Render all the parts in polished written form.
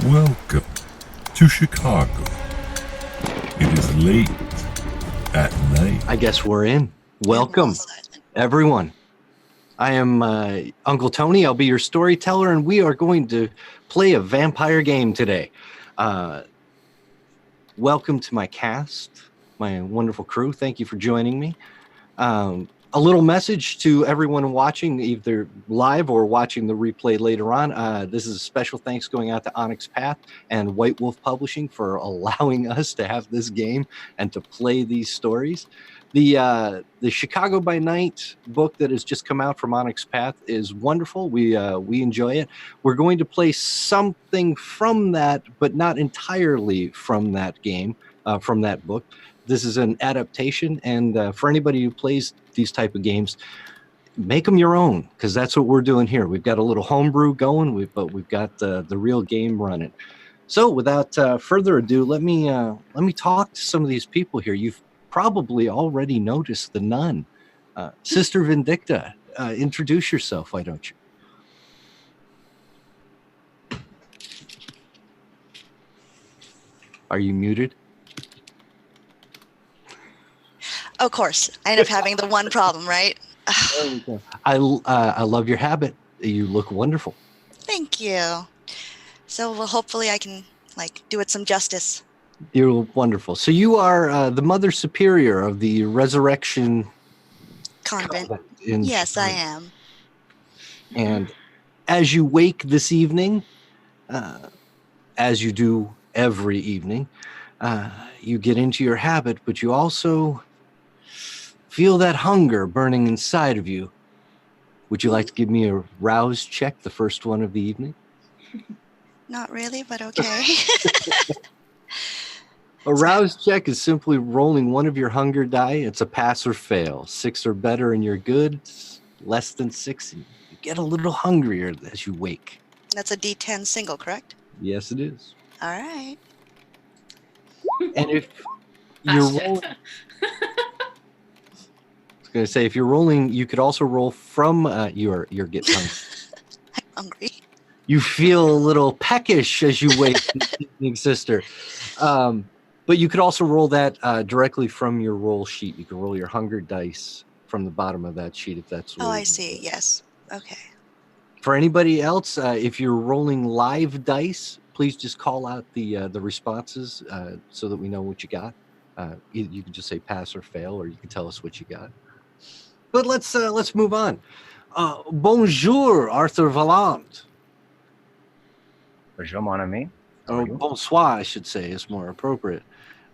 Welcome to Chicago. It is late at night. I guess we're in. Welcome, everyone. I am Uncle Tony. I'll be your storyteller, and we are going to play a vampire game today. Welcome to my cast, my wonderful crew. Thank you for joining me. A little message to everyone watching, either live or watching the replay later on. This is a special thanks going out to Onyx Path and White Wolf Publishing for allowing us to have this game and to play these stories. The Chicago by Night book that has just come out from Onyx Path is wonderful. We enjoy it. We're going to play something from that, but not entirely from that game, from that book. This is an adaptation, and for anybody who plays these type of games, make them your own, because that's what we're doing here. We've got a little homebrew going, but we've got the real game running. So without further ado, let me talk to some of these people here. You've probably already noticed the nun. Sister Vindicta, introduce yourself, why don't you? Are you muted? Of course. I end up having the one problem, right? I love your habit. You look wonderful. Thank you. So hopefully I can do it some justice. You're wonderful. So you are the Mother Superior of the Resurrection Convent. Yes, I am. And as you wake this evening, as you do every evening, you get into your habit, but you also feel that hunger burning inside of you. Would you like to give me a rouse check, the first one of the evening? Not really, but okay. A rouse check is simply rolling one of your hunger die. It's a pass or fail. 6 or better and you're good. Less than 6, you get a little hungrier as you wake. That's a D10 single, correct? Yes, it is. All right. And if you're rolling... I was going to say, if you're rolling, you could also roll from your getting hungry. I'm hungry. You feel a little peckish as you wake, sister. But you could also roll that directly from your roll sheet. You can roll your hunger dice from the bottom of that sheet if that's. Oh, I see. Yes. Okay. For anybody else, if you're rolling live dice, please just call out the responses so that we know what you got. You can just say pass or fail, or you can tell us what you got. But let's move on. Bonjour, Arthur Valant. Bonjour, mon ami. Or bonsoir, I should say, is more appropriate.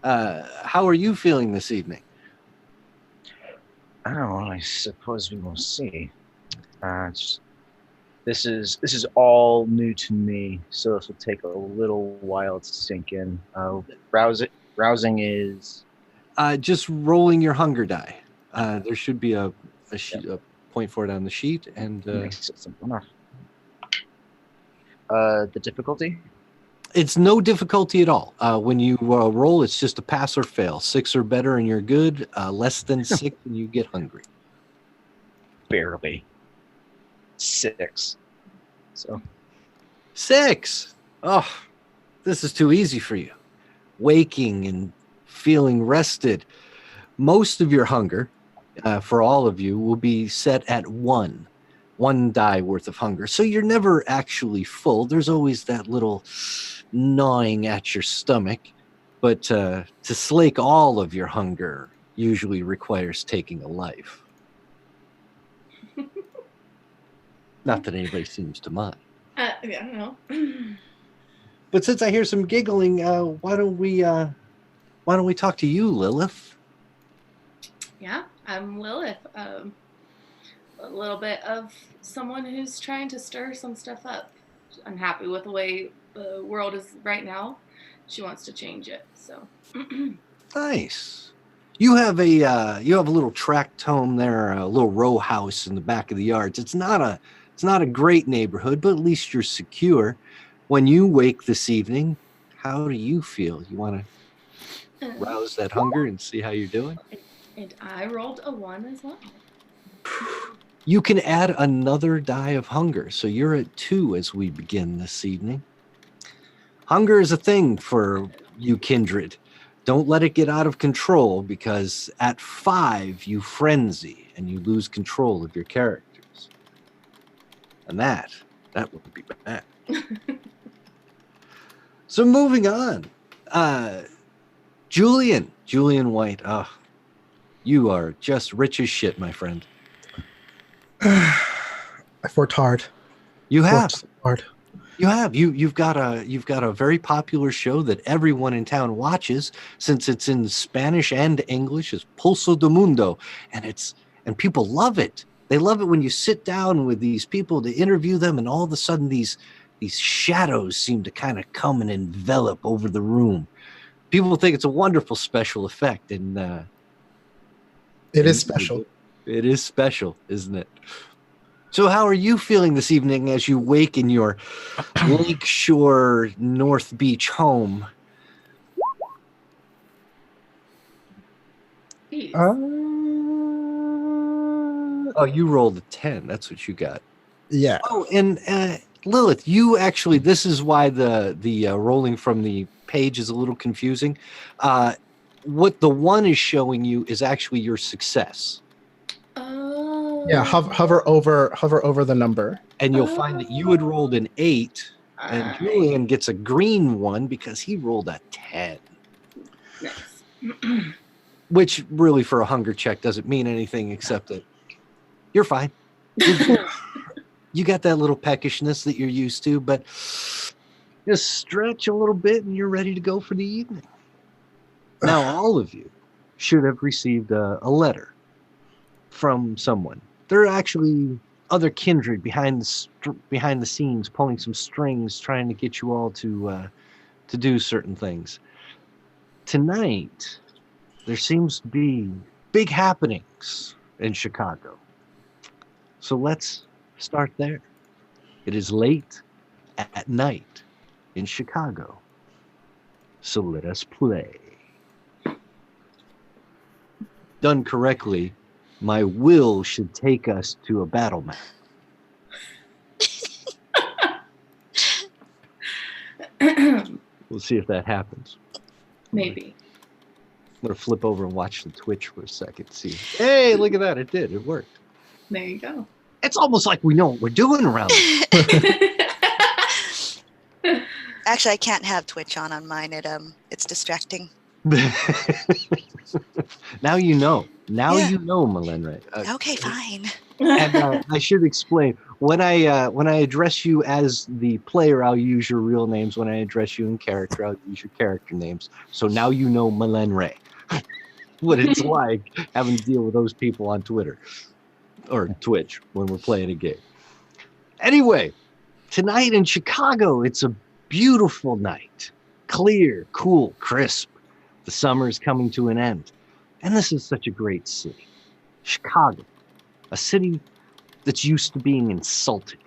How are you feeling this evening? Oh, I suppose we will see. This is all new to me, so this will take a little while to sink in. Rousing is just rolling your hunger die. There should be a point for it on the sheet, and makes it simple enough. The difficulty? It's no difficulty at all. When you roll, it's just a pass or fail. 6 or better, and you're good. Less than 6, and you get hungry. Barely. 6. So 6. Oh, this is too easy for you. Waking and feeling rested. Most of your hunger, for all of you, will be set at 1 die worth of hunger. So you're never actually full. There's always that little gnawing at your stomach. But to slake all of your hunger usually requires taking a life. Not that anybody seems to mind. I don't know. But since I hear some giggling, why don't we talk to you, Lilith? Yeah, I'm Lilith. A little bit of someone who's trying to stir some stuff up. Unhappy with the way the world is right now. She wants to change it. So Nice. You have a little tract home there, a little row house in the back of the yards. It's not a great neighborhood, but at least you're secure. When you wake this evening, how do you feel? You want to rouse that hunger and see how you're doing? And I rolled a 1 as well. You can add another die of hunger, so you're at 2 as we begin this evening. Hunger is a thing for you, Kindred. Don't let it get out of control, because at 5 you frenzy and you lose control of your characters. And that would be bad. So moving on. Julian White. You are just rich as shit, my friend. I worked hard. You have. Worked hard. You have. You've got a very popular show that everyone in town watches, since it's in Spanish and English. It's Pulso de Mundo, and people love it. They love it when you sit down with these people to interview them, and all of a sudden these shadows seem to kind of come and envelop over the room. People think it's a wonderful special effect, and It is special. It is special, isn't it? So how are you feeling this evening as you wake in your Lakeshore North Beach home? Jeez. Oh, you rolled a 10. That's what you got. Yeah. Oh, and Lilith, you actually, this is why the rolling from the page is a little confusing. What the 1 is showing you is actually your success. Oh. Yeah. Hover over the number, And you'll find that you had rolled an 8, and Alright. Julian gets a green 1 because he rolled a 10. Nice. Which really for a hunger check doesn't mean anything except that you're fine. You got that little peckishness that you're used to, but just stretch a little bit and you're ready to go for the evening. Now, all of you should have received a letter from someone. There are actually other kindred behind the scenes, pulling some strings, trying to get you all to do certain things. Tonight, there seems to be big happenings in Chicago. So let's start there. It is late at night in Chicago. So let us play. Done correctly, my will should take us to a battle map. We'll see if that happens. Maybe. I'm going to flip over and watch the Twitch for a second. See. Hey, look at that. It did. It worked. There you go. It's almost like we know what we're doing around here. Actually, I can't have Twitch on mine. It's distracting. Now you know. Now Yeah. you know, Malenre. Okay, fine. And I should explain, when I address you as the player, I'll use your real names. When I address you in character, I'll use your character names. So now you know Malenre. What it's like having to deal with those people on Twitter or Twitch when we're playing a game. Anyway, tonight in Chicago, it's a beautiful night. Clear, cool, crisp. The summer is coming to an end. And this is such a great city. Chicago, a city that's used to being insulted.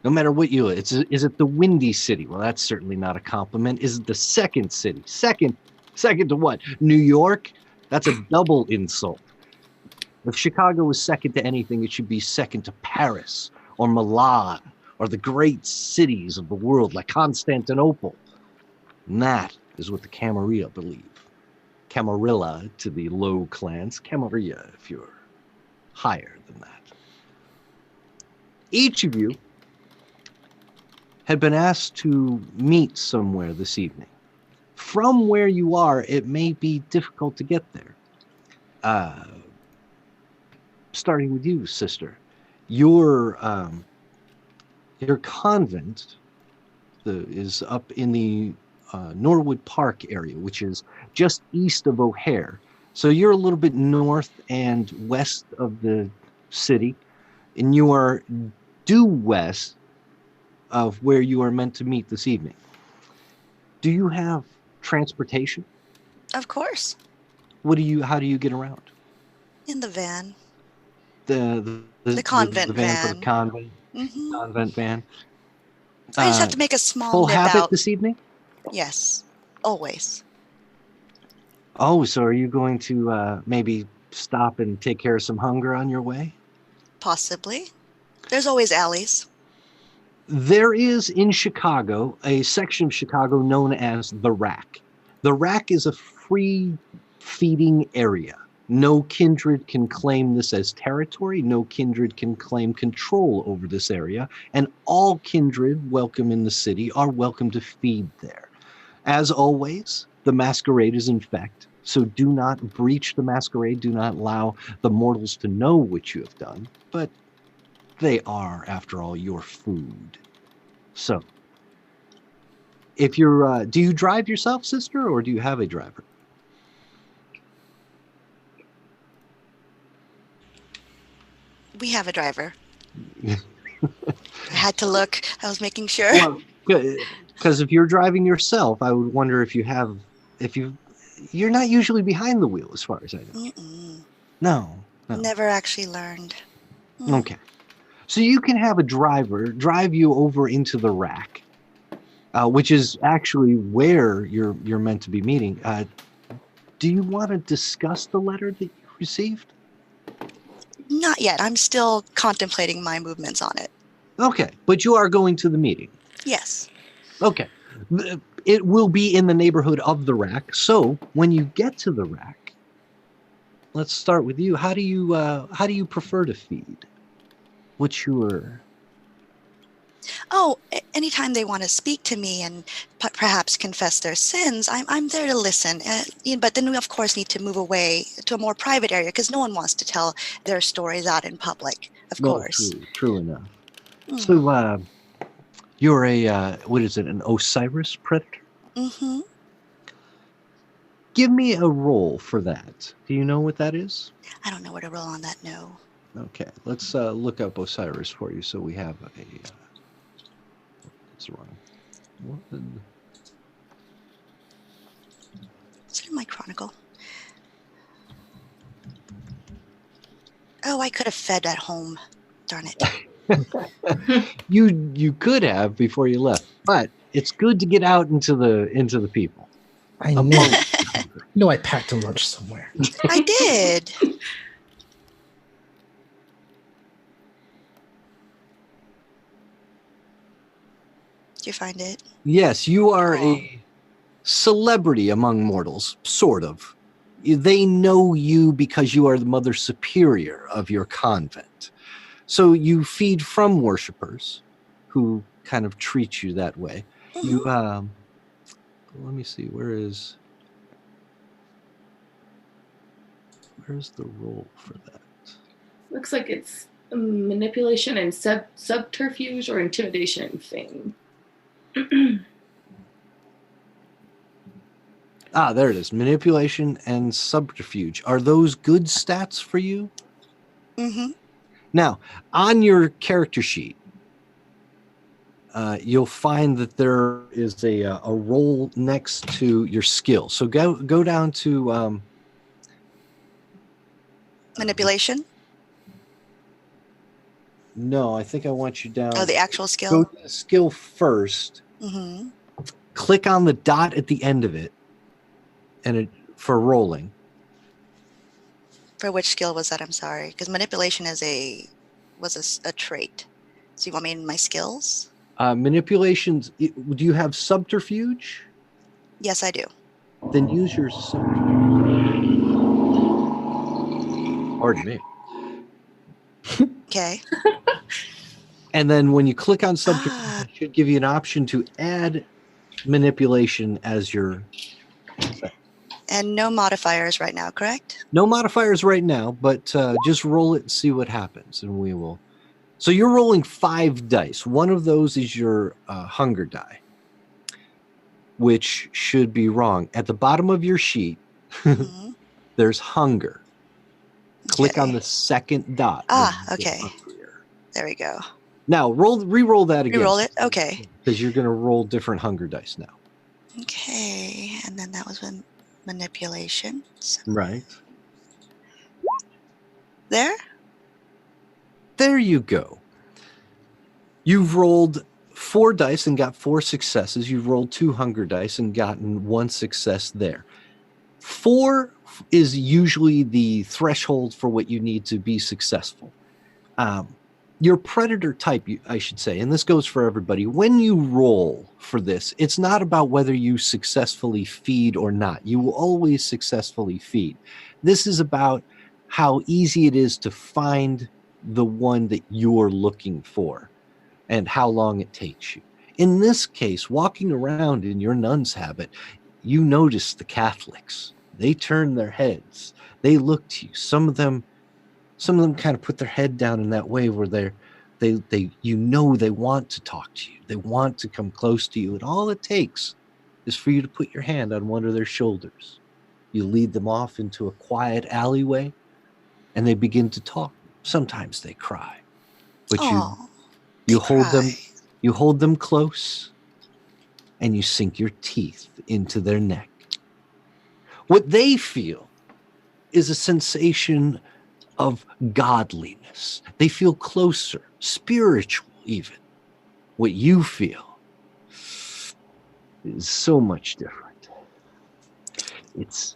No matter what you, is it the Windy City? Well, that's certainly not a compliment. Is it the second city? Second to what? New York? That's a double insult. If Chicago was second to anything, it should be second to Paris or Milan or the great cities of the world like Constantinople. And that is what the Camarilla believe. Camarilla to the low clans, Camarilla if you're higher than that. Each of you had been asked to meet somewhere this evening. From where you are, it may be difficult to get there. Starting with you, sister. Your convent is up in the Norwood Park area, which is just east of O'Hare. So you're a little bit north and west of the city, and you are due west of where you are meant to meet this evening. Do you have transportation? Of course. How do you get around? In the van. The convent the van for van. the convent, Hmm. convent van. I just have to make a small Full nip habit out. this evening? Yes, always. Oh, so are you going to maybe stop and take care of some hunger on your way? Possibly. There's always alleys. There is in Chicago a section of Chicago known as the Rack. The Rack is a free feeding area. No kindred can claim this as territory. No kindred can claim control over this area. And all kindred welcome in the city are welcome to feed there. As always, the masquerade is in effect. So do not breach the masquerade. Do not allow the mortals to know what you have done. But they are, after all, your food. So, if you're, do you drive yourself, sister, or do you have a driver? We have a driver. I had to look. I was making sure. Well, because if you're driving yourself, I would wonder if you're not usually behind the wheel, as far as I know. Mm-mm. No. Never actually learned. Okay. So you can have a driver drive you over into the Rack, which is actually where you're meant to be meeting. Do you want to discuss the letter that you received? Not yet. I'm still contemplating my movements on it. Okay, but you are going to the meeting. Yes. Okay. It will be in the neighborhood of the Rack. So when you get to the Rack, let's start with you. How do you prefer to feed? What's your... Oh, anytime they want to speak to me and perhaps confess their sins, I'm there to listen. But then we, of course, need to move away to a more private area because no one wants to tell their stories out in public, of course. True enough. So you're a, what is it, an Osiris predator? Mm-hmm. Give me a roll for that. Do you know what that is? I don't know where to roll on that, no. Okay, let's look up Osiris for you so we have a... It's wrong. Is it in my chronicle? Oh, I could have fed at home. Darn it. You could have before you left, but it's good to get out into the people. I know. I packed a lunch somewhere. I did. Did you find it? Yes, you are a celebrity among mortals, sort of. They know you because you are the mother superior of your convent. So you feed from worshipers who kind of treat you that way. Mm-hmm. You let me see, where's the role for that? Looks like it's manipulation and subterfuge or intimidation and fame. There it is. Manipulation and subterfuge. Are those good stats for you? Mm-hmm. Now, on your character sheet, you'll find that there is a role next to your skill. So go down to Manipulation? No, I think I want you down. Oh, the actual Go skill? to the skill first. Mm-hmm. Click on the dot at the end of it, and for rolling. For which skill was that? I'm sorry. Because manipulation was a trait. So you want me in my skills? Manipulations. Do you have subterfuge? Yes, I do. Then use your subterfuge. Pardon me. Okay. And then when you click on subterfuge, it should give you an option to add manipulation as your... And no modifiers right now, correct? No modifiers right now, but just roll it and see what happens, and we will... So you're rolling 5 dice. One of those is your hunger die, which should be wrong. At the bottom of your sheet, Mm-hmm. there's hunger. Click Okay. on the second dot. Okay. There we go. Now, re-roll that again. Reroll it? Okay. Because you're going to roll different hunger dice now. Okay. And then that was with manipulation. So Right. there? There you go. You've rolled 4 dice and got 4 successes. You've rolled 2 hunger dice and gotten 1 success there. 4 is usually the threshold for what you need to be successful. your predator type, I should say, and this goes for everybody, when you roll for this, it's not about whether you successfully feed or not. You will always successfully feed. This is about how easy it is to find the one that you're looking for and how long it takes you. In this case, walking around in your nun's habit, you notice the Catholics. They turn their heads. They look to you. Some of them kind of put their head down in that way where they they want to talk to you. They want to come close to you. And all it takes is for you to put your hand on one of their shoulders. You lead them off into a quiet alleyway and they begin to talk. Sometimes they cry. But you hold them close and you sink your teeth into their neck. What they feel is a sensation of godliness. They feel closer, spiritual even. What you feel is so much different. It's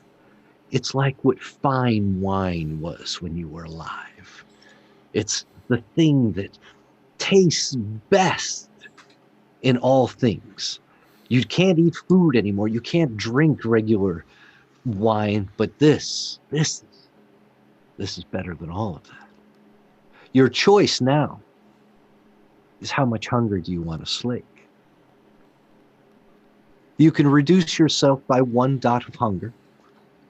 like what fine wine was when you were alive. It's the thing that tastes best in all things. You can't eat food anymore. You can't drink regular wine, but this is better than all of that. Your choice now is how much hunger do you want to slake? You can reduce yourself by 1 dot of hunger.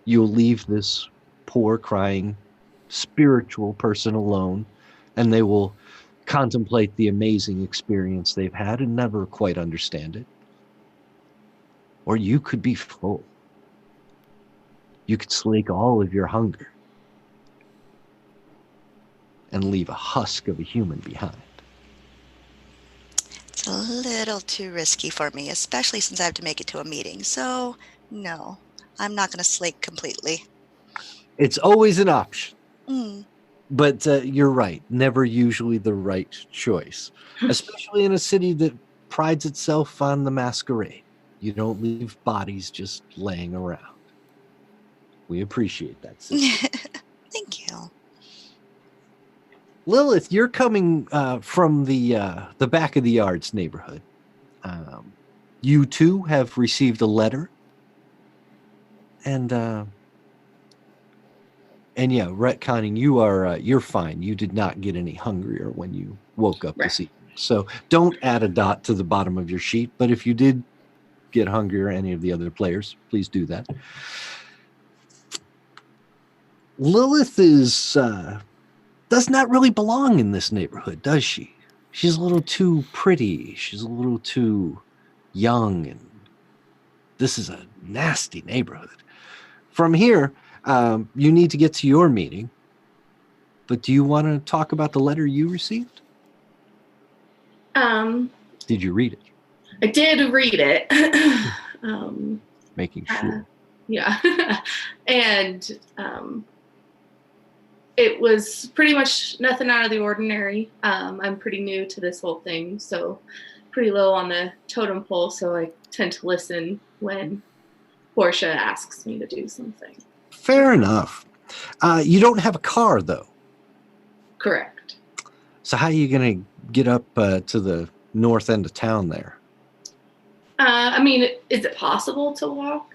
You'll leave this poor, crying, spiritual person alone, and they will contemplate the amazing experience they've had and never quite understand it. Or you could be full. You could slake all of your hunger and leave a husk of a human behind. It's a little too risky for me, especially since I have to make it to a meeting. So, no, I'm not going to slake completely. It's always an option. Mm. But you're right. Never usually the right choice, especially in a city that prides itself on the masquerade. You don't leave bodies just laying around. We appreciate that. Thank you. Lilith, you're coming from the back of the yards neighborhood. You too have received a letter, and yeah, retconning, you're fine. You did not get any hungrier when you woke up this evening. So don't add a dot to the bottom of your sheet. But if you did get hungrier, any of the other players, please do that. Lilith does not really belong in this neighborhood, does she? She's a little too pretty. She's a little too young, and this is a nasty neighborhood. From here, you need to get to your meeting, but do you want to talk about the letter you received? Did you read it? I did read it. Making sure. Yeah. And it was pretty much nothing out of the ordinary. I'm pretty new to this whole thing, so pretty low on the totem pole, so I tend to listen when Portia asks me to do something. Fair enough. You don't have a car, though. Correct. So how are you going to get up to the north end of town there? I mean, is it possible to walk?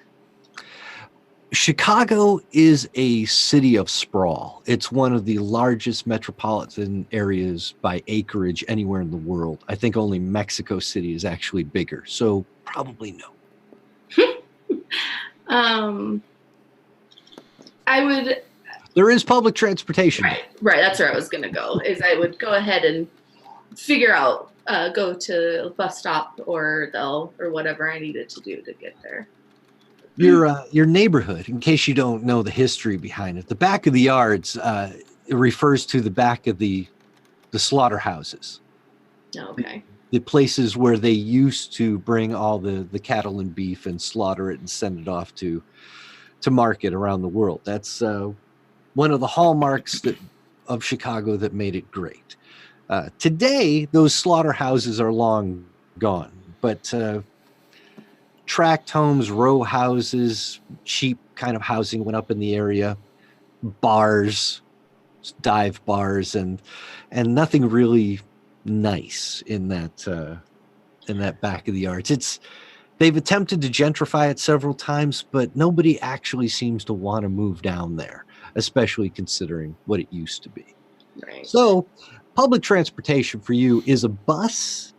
Chicago is a city of sprawl. It's one of the largest metropolitan areas by acreage anywhere in the world. I think only Mexico City is actually bigger, so probably no. I would. There is public transportation. Right. That's where I was going to go. Is I would go ahead and figure out, go to a bus stop or whatever I needed to do to get there. Your neighborhood, in case you don't know the history behind it, the back of the yards it refers to the back of the slaughterhouses. Okay. The places where they used to bring all the cattle and beef and slaughter it and send it off to market around the world. That's one of the hallmarks of Chicago that made it great. Today, those slaughterhouses are long gone, but tract homes, row houses, cheap kind of housing went up in the area, bars, dive bars and nothing really nice in that back of the yards. They've attempted to gentrify it several times, but nobody actually seems to want to move down there, especially considering what it used to be. Right. So public transportation for you is a bus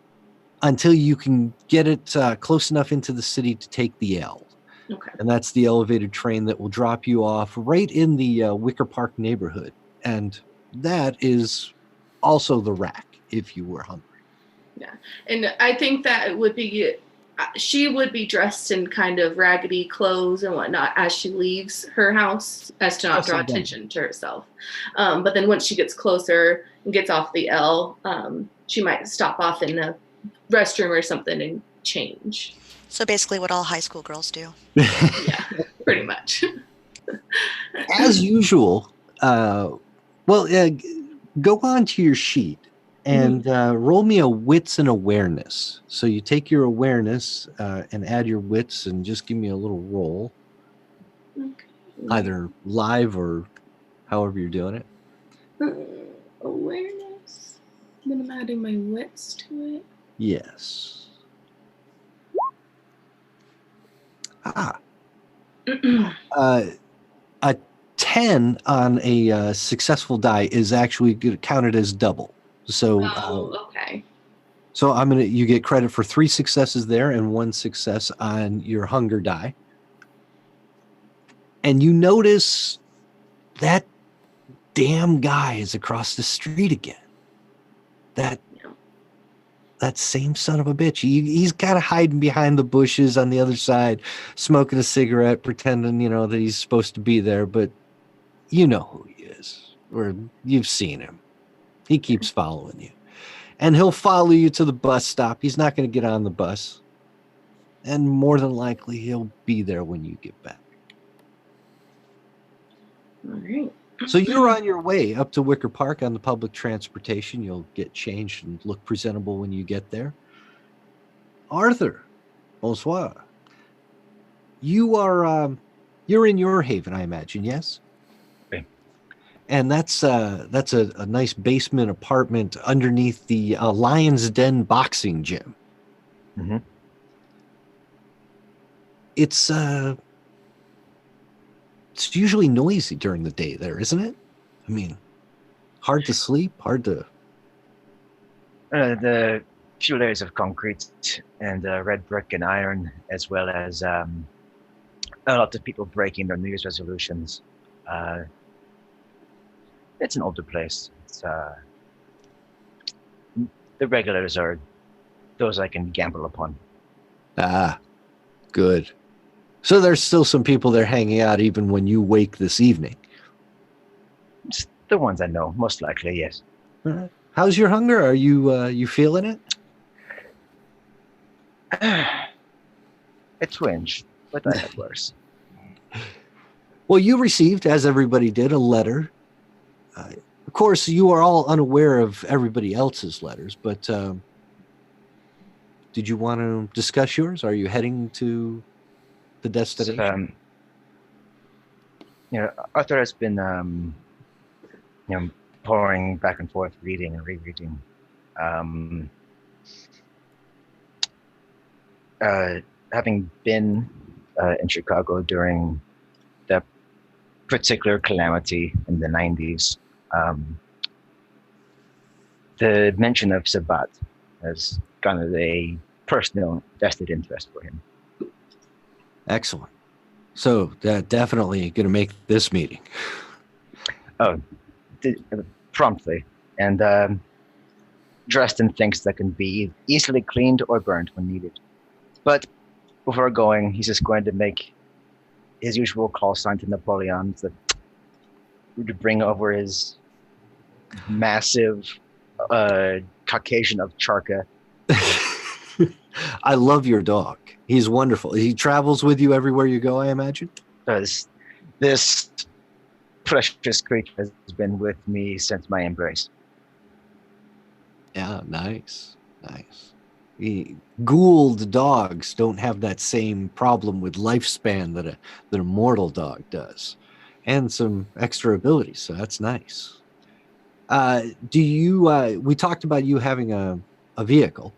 until you can get it close enough into the city to take the L. Okay. And that's the elevated train that will drop you off right in the Wicker Park neighborhood. And that is also the rack if you were hungry. Yeah. And I think that it would be, she would be dressed in kind of raggedy clothes and whatnot as she leaves her house, as to not draw attention to herself. But then once she gets closer and gets off the L, she might stop off in a restroom or something and change. So basically what all high school girls do. Yeah, pretty much. As usual, go on to your sheet and roll me a wits and awareness. So you take your awareness and add your wits and just give me a little roll. Okay. Either live or however you're doing it. Awareness. Then I'm adding my wits to it. Yes. A 10 on a successful die is actually counted as double. So, okay. So you get credit for 3 successes there and 1 success on your hunger die. And you notice that damn guy is across the street again. That same son of a bitch. He's kind of hiding behind the bushes on the other side, smoking a cigarette, pretending, that he's supposed to be there. But you know who he is, or you've seen him. He keeps following you. And he'll follow you to the bus stop. He's not going to get on the bus. And more than likely, he'll be there when you get back. All right. So you're on your way up to Wicker Park on the public transportation. You'll get changed and look presentable when you get there. Arthur, bonsoir. You're in your haven, I imagine, yes? Okay. And that's a nice basement apartment underneath the Lion's Den boxing gym. Mm-hmm. It's usually noisy during the day there, isn't it? I mean, hard to sleep, hard to... The few layers of concrete and red brick and iron, as well as a lot of people breaking their New Year's resolutions. It's an older place. It's, the regulars are those I can gamble upon. Ah, good. So there's still some people there hanging out even when you wake this evening. It's the ones I know, most likely, yes. How's your hunger? Are you feeling it? A twinge, but I had worse. Well, you received, as everybody did, a letter. Of course, you are all unaware of everybody else's letters, but did you want to discuss yours? Are you heading to the destination? Arthur has been, pouring back and forth, reading and rereading. Having been in Chicago during that particular calamity in the 90s, the mention of Sabbat has garnered a personal vested interest for him. Excellent. So definitely going to make this meeting. Oh, promptly. And dressed in things that can be easily cleaned or burned when needed. But before going, he's just going to make his usual call sign to Napoleon to bring over his massive Caucasian of Charka. I love your dog. He's wonderful. He travels with you everywhere you go, I imagine? This precious creature has been with me since my embrace. Yeah, nice. Ghouled dogs don't have that same problem with lifespan that a mortal dog does. And some extra abilities, so that's nice. Do you? We talked about you having a vehicle.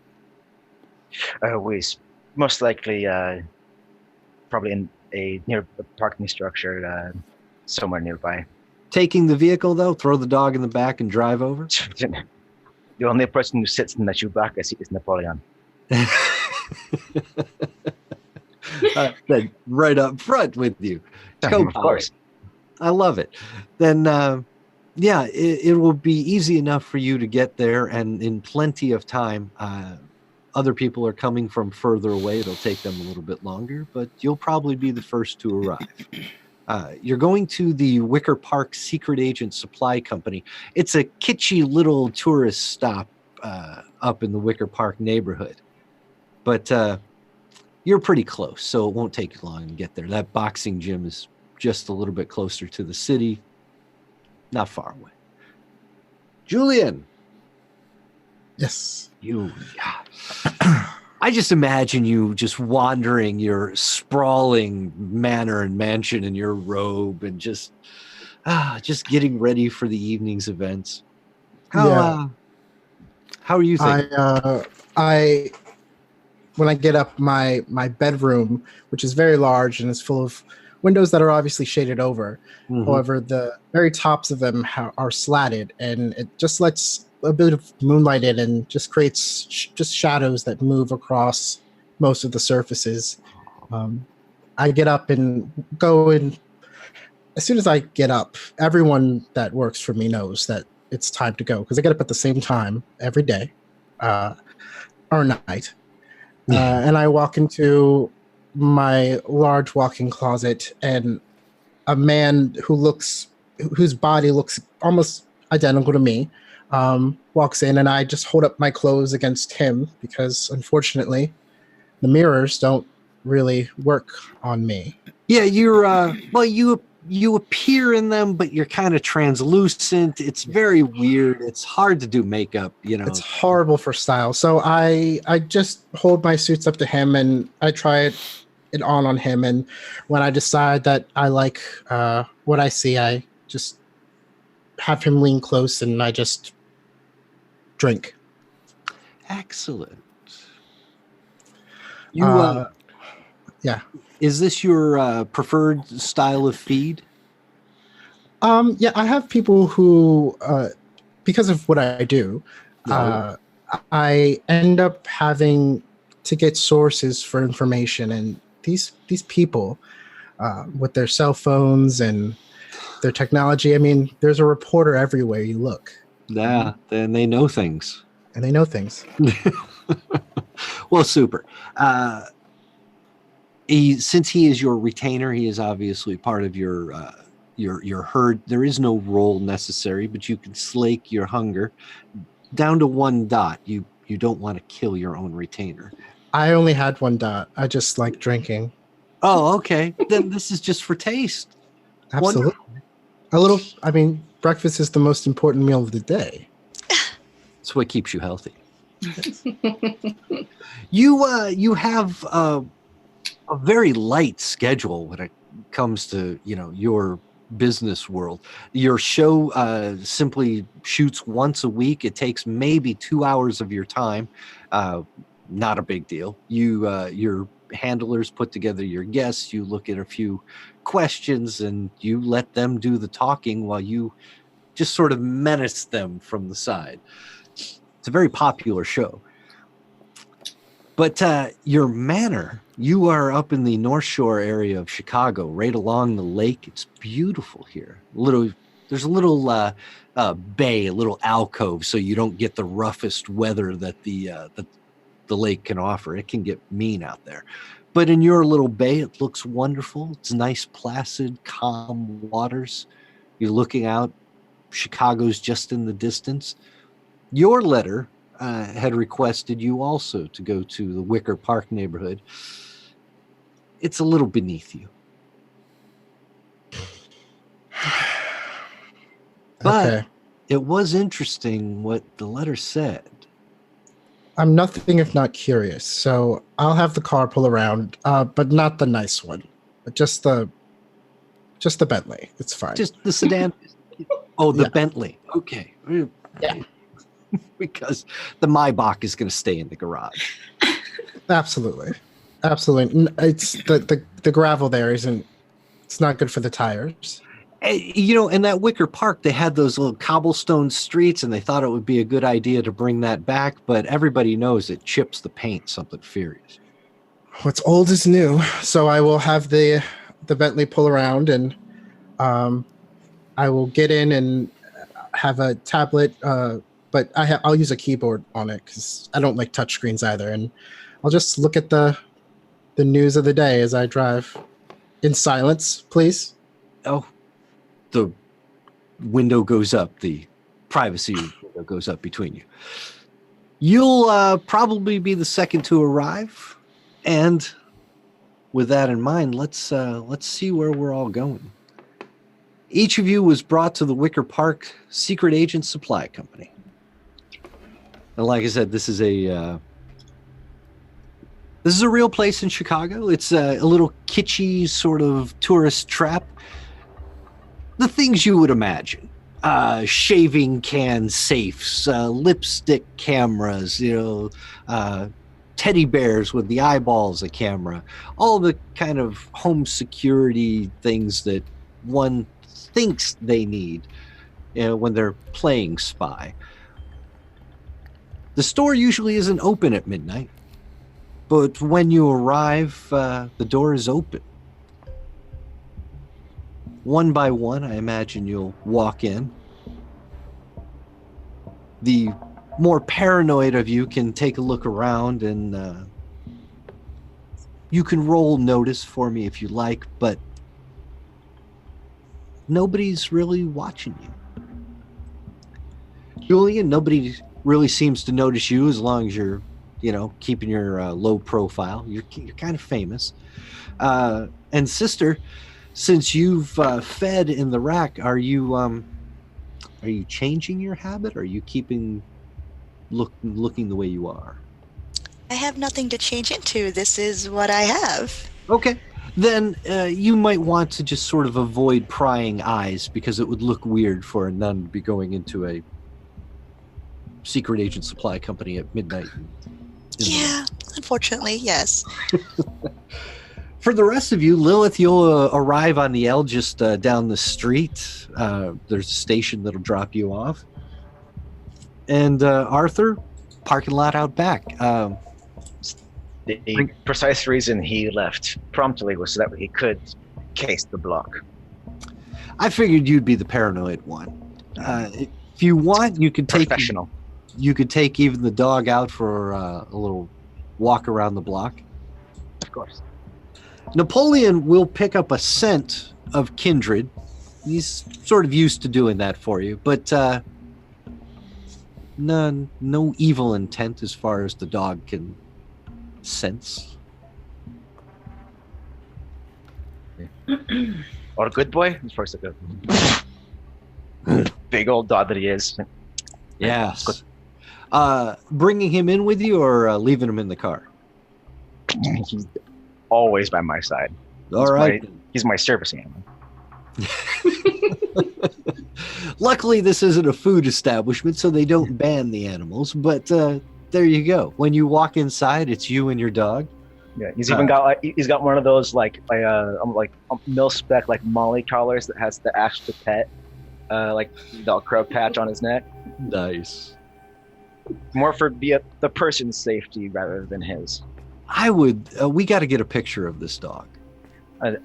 Most likely, probably in a near a parking structure somewhere nearby. Taking the vehicle though, throw the dog in the back and drive over. The only person who sits in the Chewbacca seat is Napoleon. Then right up front with you. Of course. I love it. Then, yeah, it will be easy enough for you to get there, and in plenty of time. Other people are coming from further away. It'll take them a little bit longer, but you'll probably be the first to arrive. You're going to the Wicker Park Secret Agent Supply Company. It's a kitschy little tourist stop up in the Wicker Park neighborhood. But you're pretty close, so it won't take you long to get there. That boxing gym is just a little bit closer to the city, not far away. Julian. Yes. I just imagine you just wandering your sprawling manor and mansion in your robe and just getting ready for the evening's events. How are you thinking? When I get up, my bedroom, which is very large and is full of windows that are obviously shaded over. Mm-hmm. However, the very tops of them are slatted, and it just lets a bit of moonlight in and just creates just shadows that move across most of the surfaces. I get up and go in. As soon as I get up, everyone that works for me knows that it's time to go, because I get up at the same time every day or night. And I walk into my large walk-in closet, and a man whose body looks almost identical to me walks in, and I just hold up my clothes against him because, unfortunately, the mirrors don't really work on me. Yeah, you're you appear in them, but you're kind of translucent. It's very weird. It's hard to do makeup, It's horrible for style. So I just hold my suits up to him, and I try it on him. And when I decide that I like what I see, I just have him lean close, and I just drink. Excellent. Yeah. Is this your preferred style of feed? Yeah, I have people who, because of what I do, I end up having to get sources for information, and these people, with their cell phones and their technology, I mean, there's a reporter everywhere you look. Yeah, then they know things. And they know things. Well, super. Since he is your retainer, he is obviously part of your herd. There is no role necessary, but you can slake your hunger down to 1 dot. You don't want to kill your own retainer. I only had 1 dot. I just like drinking. Oh, okay. Then this is just for taste. Absolutely. Breakfast is the most important meal of the day. It's what keeps you healthy. You have a very light schedule when it comes to your business world. Your show simply shoots once a week. It takes maybe 2 hours of your time. Not a big deal. Your handlers put together your guests. You look at a few questions and you let them do the talking while you just sort of menace them from the side. It's a very popular show. But your manor, you are up in the North Shore area of Chicago, right along the lake. It's beautiful here. There's a little bay, a little alcove, so you don't get the roughest weather that the lake can offer. It can get mean out there. But in your little bay, it looks wonderful. It's nice, placid, calm waters. You're looking out. Chicago's just in the distance. Your letter had requested you also to go to the Wicker Park neighborhood. It's a little beneath you. But Okay. It was interesting what the letter said. I'm nothing if not curious, so I'll have the car pull around, but not the nice one, but just the Bentley. It's fine. Just the sedan. Oh, the Yeah. Bentley. Okay. Yeah. Because the Maybach is going to stay in the garage. Absolutely. It's the gravel there isn't. It's not good for the tires. In that Wicker Park, they had those little cobblestone streets, and they thought it would be a good idea to bring that back. But everybody knows it chips the paint something furious. What's old is new. So I will have the Bentley pull around, and I will get in and have a tablet. But I'll use a keyboard on it because I don't like touchscreens either, and I'll just look at the news of the day as I drive. In silence, please. Oh, the window goes up. The privacy window goes up between you. You'll probably be the second to arrive, and with that in mind, let's see where we're all going. Each of you was brought to the Wicker Park Secret Agent Supply Company. And like I said, this is a real place in Chicago. It's a little kitschy sort of tourist trap. The things you would imagine. Shaving can safes, lipstick cameras, teddy bears with the eyeballs of camera. All the kind of home security things that one thinks they need when they're playing spy. The store usually isn't open at midnight. But when you arrive, the door is open. One by one, I imagine you'll walk in. The more paranoid of you can take a look around, and you can roll notice for me if you like, but nobody's really watching you. Julian, nobody really seems to notice you as long as you're keeping your low profile. You're kind of famous. And sister, since you've fed in the rack, are you changing your habit? Or are you keeping looking the way you are? I have nothing to change into. This is what I have. Okay. Then you might want to just sort of avoid prying eyes, because it would look weird for a nun to be going into a secret agent supply company at midnight. Yeah, unfortunately, yes. For the rest of you, Lilith, you'll arrive on the L just down the street. There's a station that'll drop you off. And Arthur, parking lot out back. The precise reason he left promptly was so that he could case the block. I figured you'd be the paranoid one. If you want, you could take Professional. You could take even the dog out for a little walk around the block. Of course. Napoleon will pick up a scent of Kindred. He's sort of used to doing that for you, but no evil intent as far as the dog can sense. Or a good boy? Of course, a good big old dog that he is. Yes. Bringing him in with you, or leaving him in the car? He's always by my side. All right. He's my service animal. Luckily, this isn't a food establishment, so they don't ban the animals. But there you go. When you walk inside, it's you and your dog. Yeah, he's even got one of those like mil-spec like Molly collars that has the Ash to Pet Velcro patch on his neck. Nice. More for the person's safety rather than his. I would. We got to get a picture of this dog.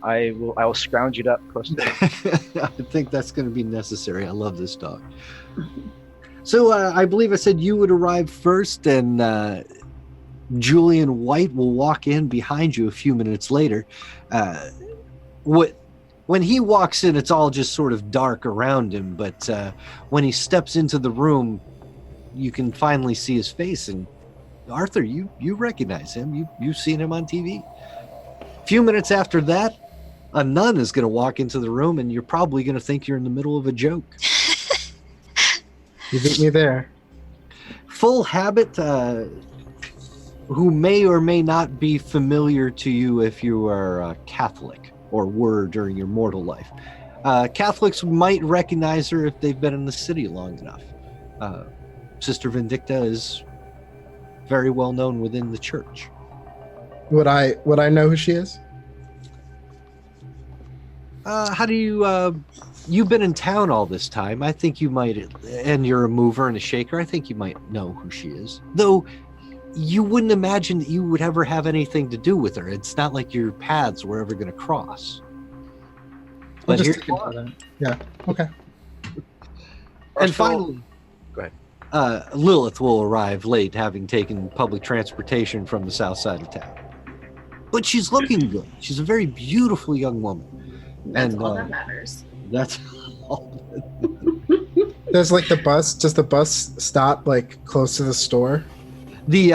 I will scrounge it up close to I think that's going to be necessary. I love this dog. So I believe I said you would arrive first, and Julian White will walk in behind you a few minutes later. When he walks in, it's all just sort of dark around him, but when he steps into the room, you can finally see his face, and Arthur, you recognize him. You've seen him on TV. A few minutes after that, a nun is going to walk into the room, and you're probably going to think you're in the middle of a joke. You beat me there. Full habit, who may or may not be familiar to you if you are Catholic or were during your mortal life. Catholics might recognize her if they've been in the city long enough. Sister Vindicta is very well known within the church. Would I know who she is? How do you? You've been in town all this time. I think you might, and you're a mover and a shaker. I think you might know who she is. Though, you wouldn't imagine that you would ever have anything to do with her. It's not like your paths were ever going to cross. I'll But just here take you it are. for that. Yeah. Okay. And finally, go ahead. Lilith will arrive late, having taken public transportation from the south side of town. But she's looking good. She's a very beautiful young woman. That's And, all that matters. That's all. Does the bus stop like close to the store? The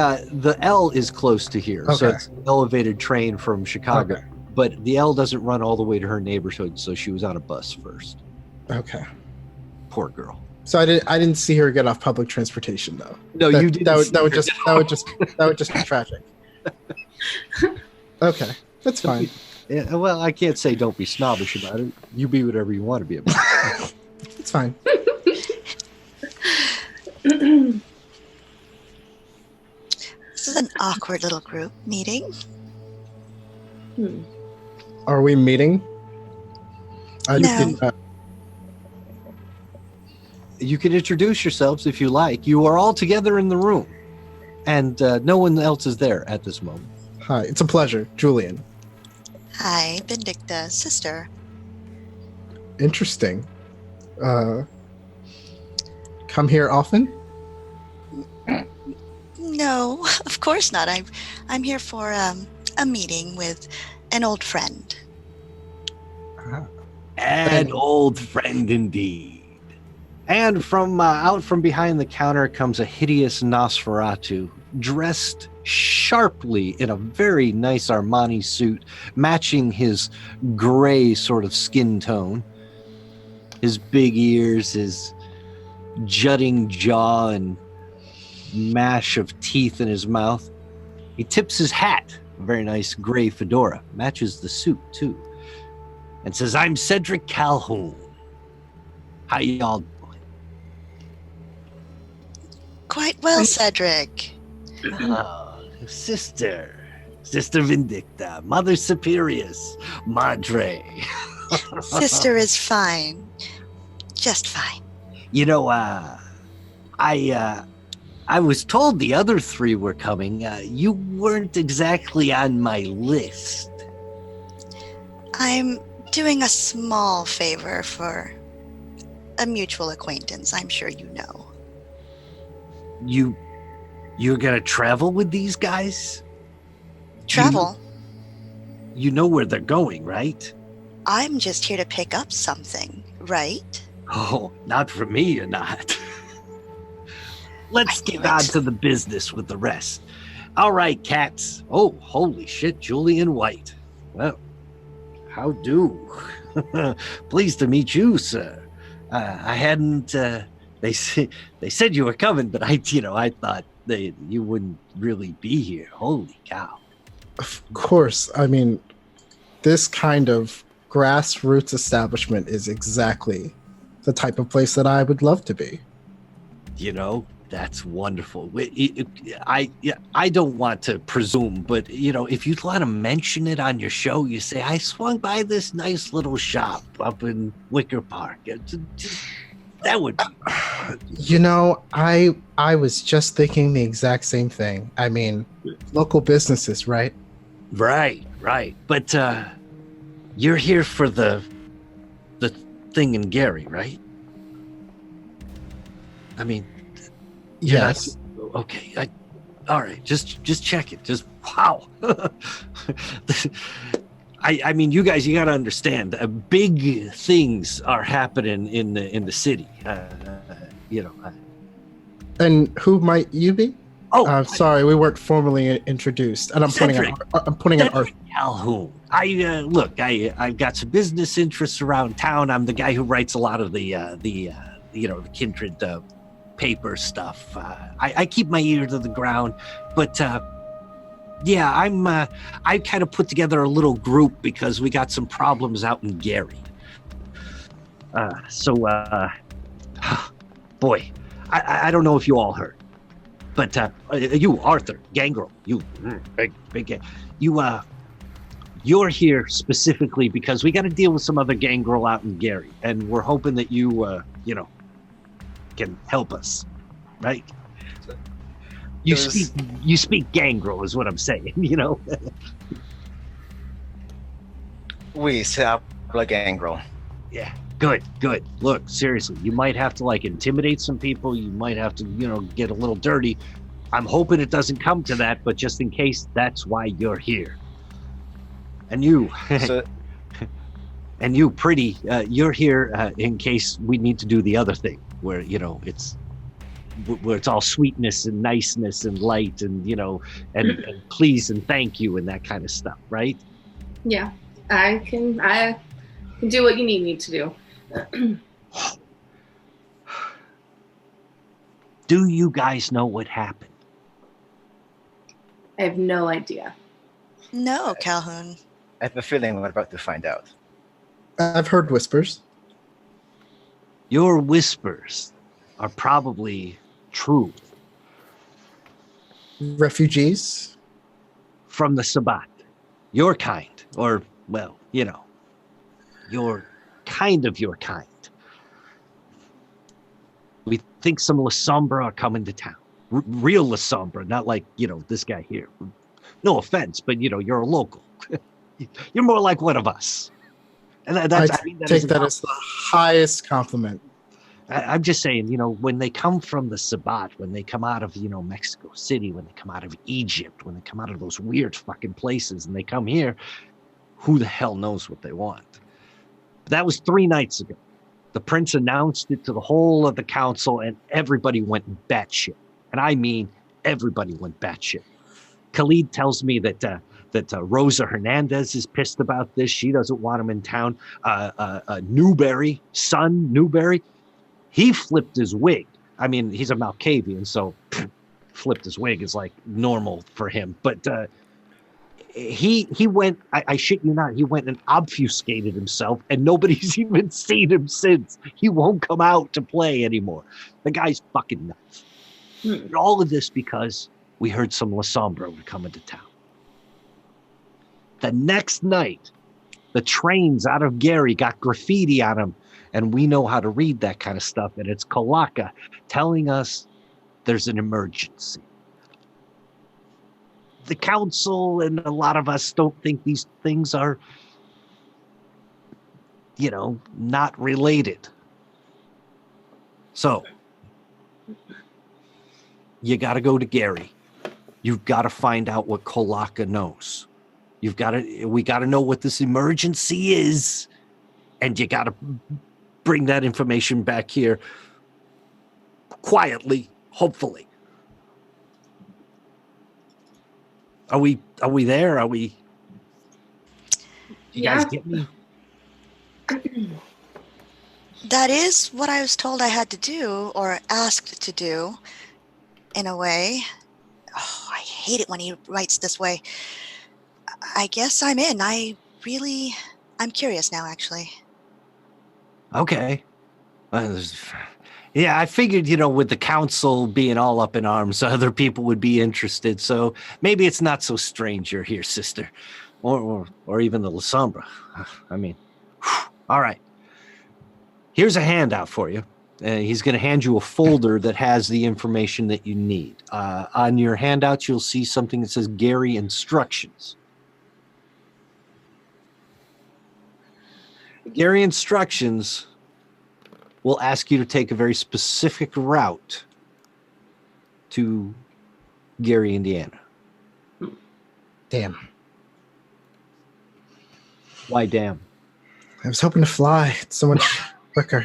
L is close to here, so Okay. it's an elevated train from Chicago. Okay. But the L doesn't run all the way to her neighborhood, so she was on a bus first. Okay. Poor girl. So I didn't see her get off public transportation though. No, That- you didn't. That would just be tragic. Okay, that's fine. Yeah, well, I can't say don't be snobbish about it. You be whatever you want to be about it. It's fine. This is an awkward little group meeting. Are we meeting? No. You can introduce yourselves if you like. You are all together in the room, and no one else is there at this moment. Hi, it's a pleasure, Julian. Hi, Vindicta, sister. Interesting. Come here often? No, of course not. I'm here for a meeting with an old friend. An old friend indeed. And from out from behind the counter comes a hideous Nosferatu, dressed sharply in a very nice Armani suit, matching his gray sort of skin tone. His big ears, his jutting jaw, and mash of teeth in his mouth. He tips his hat, a very nice gray fedora, matches the suit too, and says, "I'm Cedric Calhoun. How y'all doing?" Quite well, Cedric. Oh, Sister Vindicta, Mother Superius, Madre. Sister is fine. Just fine. You know, I was told the other three were coming. You weren't exactly on my list. I'm doing a small favor for a mutual acquaintance, I'm sure you know. You're gonna travel with these guys? Travel? You know where they're going, right? I'm just here to pick up something, right? Oh, not for me, you're not. Let's I knew get on it. to the business with the rest. All right, cats. Oh, holy shit, Julian White. Well, how do? Pleased to meet you, sir. I hadn't. They said you were coming, but I thought that you wouldn't really be here. Holy cow! Of course. I mean, this kind of grassroots establishment is exactly the type of place that I would love to be. That's wonderful. I don't want to presume, but if you'd want to mention it on your show, you say I swung by this nice little shop up in Wicker Park. That would be. I was just thinking the exact same thing. I mean, local businesses, right? Right. But you're here for the thing in Gary, right? I mean, Yes. okay. All right. Just check it. Just wow. I mean, you guys, you got to understand. Big things are happening in the city. And who might you be? Oh, Sorry, we weren't formally introduced. And I'm Cedric. pointing at Arthur. Calhoun. I've got some business interests around town. I'm the guy who writes a lot of the Kindred paper stuff. I keep my ear to the ground, but I kind of put together a little group because we got some problems out in Gary. Boy, I don't know if you all heard, but you, Arthur, Gangrel, you big, you're here specifically because we got to deal with some other Gangrel out in Gary, and we're hoping that you can help us, right? You speak Gangrel is what I'm saying, We habla gangrel. Yeah, good. Look, seriously, you might have to intimidate some people. You might have to, get a little dirty. I'm hoping it doesn't come to that, but just in case, that's why you're here. And you, and you, Pretty, you're here in case we need to do the other thing, where it's all sweetness and niceness and light and and please and thank you and that kind of stuff, right? Yeah, I can do what you need me to do. Do you guys know what happened? I have no idea. No, Calhoun. I have a feeling we're about to find out. I've heard whispers. Your whispers are probably true. Refugees? From the Sabbat. Your kind. Or, well, your kind. We think some La Sombra are coming to town. Real La Sombra, not like, this guy here. No offense, but, you're a local. You're more like one of us. And I take that as the highest compliment. I'm just saying, when they come from the Sabbat, when they come out of, Mexico City, when they come out of Egypt, when they come out of those weird fucking places and they come here, who the hell knows what they want? But that was 3 nights ago. The prince announced it to the whole of the council and everybody went batshit. And I mean, everybody went batshit. Khalid tells me that Rosa Hernandez is pissed about this. She doesn't want him in town. Newberry, he flipped his wig. I mean, he's a Malkavian, so flipped his wig is like normal for him. But he went, I shit you not, he went and obfuscated himself, and nobody's even seen him since. He won't come out to play anymore. The guy's fucking nuts. And all of this because we heard some La Sombra were coming to town. The next night, the trains out of Gary got graffiti on them, and we know how to read that kind of stuff, and it's Kalaka telling us there's an emergency. The council and a lot of us don't think these things are, not related. So, you got to go to Gary. You've got to find out what Kolaka knows. We got to know what this emergency is, and you got to bring that information back here quietly, hopefully. Are we there? You guys get me? That is what I was told I had to do, or asked to do, in a way. Oh, I hate it when he writes this way. I guess I'm in. I'm curious now, actually. Okay. Yeah, I figured, with the council being all up in arms, other people would be interested. So maybe it's not so strange you're here, sister. Or even the La Sombra. I mean, all right. Here's a handout for you. He's going to hand you a folder that has the information that you need. On your handout, you'll see something that says Gary Instructions. Gary Instructions will ask you to take a very specific route to Gary, Indiana. Damn. Why damn? I was hoping to fly. It's so much quicker.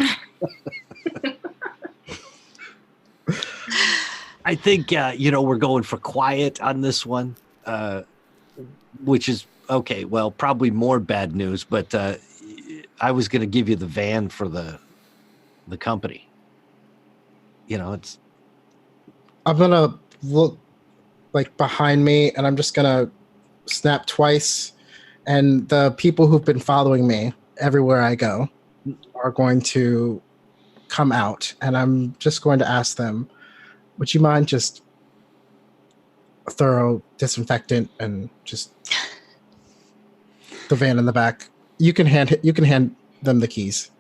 I think, we're going for quiet on this one, which is, okay, well, probably more bad news, but I was going to give you the van for the company. It's... I'm going to look behind me, and I'm just going to snap twice, and the people who've been following me everywhere I go are going to come out, and I'm just going to ask them, would you mind just a thorough disinfectant and just the van in the back? You can hand them the keys.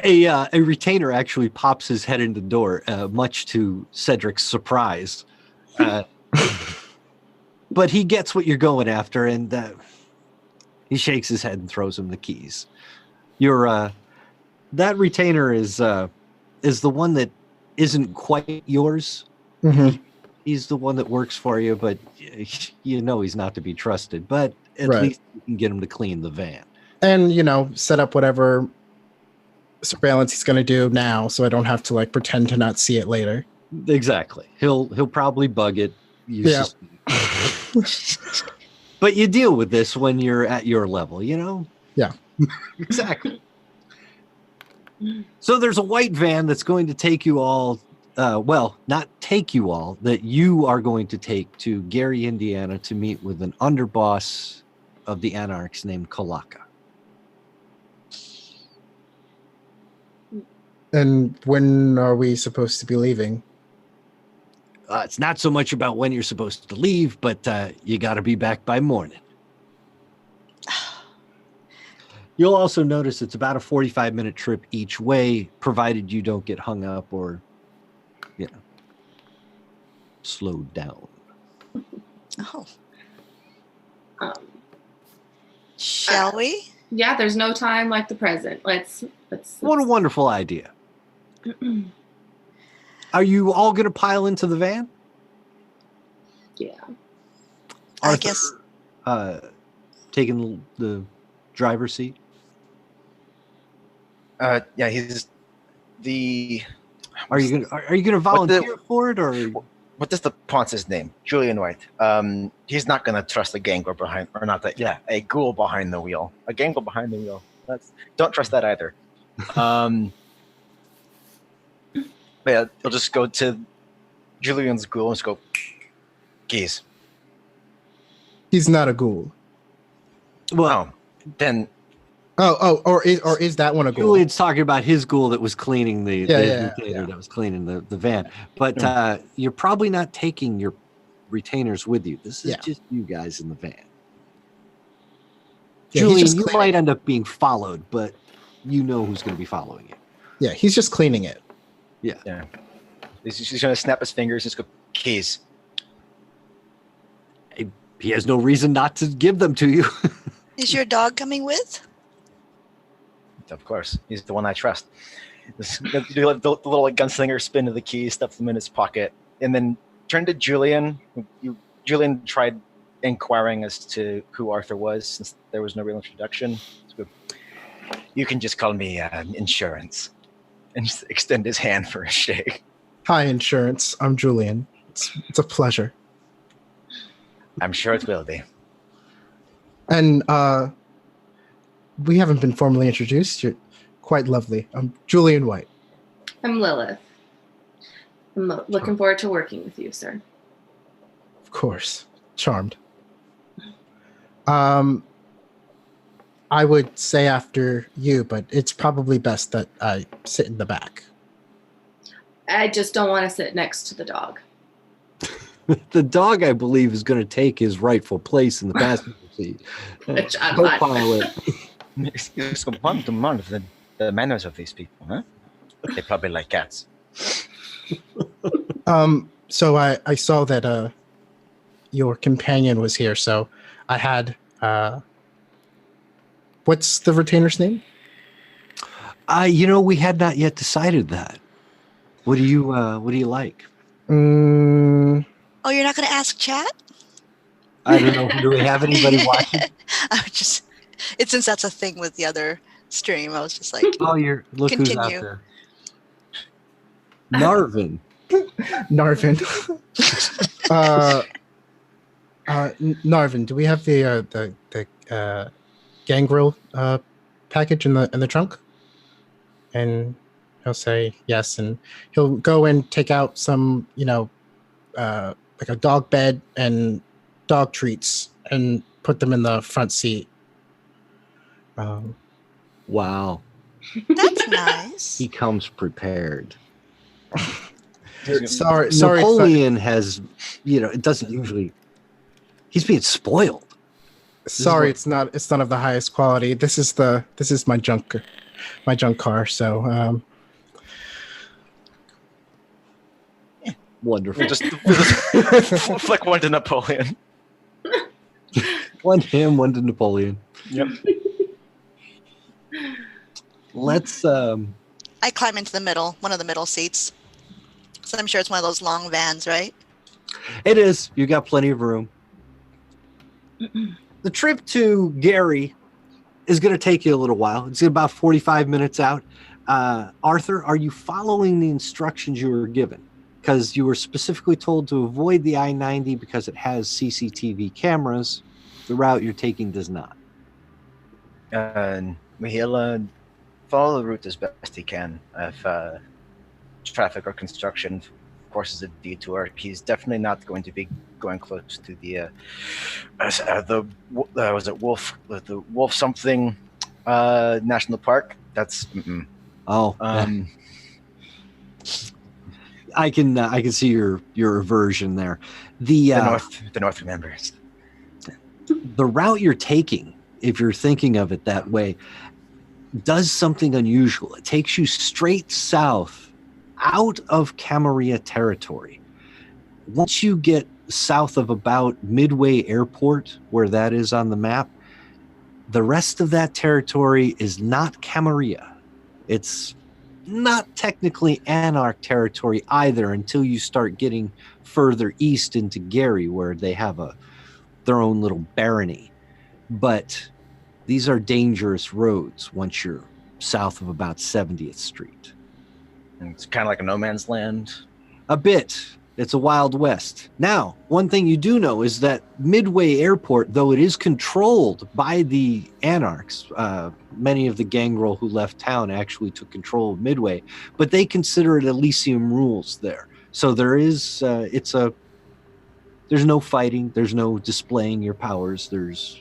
A retainer actually pops his head in the door, much to Cedric's surprise. But he gets what you're going after, and he shakes his head and throws him the keys. That retainer is the one that isn't quite yours. Mm-hmm. He's the one that works for you, but you know he's not to be trusted. But at Right. least you can get him to clean the van. And, set up whatever surveillance he's going to do now, so I don't have to pretend to not see it later. Exactly. He'll probably bug it. Yeah. But you deal with this when you're at your level, Yeah. Exactly. So there's a white van that's going to take you all, not take you all, that you are going to take to Gary, Indiana to meet with an underboss of the Anarchs named Kalaka. And when are we supposed to be leaving? It's not so much about when you're supposed to leave, but you got to be back by morning. You'll also notice it's about a 45-minute trip each way, provided you don't get hung up or, slowed down. Oh, Um, shall we? yeah, there's no time like the present. Let's What a wonderful idea. Are you all going to pile into the van? Yeah. I guess. Taking the driver's seat? Yeah, he's the. Are you gonna volunteer for it, or What is the Ponce's name? Julian White. He's not gonna trust a gangler behind, or not that. Yeah, a ghoul behind the wheel. A gangler behind the wheel. Don't trust that either. But yeah, he'll just go to Julian's ghoul and just go, keys. He's not a ghoul. Well, then Or is that one a ghoul? Julian's talking about his ghoul that was cleaning the Yeah. retainer that was cleaning the van. But you're probably not taking your retainers with you. This is just you guys in the van. Yeah, Julian, just you cleaning. might end up being followed, but you know who's going to be following you. Yeah, he's just cleaning it. yeah, he's just gonna snap his fingers and just go, keys. He has no reason not to give them to you. Is your dog coming with? Of course, he's the one I trust. The little gunslinger spin to the keys, stuff them in his pocket, and then turn to Julian. Julian tried inquiring as to who Arthur was, since there was no real introduction. So you can just call me Insurance, and just extend his hand for a shake. Hi, Insurance. I'm Julian. It's a pleasure. I'm sure it will be. And we haven't been formally introduced. You're quite lovely. I'm Julian White. I'm Lilith. I'm looking forward to working with you, sir. Of course. Charmed. I would say after you, but it's probably best that I sit in the back. I just don't want to sit next to the dog. The dog, I believe, is going to take his rightful place in the passenger seat. Which I'm fine Co-pilot. Excuse me, the manners of these people, huh? They probably like cats. So I saw that your companion was here, so I had what's the retainer's name? We had not yet decided that. What do you like? Oh, you're not going to ask chat? I don't know. Do we have anybody watching? Since that's a thing with the other stream, I was just like, Oh, look who's out Continue. there. Narvin. Narvin. Narvin, do we have the gangrel package in the trunk? And he'll say yes, and he'll go and take out some, like a dog bed and dog treats, and put them in the front seat. Wow. That's nice. He comes prepared. Sorry, Napoleon has, it doesn't usually. He's being spoiled. sorry. It's not of the highest quality. This is my junk car. So Wonderful. Just flick one to Napoleon. One to him, one to Napoleon. Yep. Let's. I climb into the middle, one of the middle seats. So I'm sure it's one of those long vans, right? It is. You got plenty of room. The trip to Gary is going to take you a little while. It's about 45 minutes out. Arthur, are you following the instructions you were given? Because you were specifically told to avoid the I-90 because it has CCTV cameras. The route you're taking does not. He'll follow the route as best he can. If traffic or construction forces a detour, he's definitely not going to be going close to the was it Wolf something National Park. That's I can see your aversion there. The North remembers. The route you're taking, if you're thinking of it that way, does something unusual. It takes you straight south out of Camarilla territory. Once you get south of about Midway Airport, where that is on the map, the rest of that territory is not Camarilla. It's not technically Anarch territory either until you start getting further east into Gary, where they have their own little barony. But these are dangerous roads once you're south of about 70th Street. And it's kind of like a no man's land. A bit. It's a Wild West. Now, one thing you do know is that Midway Airport, though it is controlled by the Anarchs, many of the gangrel who left town actually took control of Midway, but they consider it Elysium rules there. So there is, there's no fighting, there's no displaying your powers, there's,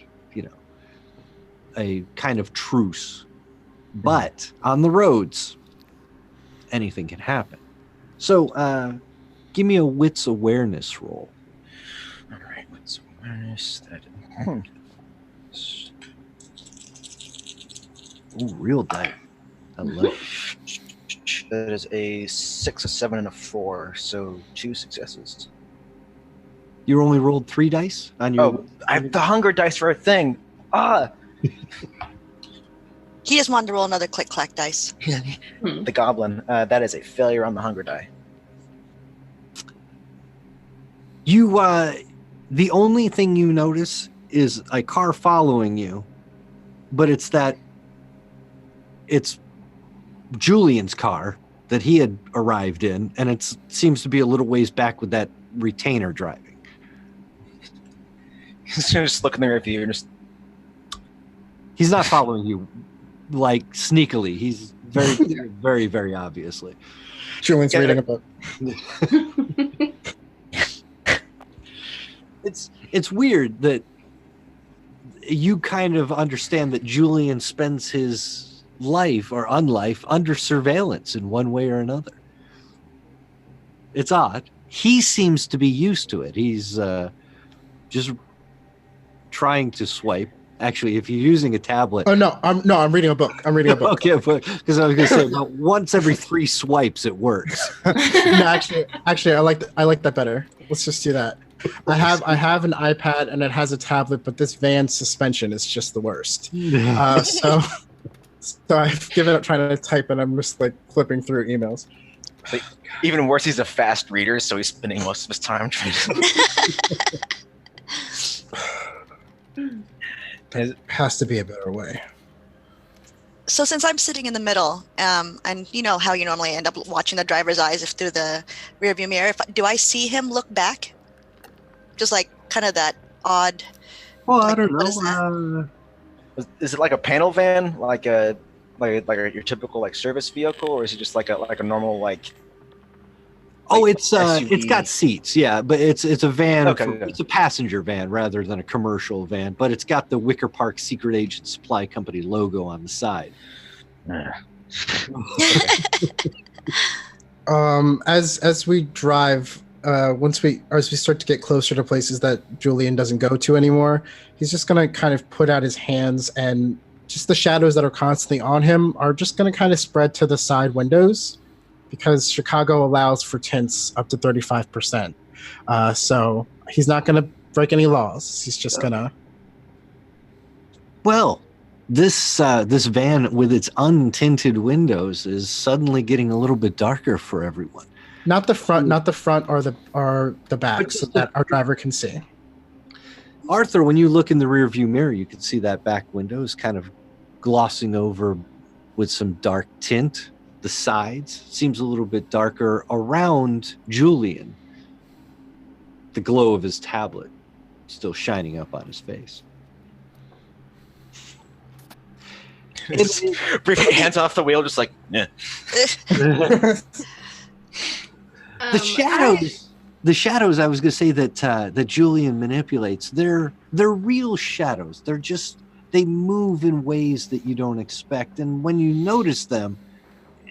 a kind of truce. But on the roads, anything can happen. So, give me a wits awareness roll. All right, wits awareness. Ooh, real dice. I love it. That is a 6, a 7, and a 4. So 2 successes. You only rolled 3 dice on your. Oh, I have the hunger dice for a thing. He just wanted to roll another click-clack dice. The goblin. That is a failure on the hunger die. You, the only thing you notice is a car following you, but it's Julian's car that he had arrived in, and it seems to be a little ways back with that retainer driving. He's just looking there at you and just. He's not following you, like, sneakily. He's very, very, very obviously. Julian's reading a book. It's weird that you kind of understand that Julian spends his life or unlife under surveillance in one way or another. It's odd. He seems to be used to it. He's just trying to swipe. Actually, if you're using a tablet. Oh no, I'm reading a book. Okay, because I was going to say about once every 3 swipes it works. No, actually, I like that better. Let's just do that. I have an iPad and it has a tablet, but this van suspension is just the worst. So I've given up trying to type, and I'm just like flipping through emails. But even worse, he's a fast reader, so he's spending most of his time trying to. There has to be a better way. So since I'm sitting in the middle, and you know how you normally end up watching the driver's eyes through the rearview mirror, do I see him look back? Just like kind of that odd. Well, like, I don't what is know. Is it like a panel van, like your typical like service vehicle, or is it just like a normal like? Oh, like it's SUV? got seats, yeah, but it's a van. Okay, good. It's a passenger van rather than a commercial van, but it's got the Wicker Park Secret Agent Supply Company logo on the side. As we drive, as we start to get closer to places that Julian doesn't go to anymore, he's just gonna kind of put out his hands, and just the shadows that are constantly on him are just gonna kind of spread to the side windows, because Chicago allows for tints up to 35%. So he's not gonna break any laws. He's just gonna. Well, this van with its untinted windows is suddenly getting a little bit darker for everyone. Not the front or the back, so that our driver can see. Arthur, when you look in the rearview mirror, you can see that back window is kind of glossing over with some dark tint. The sides seems a little bit darker around Julian. The glow of his tablet still shining up on his face. Briefly, hands off the wheel, just like, yeah. The shadows. I was going to say that Julian manipulates. They're real shadows. They move in ways that you don't expect, and when you notice them,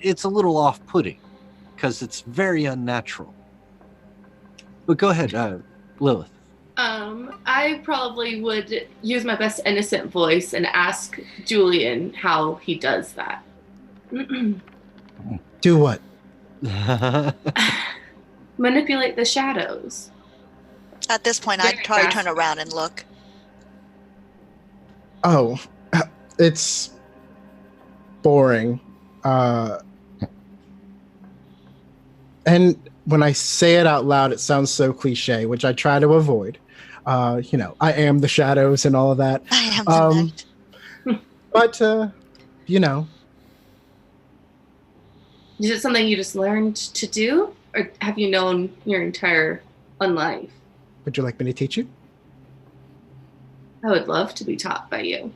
it's a little off-putting because it's very unnatural. But go ahead, Lilith. I probably would use my best innocent voice and ask Julian how he does that. Do what? Manipulate the shadows. At this point, I'd probably turn around and look. Oh, it's boring. And when I say it out loud, it sounds so cliche, which I try to avoid. I am the shadows and all of that. I am the night. But, Is it something you just learned to do? Or have you known your entire life? Would you like me to teach you? I would love to be taught by you.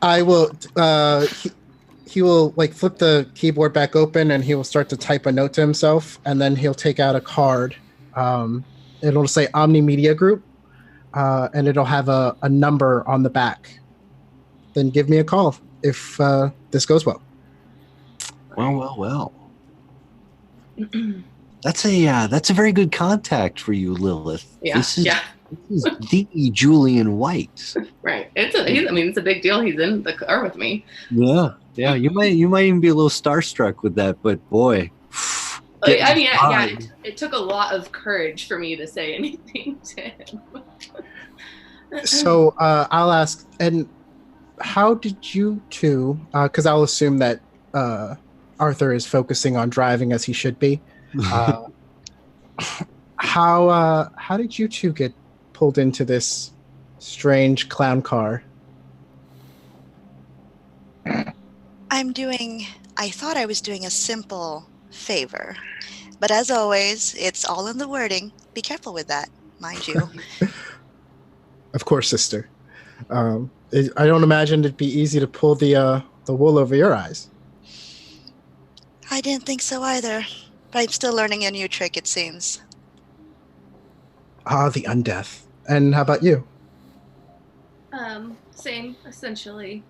I will. He will flip the keyboard back open, and he will start to type a note to himself, and then he'll take out a card. It'll say Omni Media Group, and it'll have a number on the back. Then give me a call if this goes well. Well. That's a very good contact for you, Lilith. Yeah. This is the Julian White. Right. It's a big deal. He's in the car with me. Yeah. You might even be a little starstruck with that, but boy. It took a lot of courage for me to say anything to him. So I'll ask, and how did you two? Because I'll assume that Arthur is focusing on driving as he should be. How did you two get pulled into this strange clown car? I thought I was doing a simple favor, but as always, it's all in the wording. Be careful with that, mind you. Of course, sister. I don't imagine it'd be easy to pull the wool over your eyes. I didn't think so either, but I'm still learning a new trick, it seems. The undeath. And how about you? Same, essentially.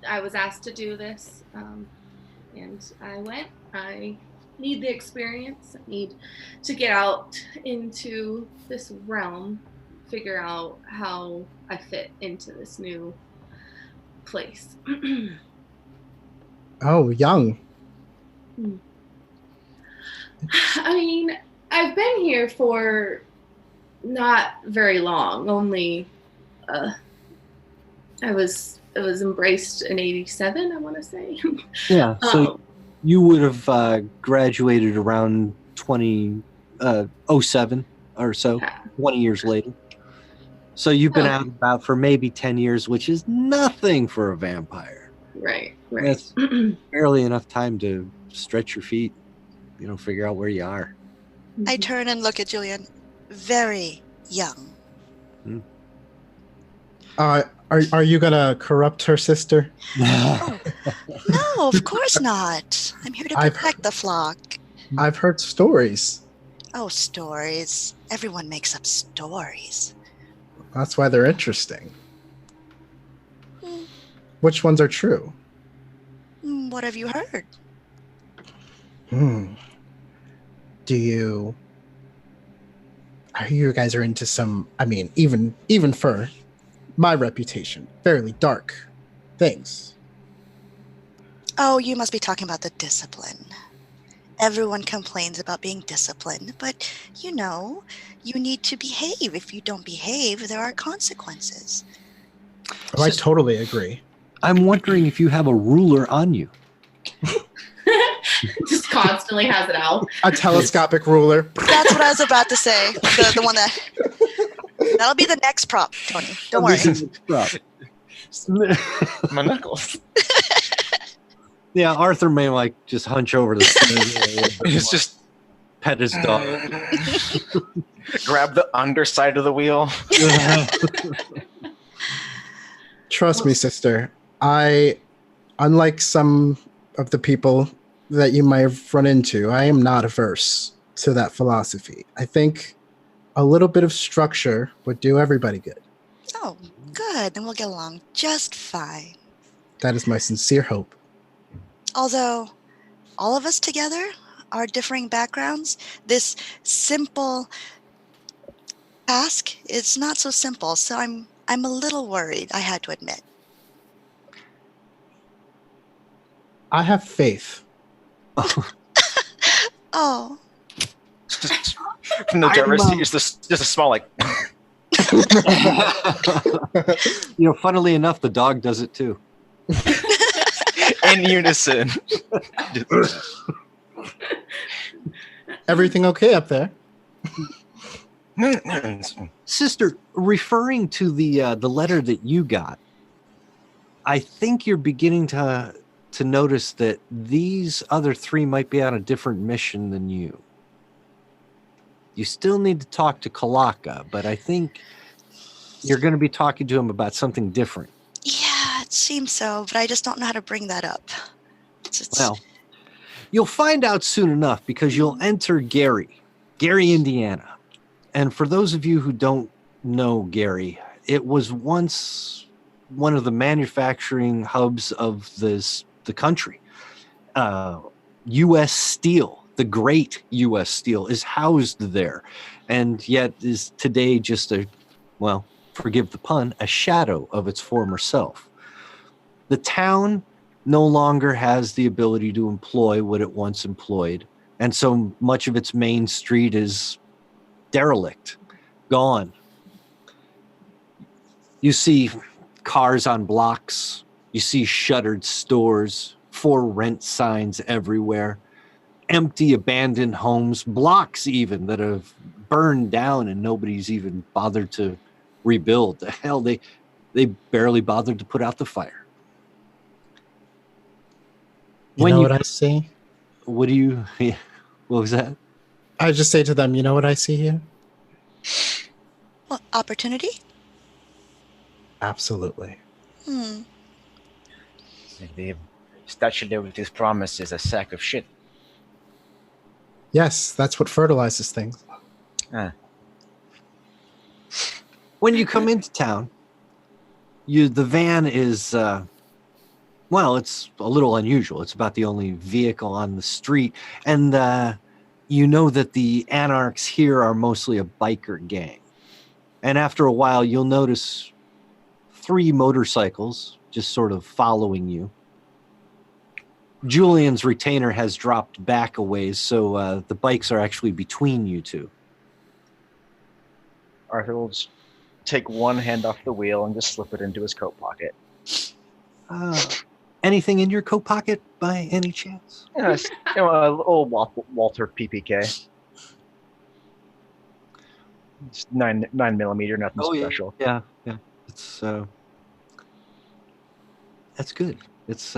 I was asked to do this, and I went. I need the experience. I need to get out into this realm, figure out how I fit into this new place. Oh, young. I've been here for not very long. Only, I was embraced in '87. I want to say. Yeah. So you would have graduated around 2007 or so, 20 years later. So you've been out and about for maybe 10 years, which is nothing for a vampire. Right. That's barely enough time to stretch your feet, figure out where you are. I turn and look at Julian. Very young. Are you gonna corrupt her sister? No, of course not. I'm here to protect the flock. I've heard stories. Oh, stories. Everyone makes up stories. That's why they're interesting. Which ones are true? What have you heard? Do you... I hear you guys are into some, I mean, even for my reputation, fairly dark things. Oh, you must be talking about the discipline. Everyone complains about being disciplined, but you need to behave. If you don't behave, there are consequences. Oh, I totally agree. I'm wondering if you have a ruler on you. Just constantly has it out. A telescopic ruler. That's what I was about to say. The one that'll be the next prop, Tony. Don't worry. My knuckles. Yeah, Arthur may like just hunch over the stage. It's just pet his dog. grab the underside of the wheel. Trust me, sister. Unlike some of the people that you might have run into, I am not averse to that philosophy. I think a little bit of structure would do everybody good. Oh, good. Then we'll get along just fine. That is my sincere hope. Although all of us together, our differing backgrounds, this simple task is not so simple. So I'm a little worried, I had to admit. I have faith. Oh. From the driver's seat, just a small like. Funnily enough, the dog does it too. In unison. Everything okay up there? Sister, referring to the letter that you got, I think you're beginning to notice that these other three might be on a different mission than you. You still need to talk to Kalaka, but I think you're going to be talking to him about something different. Yeah, it seems so, but I just don't know how to bring that up. Well, you'll find out soon enough because you'll enter Gary, Indiana. And for those of you who don't know Gary, it was once one of the manufacturing hubs of the country. U.S. Steel, the great U.S. Steel, is housed there, and yet is today just forgive the pun, a shadow of its former self. The town no longer has the ability to employ what it once employed, and so much of its main street is derelict, gone. You see cars on blocks. You see shuttered stores, for rent signs everywhere, empty abandoned homes, blocks even that have burned down and nobody's even bothered to rebuild. The hell, they barely bothered to put out the fire. You know what I see? What do you... What was that? I just say to them, you know what I see here? Well, opportunity? Absolutely. The Statue of Liberty's promise is a sack of shit. Yes, that's what fertilizes things. When you come into town, the van is, it's a little unusual. It's about the only vehicle on the street. And you know that the anarchs here are mostly a biker gang. And after a while, you'll notice 3 motorcycles just sort of following you. Julian's retainer has dropped back a ways, so the bikes are actually between you two. Arthur will just take one hand off the wheel and just slip it into his coat pocket. Anything in your coat pocket by any chance? Yes, a little Walter PPK. It's 9mm, nothing special. Yeah. It's that's good. It's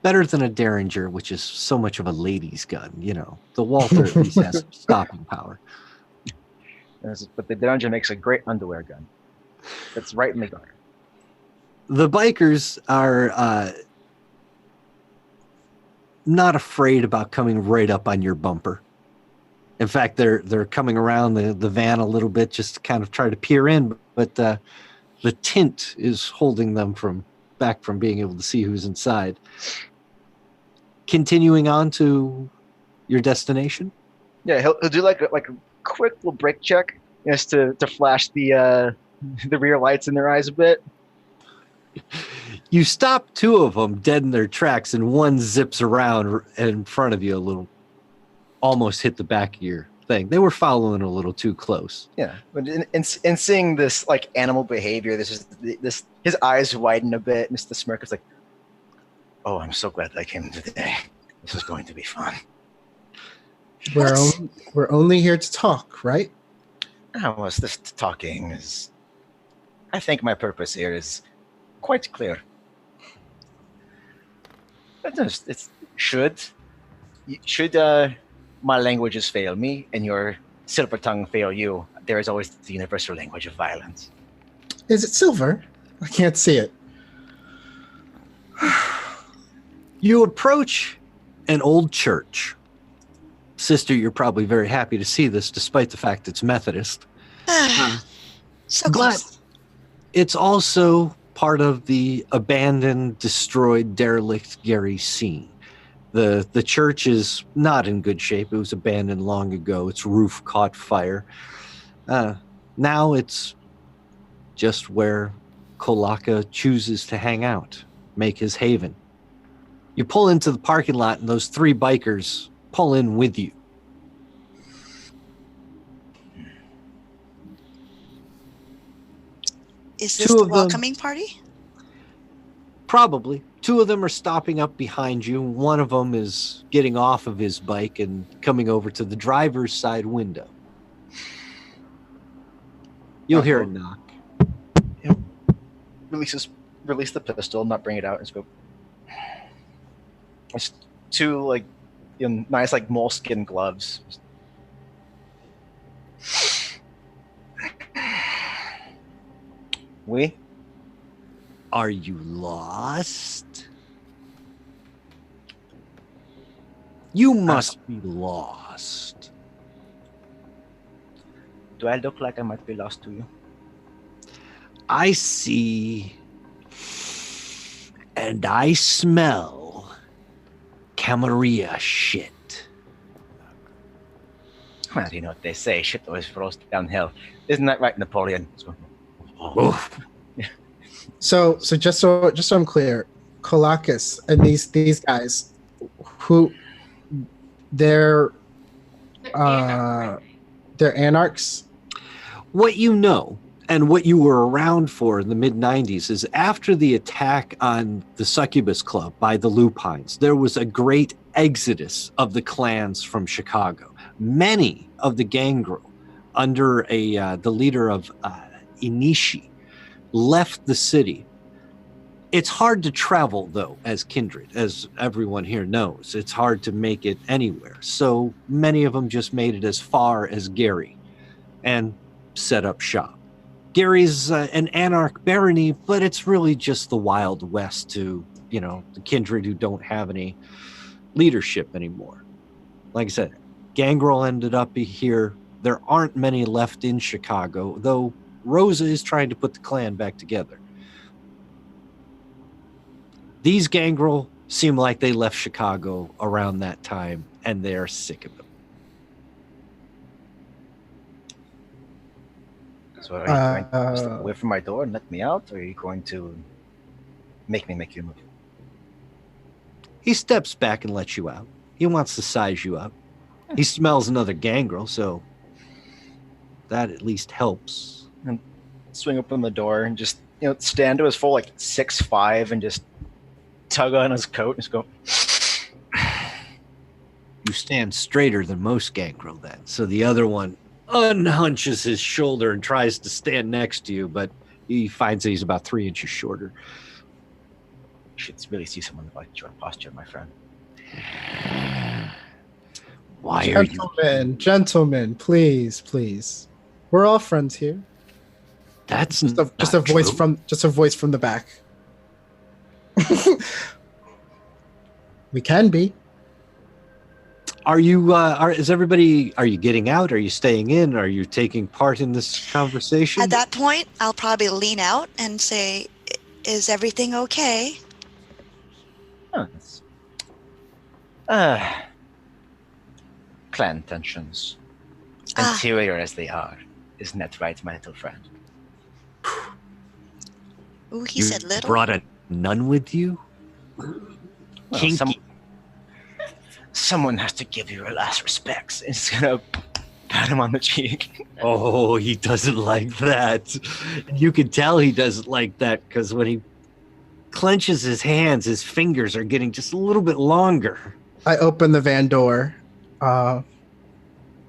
better than a Derringer, which is so much of a lady's gun. The Walter at least has some stopping power. But the Derringer makes a great underwear gun. It's right in the guard. The bikers are not afraid about coming right up on your bumper. In fact, they're coming around the van a little bit just to kind of try to peer in, but the tint is holding them from back from being able to see who's inside. Continuing on to your destination. Yeah, he'll do like a quick little brake check, just to flash the rear lights in their eyes a bit. You stop two of them dead in their tracks, and one zips around in front of you a little, almost hit the back of your thing. They were following a little too close. Yeah, but in seeing this like animal behavior, this his eyes widen a bit, and the smirk is like, "Oh, I'm so glad I came today. This is going to be fun." We're only here to talk, right? Well, this talking is. I think my purpose here is quite clear. But should my languages fail me and your silver tongue fail you, there is always the universal language of violence. Is it silver? I can't see it. You approach an old church. Sister, you're probably very happy to see this, despite the fact it's Methodist. So close. But it's also part of the abandoned, destroyed, derelict Gary scene. The church is not in good shape. It was abandoned long ago. Its roof caught fire. Now it's just where Kolaka chooses to hang out, make his haven. You pull into the parking lot, and those three bikers pull in with you. Is this the welcoming party? Probably. Two of them are stopping up behind you. One of them is getting off of his bike and coming over to the driver's side window. You'll hear a knock. Yep. Release the pistol, not bring it out, and just go. It's two nice moleskin gloves. We? Are you lost? You must be lost. Do I look like I might be lost to you? I see and I smell Camarilla shit. Well, you know what they say, shit always flows downhill. Isn't that right, Napoleon? So just so I'm clear, Kolakis and these guys, who they're anarchs. What you know and what you were around for in the mid-90s is after the attack on the Succubus Club by the Lupines, there was a great exodus of the clans from Chicago. Many of the gangrel under the leader of Inishi left the city. It's hard to travel, though, as Kindred, as everyone here knows. It's hard to make it anywhere. So many of them just made it as far as Gary and set up shop. Gary's an anarch barony, but it's really just the Wild West to, the Kindred who don't have any leadership anymore. Like I said, Gangrel ended up here. There aren't many left in Chicago, though Rosa is trying to put the clan back together. These Gangrel seem like they left Chicago around that time, and they're sick of them. So are you going to step away from my door and let me out, or are you going to make me make you move? He steps back and lets you out. He wants to size you up. He smells another Gangrel, so that at least helps. And swing open the door and just stand to his full 6'5" and just tug on his coat and just go. You stand straighter than most Gangrel then. So the other one unhunches his shoulder and tries to stand next to you, but he finds that he's about 3 inches shorter. You should really see someone like your posture, my friend. Why are you? Gentlemen, please. We're all friends here. That's just a voice from the back. We can be. Are you? Are you getting out? Are you staying in? Are you taking part in this conversation? At that point, I'll probably lean out and say, Is everything okay? Oh, that's, clan tensions. Ah. Interior as they are. Isn't that right, my little friend? Ooh, he You said little. brought a nun with you? Well, Kinky. someone has to give you your last respects. It's gonna pat him on the cheek. Oh, he doesn't like that. You can tell he doesn't like that because when he clenches his hands, his fingers are getting just a little bit longer. I open the van door.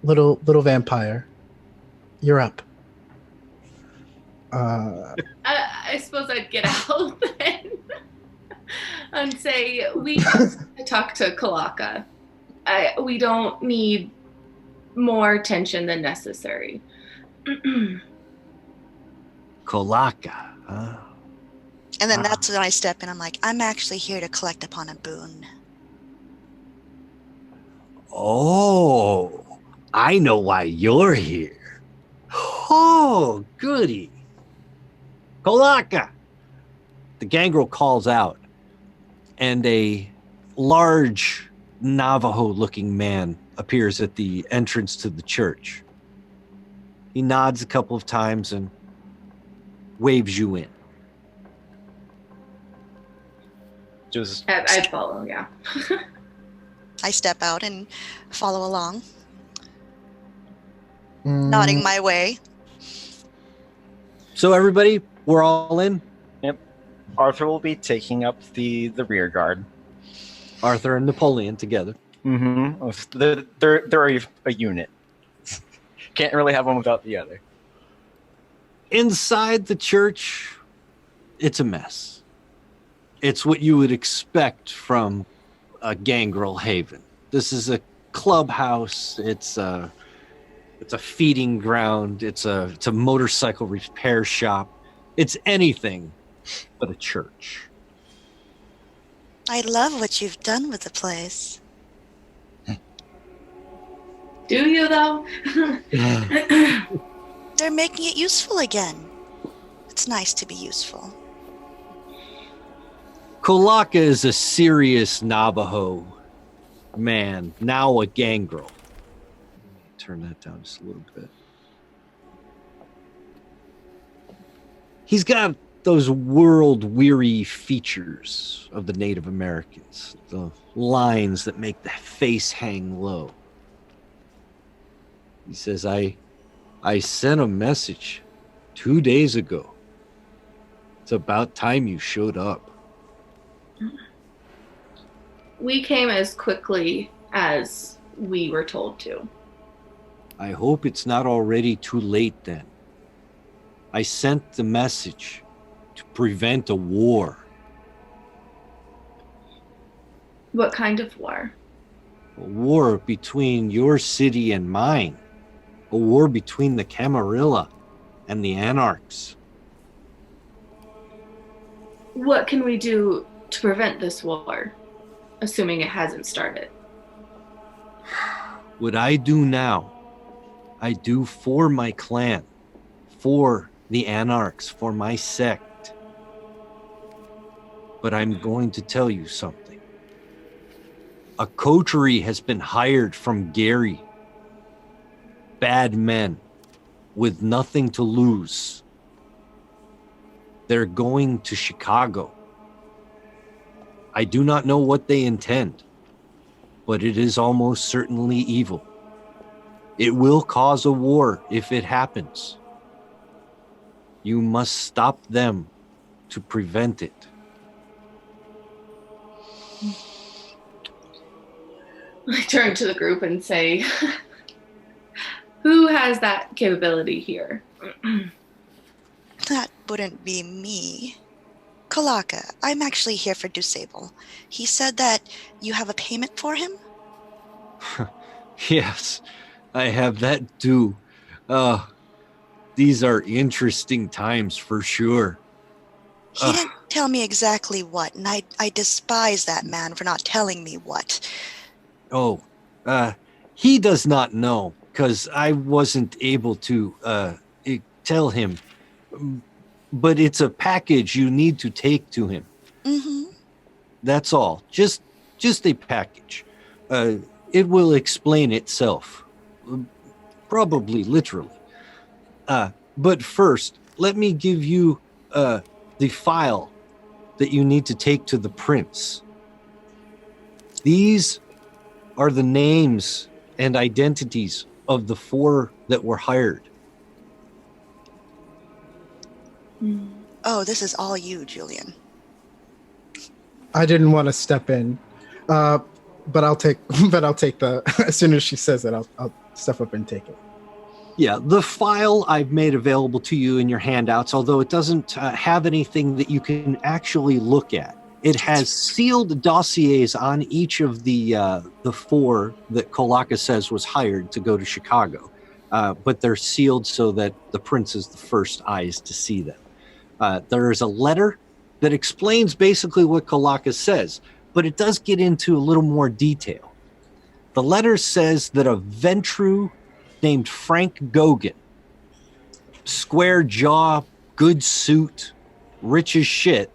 Little vampire, you're up. I suppose I'd get out then and say, we have to talk to Kalaka. We don't need more attention than necessary. Kolaka. Huh? And then that's when I step in. I'm like, I'm actually here to collect upon a boon. Oh, I know why you're here. Oh, goody. Kolaka. The gangrel calls out, and a large Navajo-looking man appears at the entrance to the church. He nods a couple of times and waves you in. Just I'd follow, yeah. I step out and follow along, Mm, nodding my way. So everybody, we're all in? Arthur will be taking up the rear guard. Arthur and Napoleon together. Mm-hmm. They're a unit. Can't really have one without the other. Inside the church, it's a mess. It's what you would expect from a gangrel haven. This is a clubhouse. It's a feeding ground. It's a motorcycle repair shop. It's anything but a church. I love what you've done with the place. Do you, though? They're making it useful again. It's nice to be useful. Kolaka is a serious Navajo man, now a gangrel. Turn that down just a little bit. He's got those world-weary features of the Native Americans, the lines that make the face hang low. He says, I sent a message 2 days ago. It's about time you showed up. We came as quickly as we were told to. I hope it's not already too late then. I sent the message to prevent a war. What kind of war? A war between your city and mine. A war between the Camarilla and the Anarchs. What can we do to prevent this war, assuming it hasn't started? What I do now, I do for my clan, for the Anarchs, for my sect. But I'm going to tell you something. A coterie has been hired from Gary. Bad men with nothing to lose. They're going to Chicago. I do not know what they intend, but it is almost certainly evil. It will cause a war if it happens. You must stop them to prevent it. I turn to the group and say, who has that capability here? That wouldn't be me. Kalaka, I'm actually here for Dusable. He said that you have a payment for him? Yes, I have that too. These are interesting times for sure. He didn't tell me exactly what, and I despise that man for not telling me what. He does not know, because I wasn't able to tell him. but it's a package you need to take to him. Mm-hmm. That's all. Just a package. It will explain itself. Probably literally. But first, let me give you the file that you need to take to the prince. These are the names and identities of the 4 that were hired. Oh, this is all you, Julian. I didn't want to step in, but I'll take. But I'll take the. As soon as she says it, I'll step up and take it. Yeah, the file I've made available to you in your handouts, although it doesn't have anything that you can actually look at. It has sealed dossiers on each of the 4 that Kolaka says was hired to go to Chicago, but they're sealed so that the prince is the first eyes to see them. There is a letter that explains basically what Kolaka says, but it does get into a little more detail. The letter says that a Ventru named Frank Gogan, square jaw, good suit, rich as shit,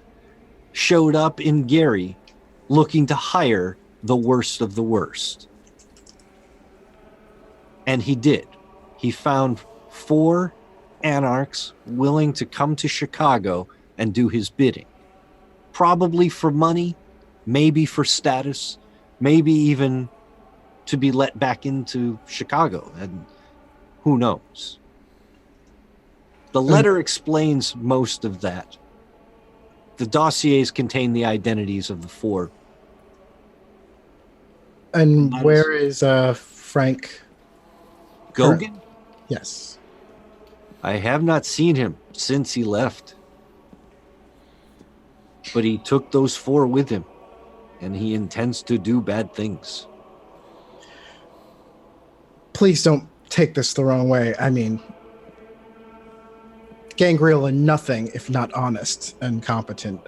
showed up in Gary looking to hire the worst of the worst. And he did. He found 4 anarchs willing to come to Chicago and do his bidding. Probably for money, maybe for status, maybe even to be let back into Chicago, and who knows? The letter explains most of that. The dossiers contain the identities of the 4. And where is Frank Gogan? Yes. I have not seen him since he left. But he took those 4 with him, and he intends to do bad things. Please don't take this the wrong way. I mean, Gangrel are nothing if not honest and competent.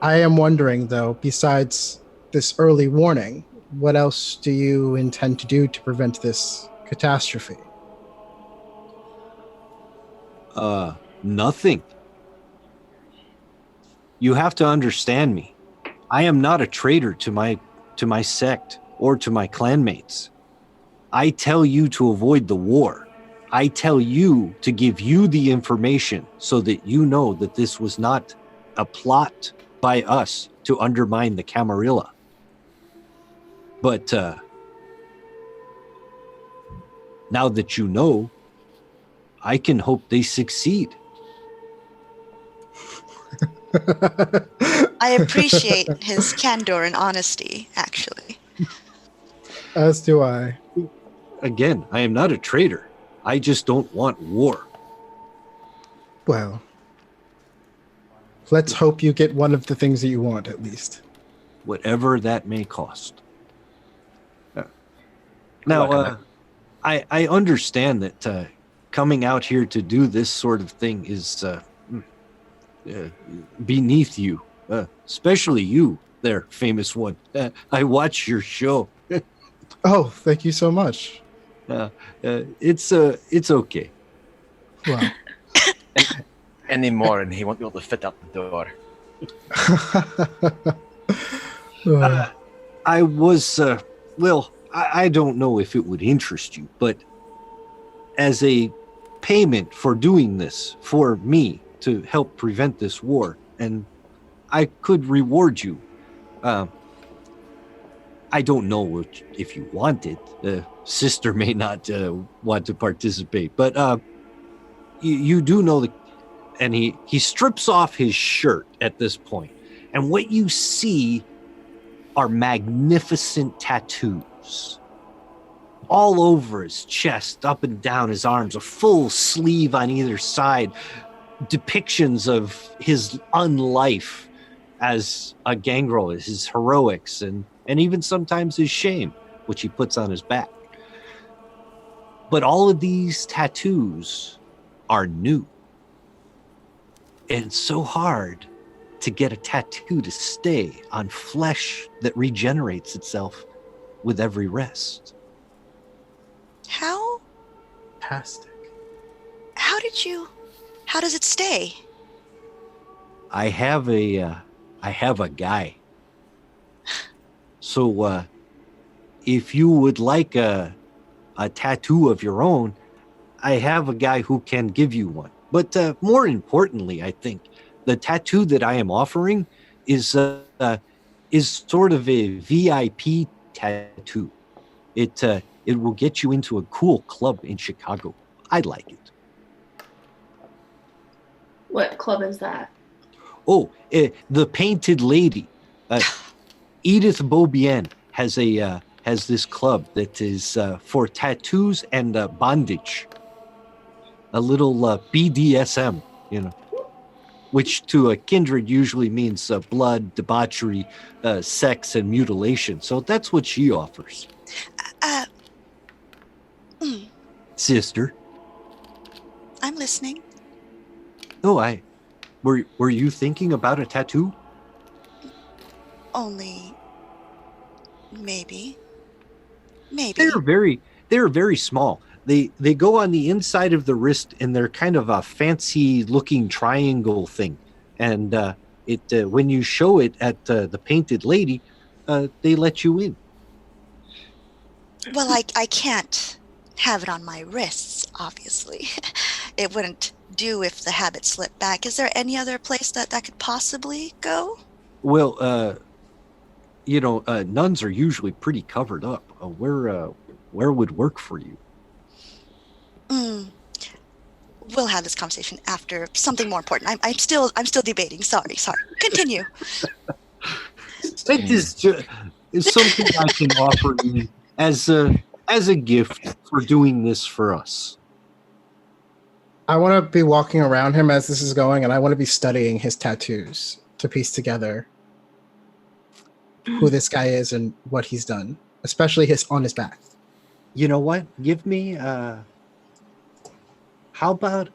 I am wondering, though, besides this early warning, what else do you intend to do to prevent this catastrophe? Nothing. You have to understand me. I am not a traitor to my sect or to my clanmates. I tell you to avoid the war. I tell you to give you the information so that you know that this was not a plot by us to undermine the Camarilla. But now that you know, I can hope they succeed. I appreciate his candor and honesty, actually. As do I. Again, I am not a traitor. I just don't want war. Well, let's hope you get one of the things that you want, at least. Whatever that may cost. Now, I understand that coming out here to do this sort of thing is beneath you, especially you there, famous one. I watch your show. Oh, thank you so much. It's okay. Well, Any more, and he won't be able to fit out the door. I was, I don't know if it would interest you, but as a payment for doing this for me to help prevent this war, and I could reward you. I don't know if you want it. Sister may not want to participate, but you do know that. And he strips off his shirt at this point, and what you see are magnificent tattoos all over his chest, up and down his arms, a full sleeve on either side, depictions of his unlife as a gangrel, his heroics, and even sometimes his shame, which he puts on his back. But all of these tattoos are new. And it's so hard to get a tattoo to stay on flesh that regenerates itself with every rest. How? fantastic. How does it stay? I have a guy. So if you would like a tattoo of your own, I have a guy who can give you one. But more importantly, I think the tattoo that I am offering is sort of a VIP tattoo. It will get you into a cool club in Chicago. I like it. What club is that? Oh, the Painted Lady. Edith Beaubien has this club that is for tattoos and bondage. A little BDSM, which to a kindred usually means blood, debauchery, sex, and mutilation. So that's what she offers. Mm, Sister. I'm listening. Oh, were you thinking about a tattoo? Only maybe. They're very small. They go on the inside of the wrist, and they're kind of a fancy looking triangle thing. And when you show it at the Painted Lady, they let you in. Well, I can't have it on my wrists, obviously. It wouldn't do if the habit slipped back. Is there any other place that could possibly go? Well, nuns are usually pretty covered up. Where would work for you? We'll have this conversation after something more important. I'm still debating. Sorry. Continue. It is something I can offer you as a gift for doing this for us. I want to be walking around him as this is going, and I want to be studying his tattoos to piece together who this guy is and what he's done, especially on his back. You know what? Give me how about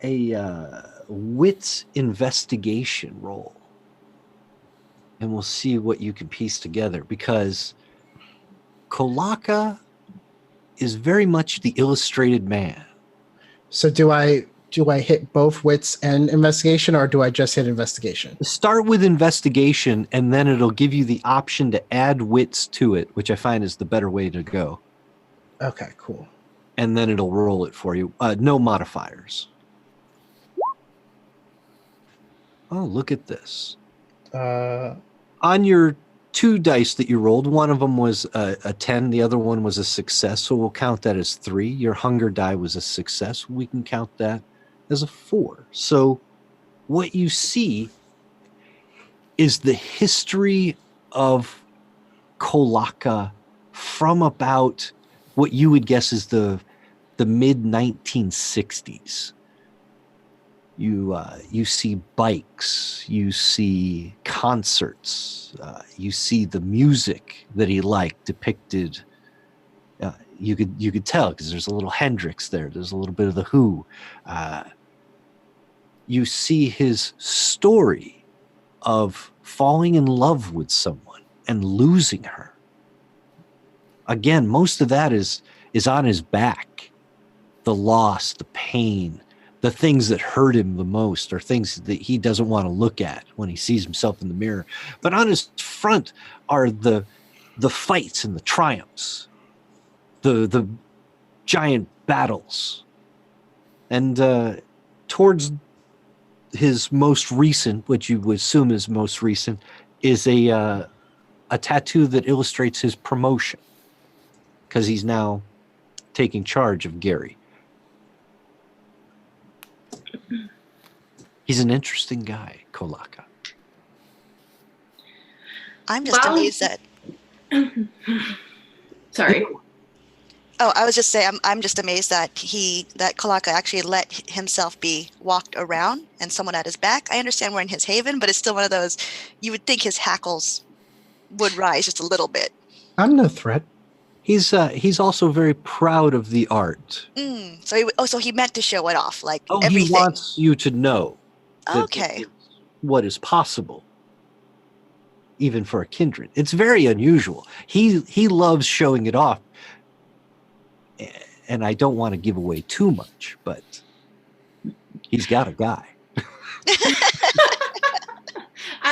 a wits investigation roll? And we'll see what you can piece together, because Kolaka is very much the illustrated man. So do I hit both wits and investigation, or do I just hit investigation? Start with investigation, and then it'll give you the option to add wits to it, which I find is the better way to go. Okay, cool. And then it'll roll it for you. No modifiers. Oh, look at this. On your 2 dice that you rolled, one of them was a 10, the other one was a success, so we'll count that as 3. Your hunger die was a success. We can count that as a 4. So what you see is the history of Kolaka from about what you would guess is the mid 1960s. You see bikes, you see concerts, you see the music that he liked depicted. You could tell because there's a little Hendrix there. There's a little bit of the Who. You see his story of falling in love with someone and losing her. Again, most of that is on his back. The loss, the pain, the things that hurt him the most are things that he doesn't want to look at when he sees himself in the mirror. But on his front are the fights and the triumphs, the giant battles. And towards his most recent, which you would assume is most recent, is a tattoo that illustrates his promotion, because he's now taking charge of Gary. He's an interesting guy, Kolaka. I'm just amazed that. Sorry. Oh, I was just saying, I'm just amazed that Kolaka actually let himself be walked around and someone at his back. I understand we're in his haven, but it's still one of those, you would think his hackles would rise just a little bit. I'm no threat. He's also very proud of the art. So he meant to show it off, like He everything. wants you to know. Okay. What is possible, even for a kindred. It's very unusual. He loves showing it off, and I don't want to give away too much, but he's got a guy.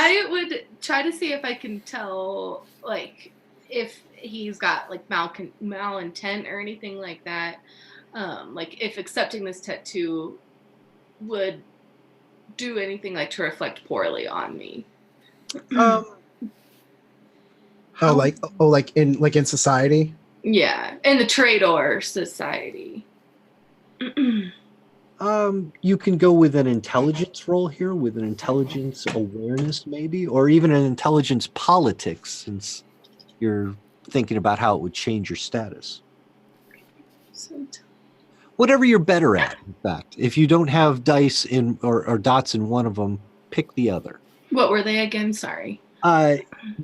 I would try to see if I can tell, like, if he's got like malintent or anything like that. Like if accepting this tattoo would do anything like to reflect poorly on me. Oh, like in society. Yeah, in the Trador Society. You can go with an intelligence roll here, with an intelligence awareness maybe, or even an intelligence politics, since you're thinking about how it would change your status. Whatever you're better at, in fact. If you don't have dice in or dots in one of them, pick the other. What were they again? Sorry.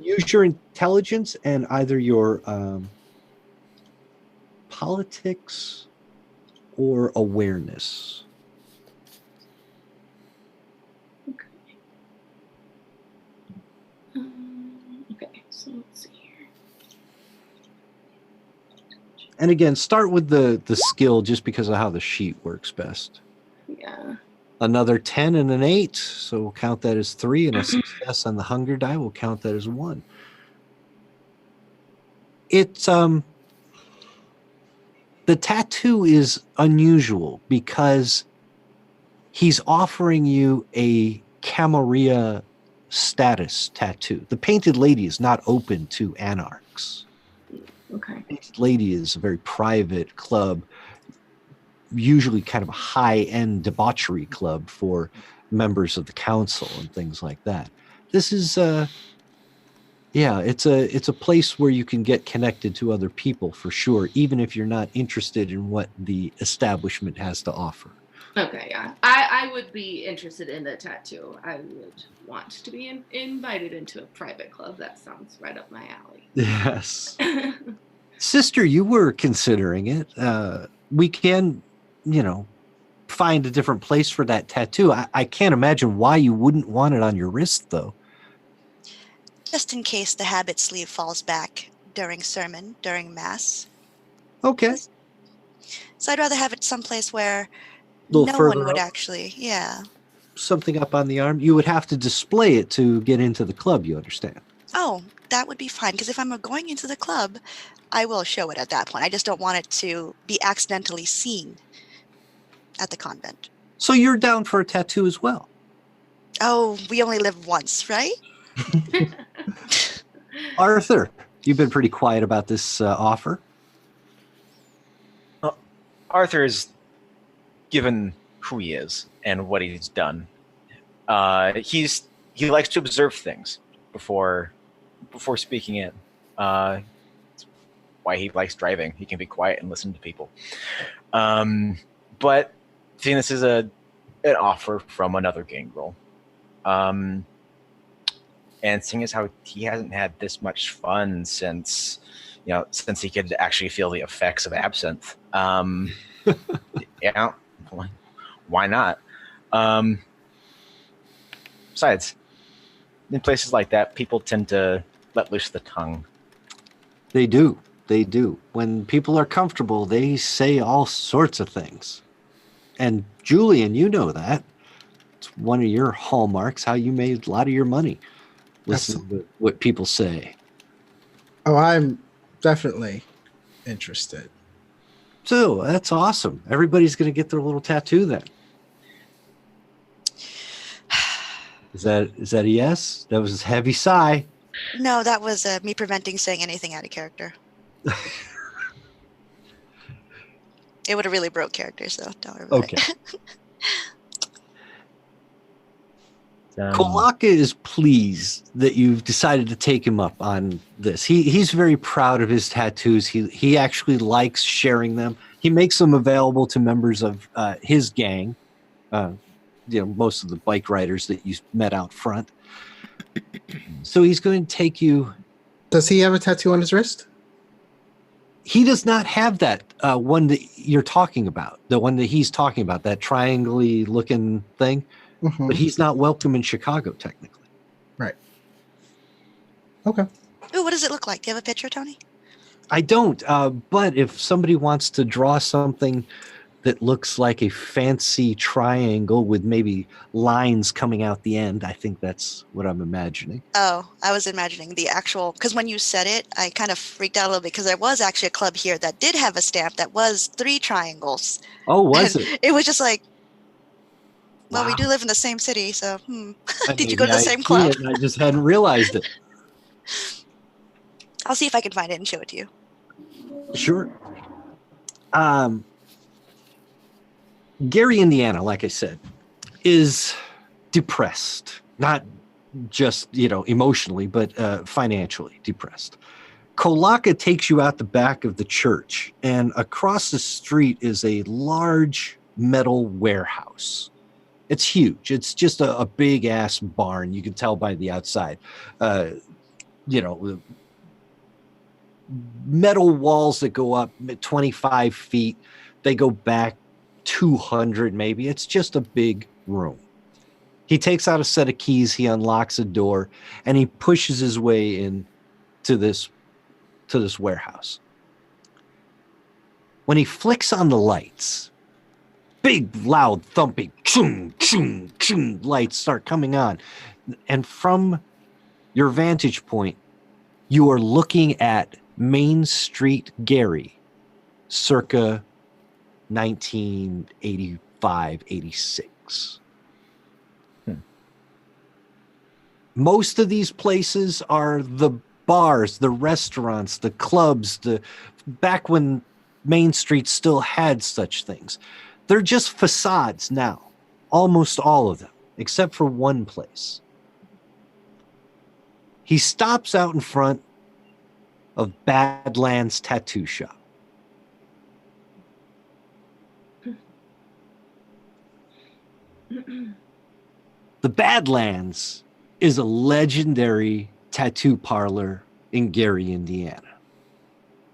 Use your intelligence and either your politics or awareness. Okay, so let's see here. And again, start with the skill just because of how the sheet works best. Yeah. Another 10 and an 8, so we'll count that as 3, and a success on the hunger die, we'll count that as 1. It's the tattoo is unusual because he's offering you a Camarilla status tattoo. The Painted Lady is not open to anarchs. Okay. Painted Lady is a very private club, usually kind of a high-end debauchery club for members of the council and things like that. This is it's a place where you can get connected to other people for sure, even if you're not interested in what the establishment has to offer. Okay, yeah. I would be interested in the tattoo. I would want to be invited into a private club. That sounds right up my alley. Yes. Sister, you were considering it. We can, find a different place for that tattoo. I can't imagine why you wouldn't want it on your wrist, though. Just in case the habit sleeve falls back during sermon, during mass. Okay. So I'd rather have it someplace where Little no further one would up. actually, yeah. Something up on the arm. You would have to display it to get into the club, you understand? Oh, that would be fine, because if I'm going into the club, I will show it at that point. I just don't want it to be accidentally seen at the convent. So you're down for a tattoo as well? Oh, we only live once, right? Arthur, you've been pretty quiet about this offer. Arthur is, given who he is and what he's done, he likes to observe things before speaking in. It's why he likes driving. He can be quiet and listen to people. But seeing this is an offer from another gangrel, and seeing as how he hasn't had this much fun since he could actually feel the effects of absinthe. Yeah, why not? Besides, in places like that, people tend to let loose the tongue. They do. They do. When people are comfortable, they say all sorts of things. And Julian, you know that. It's one of your hallmarks, how you made a lot of your money. Listen to what people say. Oh, I'm definitely interested. So that's awesome. Everybody's going to get their little tattoo then. Is that a yes? That was a heavy sigh. No, that was me preventing saying anything out of character. It would have really broke character, so don't worry about it. Kolaka is pleased that you've decided to take him up on this. He's very proud of his tattoos. He actually likes sharing them. He makes them available to members of his gang. Most of the bike riders that you met out front. So he's going to take you. Does he have a tattoo on his wrist? He does not have that one that you're talking about. The one that he's talking about, that triangle-y looking thing. Mm-hmm. But he's not welcome in Chicago, technically. Right. Okay. Ooh, what does it look like? Do you have a picture, Tony? I don't. But if somebody wants to draw something that looks like a fancy triangle with maybe lines coming out the end. I think that's what I'm imagining. Oh, I was imagining the actual, because when you said it, I kind of freaked out a little bit because there was actually a club here that did have a stamp that was 3 triangles. Oh, was And it? it was just like, well, we Wow. do live in the same city, so did you Maybe go to the I same see club? it and I just hadn't realized it. I'll see if I can find it and show it to you. Sure. Gary, Indiana, like I said, is depressed. Not just, emotionally, but financially depressed. Kolaka takes you out the back of the church, and across the street is a large metal warehouse. It's huge. It's just a big ass barn. You can tell by the outside. Metal walls that go up 25 feet. They go back 200 maybe. It's just a big room. He takes out a set of keys. He unlocks a door, and he pushes his way in to this warehouse. When he flicks on the lights, big, loud, thumping, chung, chung, chung, lights start coming on. And from your vantage point, you are looking at Main Street Gary, circa 1985, 86. Most of these places are the bars, the restaurants, the clubs, back when Main Street still had such things. They're just facades now, almost all of them, except for one place. He stops out in front of Badlands Tattoo Shop. The Badlands is a legendary tattoo parlor in Gary, Indiana.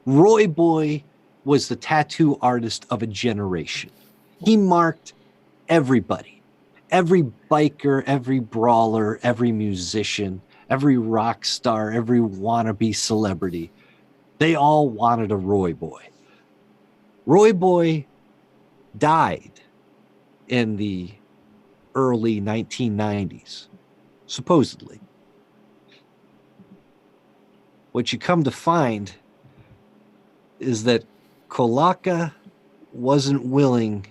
Roy Boy was the tattoo artist of a generation. He marked everybody, every biker, every brawler, every musician, every rock star, every wannabe celebrity. They all wanted a Roy Boy. Roy Boy died in the early 1990s, supposedly. What you come to find is that Kolaka wasn't willing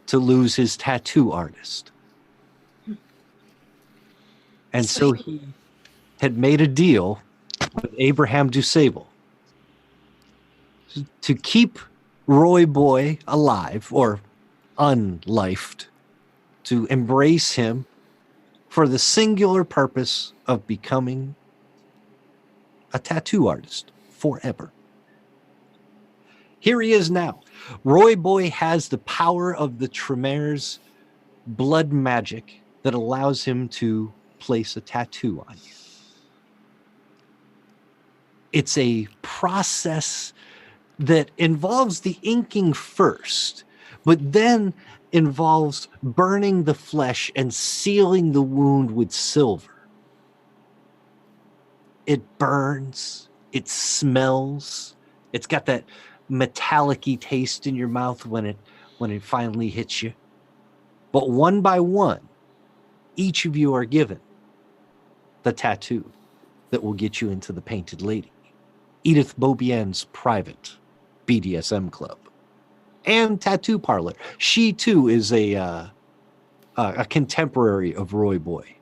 to lose his tattoo artist. And so he had made a deal with Abraham DuSable to keep Roy Boy alive or unlifed, to embrace him for the singular purpose of becoming a tattoo artist forever. Here he is now. Roy Boy has the power of the Tremere's blood magic that allows him to place a tattoo on you. It's a process that involves the inking first, but then involves burning the flesh and sealing the wound with silver. It burns, it smells, it's got that metallic-y taste in your mouth when it finally hits you. But one by one, each of you are given the tattoo that will get you into the Painted Lady, Edith Beaubien's private BDSM club and tattoo parlor. She too is a contemporary of Roy Boy.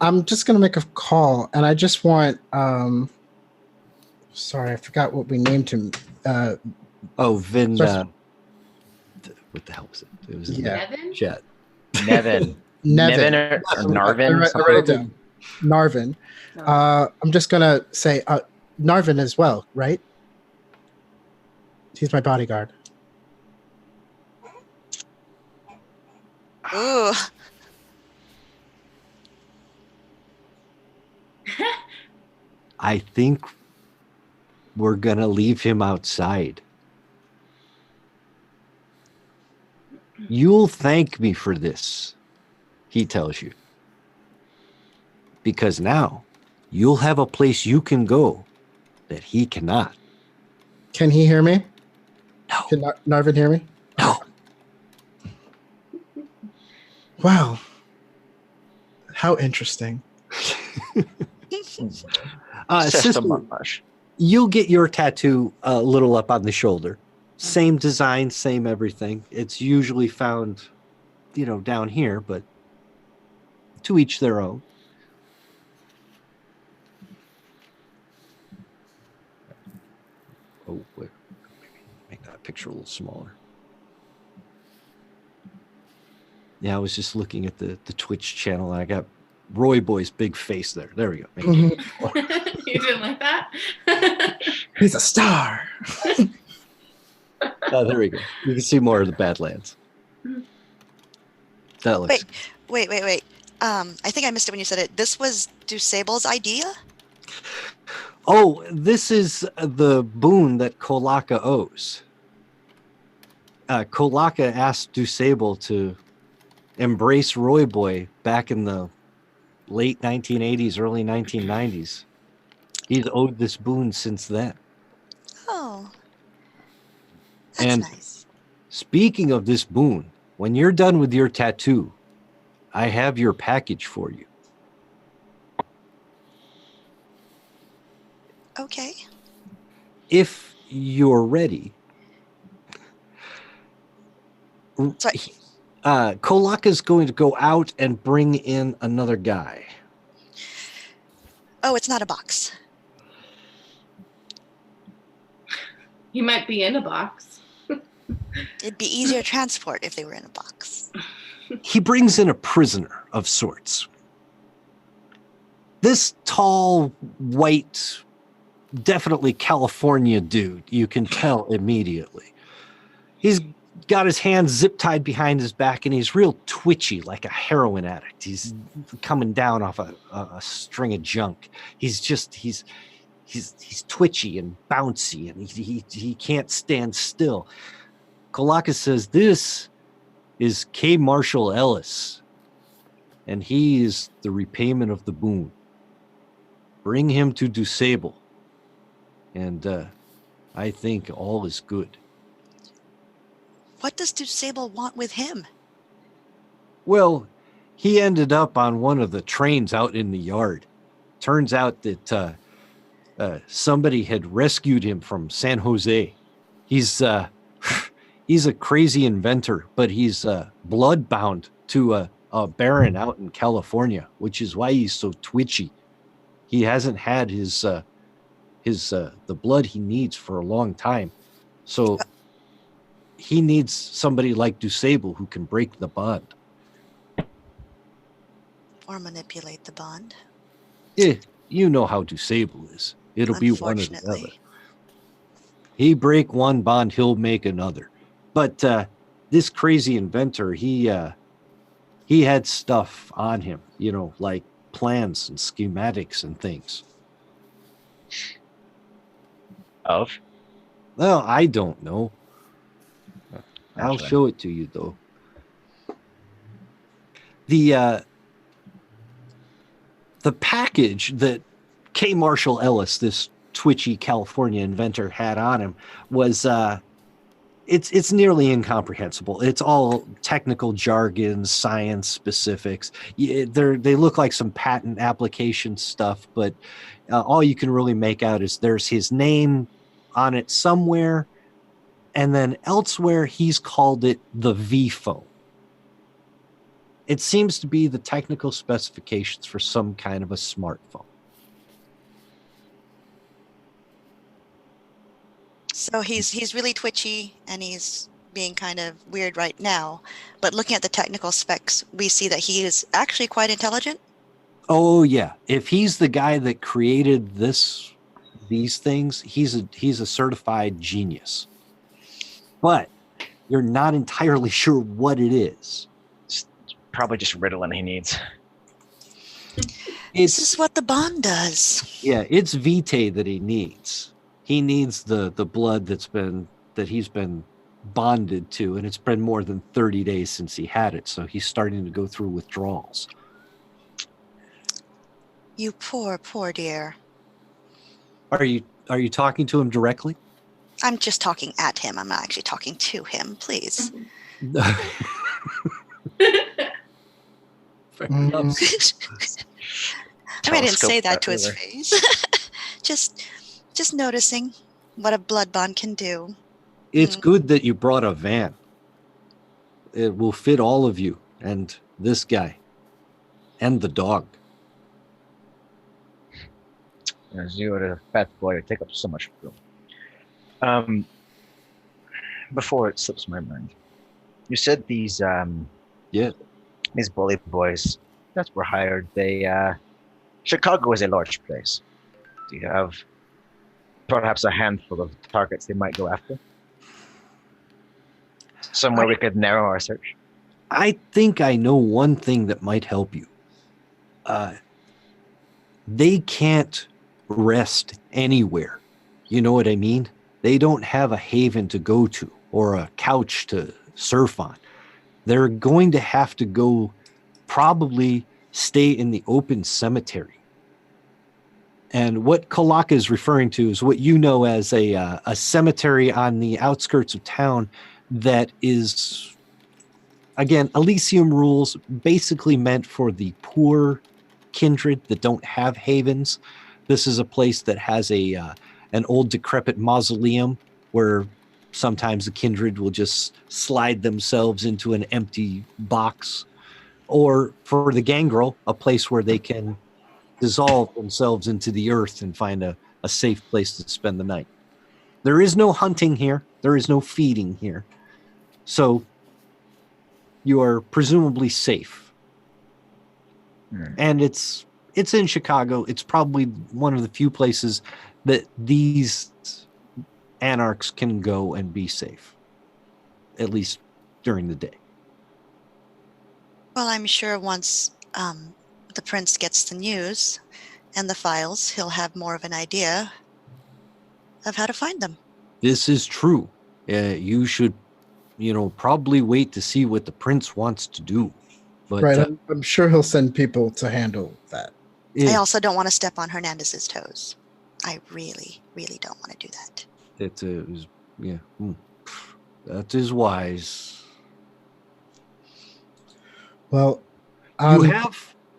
I'm just going to make a call, and I just want, sorry, I forgot what we named him. Vin, Sorry. what the hell was it? It was Nevin? chat. Nevin. Nevin. Nevin or Narvin? I wrote it down. Narvin. No. I'm just going to say Narvin as well, right? He's my bodyguard. Ooh. I think we're going to leave him outside. You'll thank me for this, he tells you. Because now you'll have a place you can go that he cannot. Can he hear me? No. Can Narvin hear me? No. Wow. How interesting. Sister Sister, montage. you'll get your tattoo a little up on the shoulder. Same design, same everything. It's usually found, down here, but to each their own. Oh, wait. Maybe make that picture a little smaller. Yeah, I was just looking at the Twitch channel, and I got Roy Boy's big face there. There we go. You didn't like that? He's a star. Oh, there we go. You can see more of the Badlands. That looks. Wait. I think I missed it when you said it. This was Dusable's idea? Oh, this is the boon that Kolaka owes. Kolaka asked Dusable to embrace Roy Boy back in the late 1980s, early 1990s. He's owed this boon since then. Oh. That's And nice. speaking of this boon, when you're done with your tattoo, I have your package for you. Okay. If you're ready. Sorry. Kolaka's going to go out and bring in another guy. Oh, it's not a box. He might be in a box. It'd be easier to transport if they were in a box. He brings in a prisoner of sorts. This tall, white, definitely California dude, you can tell immediately. He's got his hands zip tied behind his back, and he's real twitchy, like a heroin addict. He's coming down off a string of junk. He's twitchy and bouncy, and he can't stand still. Kolaka says, "This is K. Marshall Ellis, and he is the repayment of the boon. Bring him to Dusable, and I think all is good." What does Dusable want with him? Well, he ended up on one of the trains out in the yard. Turns out that somebody had rescued him from San Jose. He's a crazy inventor, but he's blood-bound to a baron out in California, which is why he's so twitchy. He hasn't had the blood he needs for a long time. So he needs somebody like Dusable who can break the bond. Or manipulate the bond? You know how Dusable is. It'll be one or the other. Unfortunately. He break one bond, he'll make another. But this crazy inventor, he had stuff on him, like plans and schematics and things. Of? Well, I don't know. I'll Naturally. show it to you, though. The package that K. Marshall Ellis, this twitchy California inventor, had on him was it's nearly incomprehensible. It's all technical jargon, science specifics. They look like some patent application stuff, but all you can really make out is there's his name on it somewhere, and then elsewhere he's called it the V phone. It seems to be the technical specifications for some kind of a smartphone. So he's really twitchy and he's being kind of weird right now. But looking at the technical specs, we see that he is actually quite intelligent. Oh yeah, if he's the guy that created these things, he's a certified genius. But you're not entirely sure what it is. It's probably just Ritalin he needs. This is what the bond does. Yeah, it's Vitae that he needs. He needs the blood that he's been bonded to, and it's been more than 30 days since he had it, so he's starting to go through withdrawals. You poor dear. Are you talking to him directly? I'm just talking at him. I'm not actually talking to him. Please. Fair Mm. enough. I mean, I didn't say Telescope that to his river. face. just noticing what a blood bond can do. It's good that you brought a van. It will fit all of you and this guy and the dog. As you are a fat boy, you take up so much room. Before it slips my mind, you said these these bully boys that were hired. Chicago is a large place. Do you have perhaps a handful of targets they might go after? Somewhere we could narrow our search. I think I know one thing that might help you. They can't rest anywhere. You know what I mean? They don't have a haven to go to or a couch to surf on. They're going to have to go probably stay in the open cemetery. And what Kalaka is referring to is what you know as a cemetery on the outskirts of town that is, again, Elysium rules, basically meant for the poor kindred that don't have havens. This is a place that has an old decrepit mausoleum where sometimes the kindred will just slide themselves into an empty box, or for the gangrel, a place where they can dissolve themselves into the earth and find a safe place to spend the night. There is no hunting here. There is no feeding here. So you are presumably safe. And it's in Chicago. It's probably one of the few places that these anarchs can go and be safe, at least during the day. Well, I'm sure once the prince gets the news and the files, he'll have more of an idea of how to find them. This is true. You should, probably wait to see what the prince wants to do. But Right, I'm sure he'll send people to handle that. I also don't want to step on Hernandez's toes. I really, really don't want to do that. That is wise. Well,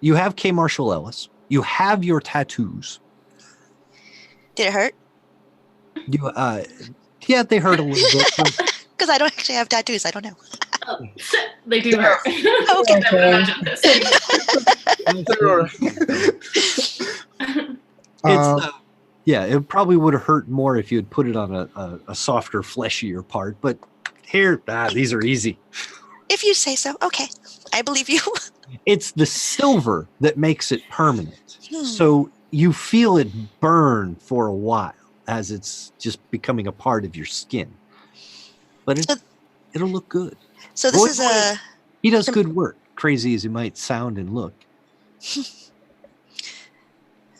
you have K. Marshall Ellis. You have your tattoos. Did it hurt? Yeah, they hurt a little bit. Because I don't actually have tattoos. I don't know. Oh, they do hurt. Okay. I would imagine this. It probably would have hurt more if you had put it on a softer, fleshier part. But here, these are easy. If you say so. Okay. I believe you. It's the silver that makes it permanent. So you feel it burn for a while as it's just becoming a part of your skin. But it'll look good. So this is he does good work, crazy as he might sound and look.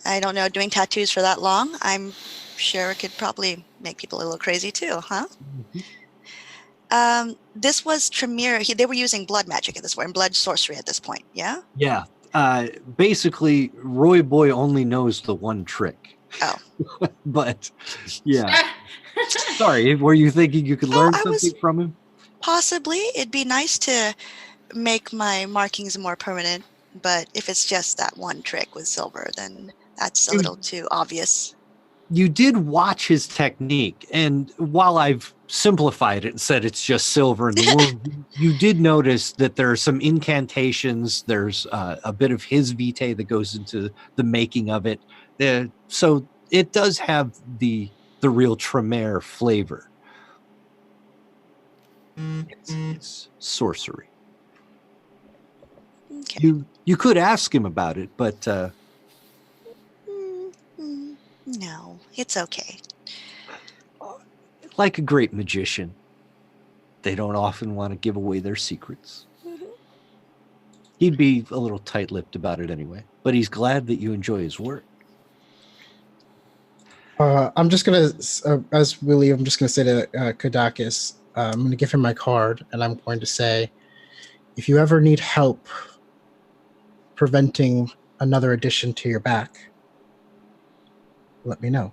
I don't know, doing tattoos for that long, I'm sure it could probably make people a little crazy too, huh? Mm-hmm. This was Tremere. They were using blood magic at this point, blood sorcery at this point, yeah? Yeah. Basically, Roy Boy only knows the one trick. Oh. But, yeah. Sorry, were you thinking you could learn something from him? Possibly. It'd be nice to make my markings more permanent, but if it's just that one trick with silver, then that's a little too obvious. You did watch his technique, and while I've simplified it and said it's just silver in the wound, you did notice that there are some incantations. There's a bit of his vitae that goes into the making of it. So it does have the real Tremere flavor. It's sorcery. Okay. You could ask him about it, but no, it's okay. Like a great magician, they don't often want to give away their secrets. Mm-hmm. He'd be a little tight-lipped about it anyway, but he's glad that you enjoy his work. I'm just gonna, as Willie, I'm just gonna say to Kadakis, I'm gonna give him my card, and I'm going to say, if you ever need help preventing another addition to your back, let me know.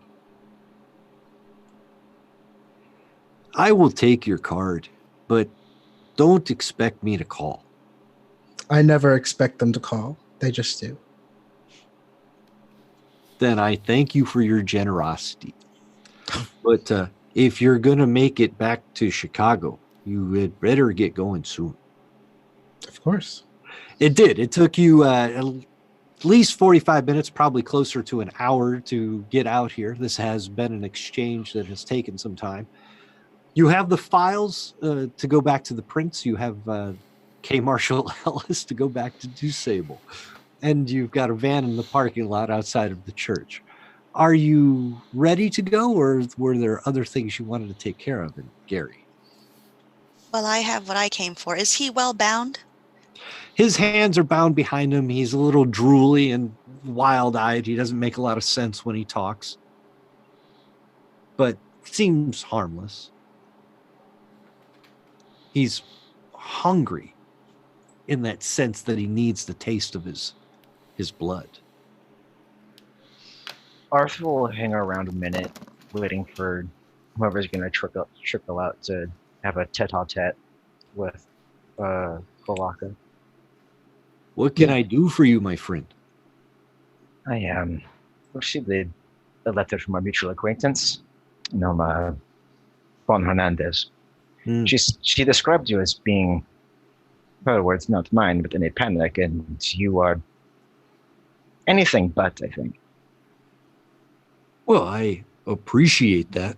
I will take your card, but don't expect me to call. I never expect them to call. They just do. Then I thank you for your generosity. But if you're going to make it back to Chicago, you had better get going soon. Of course. It did. It took you at least 45 minutes, probably closer to an hour to get out here. This has been an exchange that has taken some time. You have the files to go back to the prints. You have K. Marshall Ellis to go back to DuSable. And you've got a van in the parking lot outside of the church. Are you ready to go, or were there other things you wanted to take care of in Gary? Well, I have what I came for. Is he well bound? His hands are bound behind him. He's a little drooly and wild-eyed. He doesn't make a lot of sense when he talks, but seems harmless. He's hungry in that sense that he needs the taste of his blood. Arthur will hang around a minute, waiting for whoever's going to trickle out to have a tete-a-tete with Kolaka. What can I do for you, my friend? I received a letter from our mutual acquaintance, Noma Juan Hernandez. She described you as being, her words, not mine, but in a panic, and you are anything but, I think. Well, I appreciate that.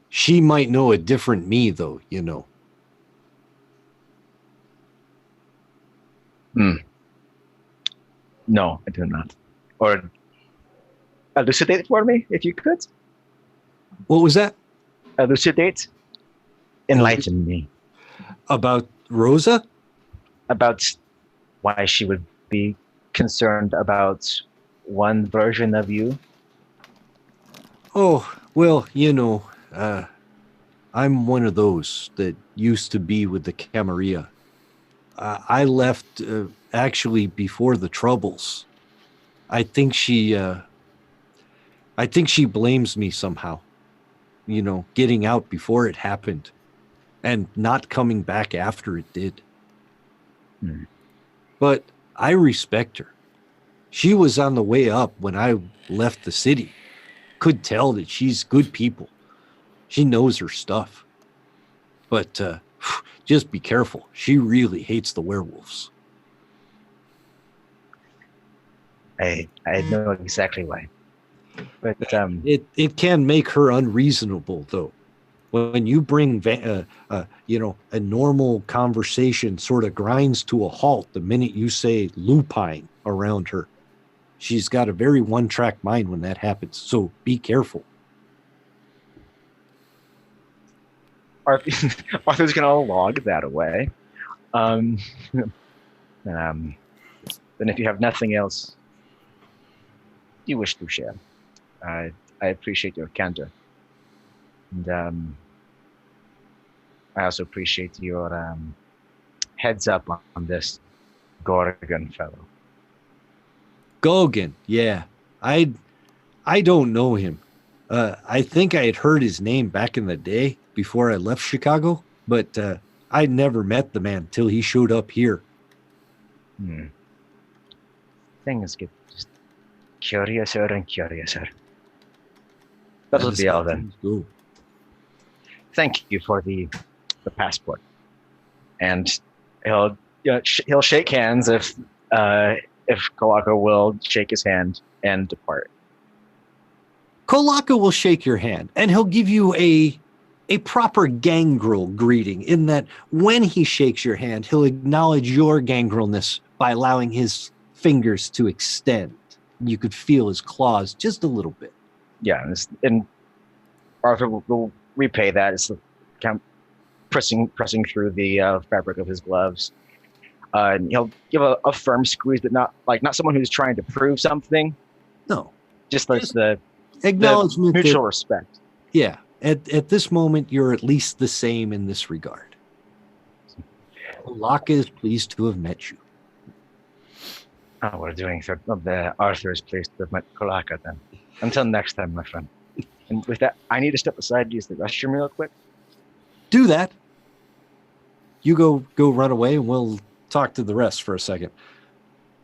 She might know a different me, though, you know. No, I do not. Or elucidate for me, if you could. What was that? Elucidate. Enlighten me. About Rosa? About why she would be concerned about one version of you. Oh, well, you know, I'm one of those that used to be with the Camarilla. I left actually before the Troubles. I think she blames me somehow. You know, getting out before it happened and not coming back after it did. But I respect her. She was on the way up when I left the city. Could tell that she's good people. She knows her stuff. But just be careful. She really hates the werewolves. I know exactly why. But it can make her unreasonable, though. When you bring a normal conversation sort of grinds to a halt the minute you say lupine around her. She's got a very one-track mind when that happens, so be careful. Arthur's gonna log that away. Then if you have nothing else you wish to share, I appreciate your candor. And I also appreciate your heads up on this Gorgon fellow. Gogan, yeah. I don't know him. I think I had heard his name back in the day before I left Chicago, but I never met the man till he showed up here. Things get just curiouser and curiouser. That'll be all then. Go. Thank you for the passport. And he'll shake hands if Kolaka will shake his hand and depart. Kolaka will shake your hand, and he'll give you a proper gangrel greeting in that when he shakes your hand, he'll acknowledge your gangrelness by allowing his fingers to extend. You could feel his claws just a little bit. Yeah, and Arthur will repay that. It's kind of pressing through the fabric of his gloves. And he'll give a firm squeeze, but not someone who's trying to prove something. No, just the acknowledgement, the mutual respect. Yeah, at this moment, you're at least the same in this regard. Kolaka is pleased to have met you. Oh, we're doing the Arthur is pleased to have met Kolaka then. Until next time, my friend. And with that, I need to step aside to use the restroom real quick. do that. You go run away, and we'll talk to the rest for a second.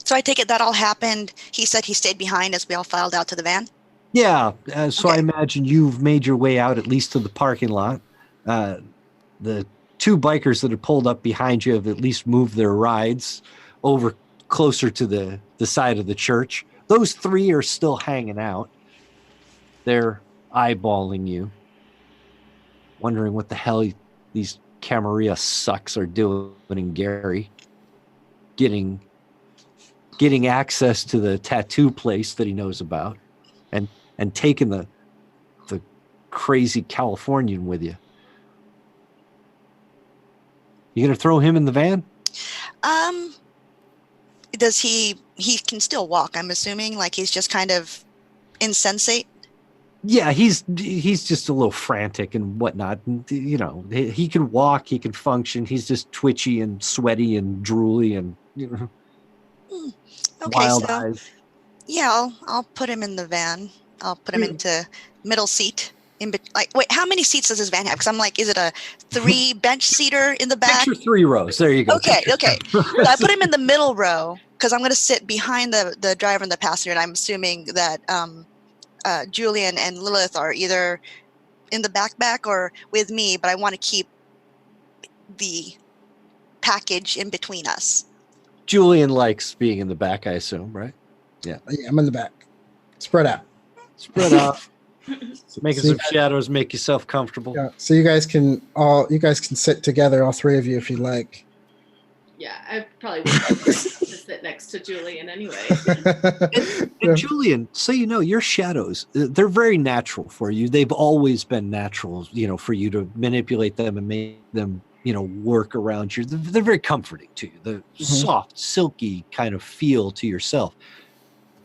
So I take it that all happened. He said he stayed behind as we all filed out to the van. Yeah, so I Okay. imagine you've made your way out at least to the parking lot. The two bikers that have pulled up behind you have at least moved their rides over closer to the side of the church. Those three are still hanging out. They're eyeballing you, wondering what the hell these Camarilla sucks are doing in Gary. Getting access to the tattoo place that he knows about, and taking the crazy Californian with you. You gonna throw him in the van? Does he can still walk, I'm assuming, like he's just kind of insensate? Yeah, he's just a little frantic and whatnot. And, you know, he can walk, he can function. He's just twitchy and sweaty and drooly and Okay, wild so eyes. yeah, I'll put him in the van. I'll put him into middle seat. Like, wait, how many seats does this van have? Because I'm like, is it a 3 bench seater in the back? Picture 3 rows. There you go. Okay. So I put him in the middle row because I'm going to sit behind the driver and the passenger, and I'm assuming that Julian and Lilith are either in the back or with me, but I want to keep the package in between us. Julian likes being in the back, I assume, right? Yeah, I'm in the back. Spread out. Spread out. Making So some shadows, make yourself comfortable. Yeah. So you guys can sit together, all three of you, if you like. Yeah, I probably would like to sit next to Julian anyway. And Julian, so you know, your shadows, they're very natural for you. They've always been natural, you know, for you to manipulate them and make them, you know, work around you. They're very comforting to you. The soft, silky kind of feel to yourself.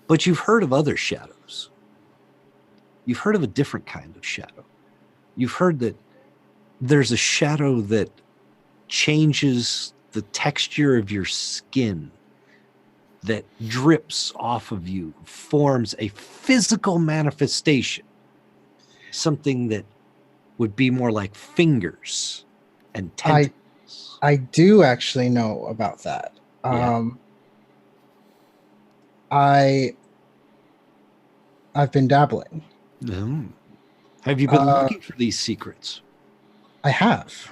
But you've heard of other shadows. You've heard of a different kind of shadow. You've heard that there's a shadow that changes the texture of your skin, that drips off of you, forms a physical manifestation, something that would be more like fingers and tentacles. I do actually know about that. Yeah. I've been dabbling. Have you been looking for these secrets? I have.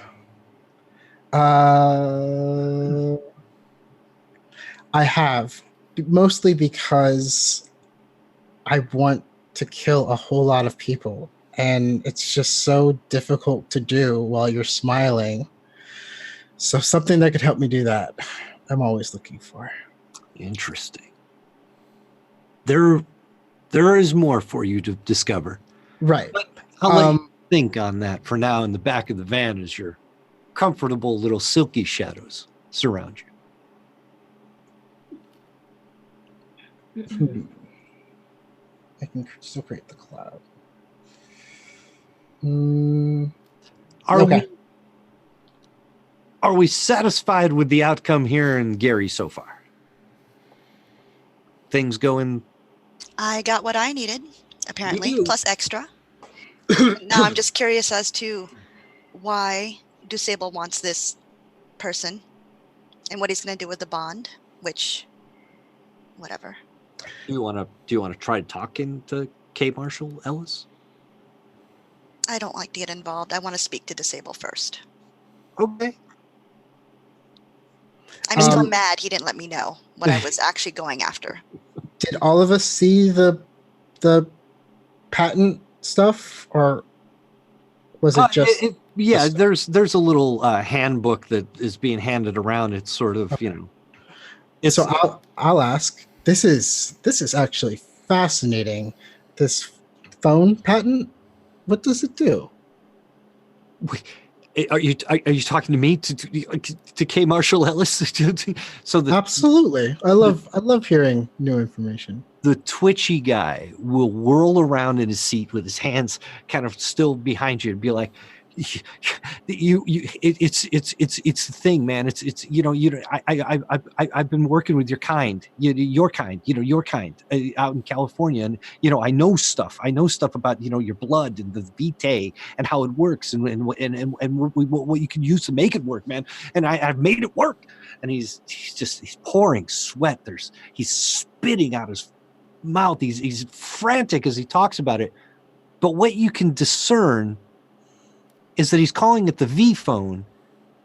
I have, mostly because I want to kill a whole lot of people, and it's just so difficult to do while you're smiling. So something that could help me do that, I'm always looking for. Interesting. There is more for you to discover. Right. But I'll let you think on that for now. In the back of the van as your comfortable little silky shadows surround you. I can still create the cloud. Are we satisfied with the outcome here in Gary so far? Things going? I got what I needed, apparently, You do. plus extra. Now I'm just curious as to why Dusable wants this person and what he's going to do with the bond, which, whatever. Do you want to try talking to K. Marshall Ellis? I don't like to get involved. I want to speak to Disable first. Okay. I'm still mad he didn't let me know what I was actually going after. Did all of us see the patent stuff, or was it just? There's a little handbook that is being handed around. It's sort of, you know. It's, so I'll ask. This is actually fascinating. This phone patent. What does it do? Are you talking to me to K. Marshall Ellis? Absolutely. I love hearing new information. The twitchy guy will whirl around in his seat with his hands kind of still behind you and be like, it's the thing, man. It's I've been working with your kind, your kind out in California, and I know stuff about your blood and the vitae and how it works and what you can use to make it work, man. And I've made it work. And he's pouring sweat. He's spitting out his mouth. He's frantic as he talks about it. But what you can discern is that he's calling it the V phone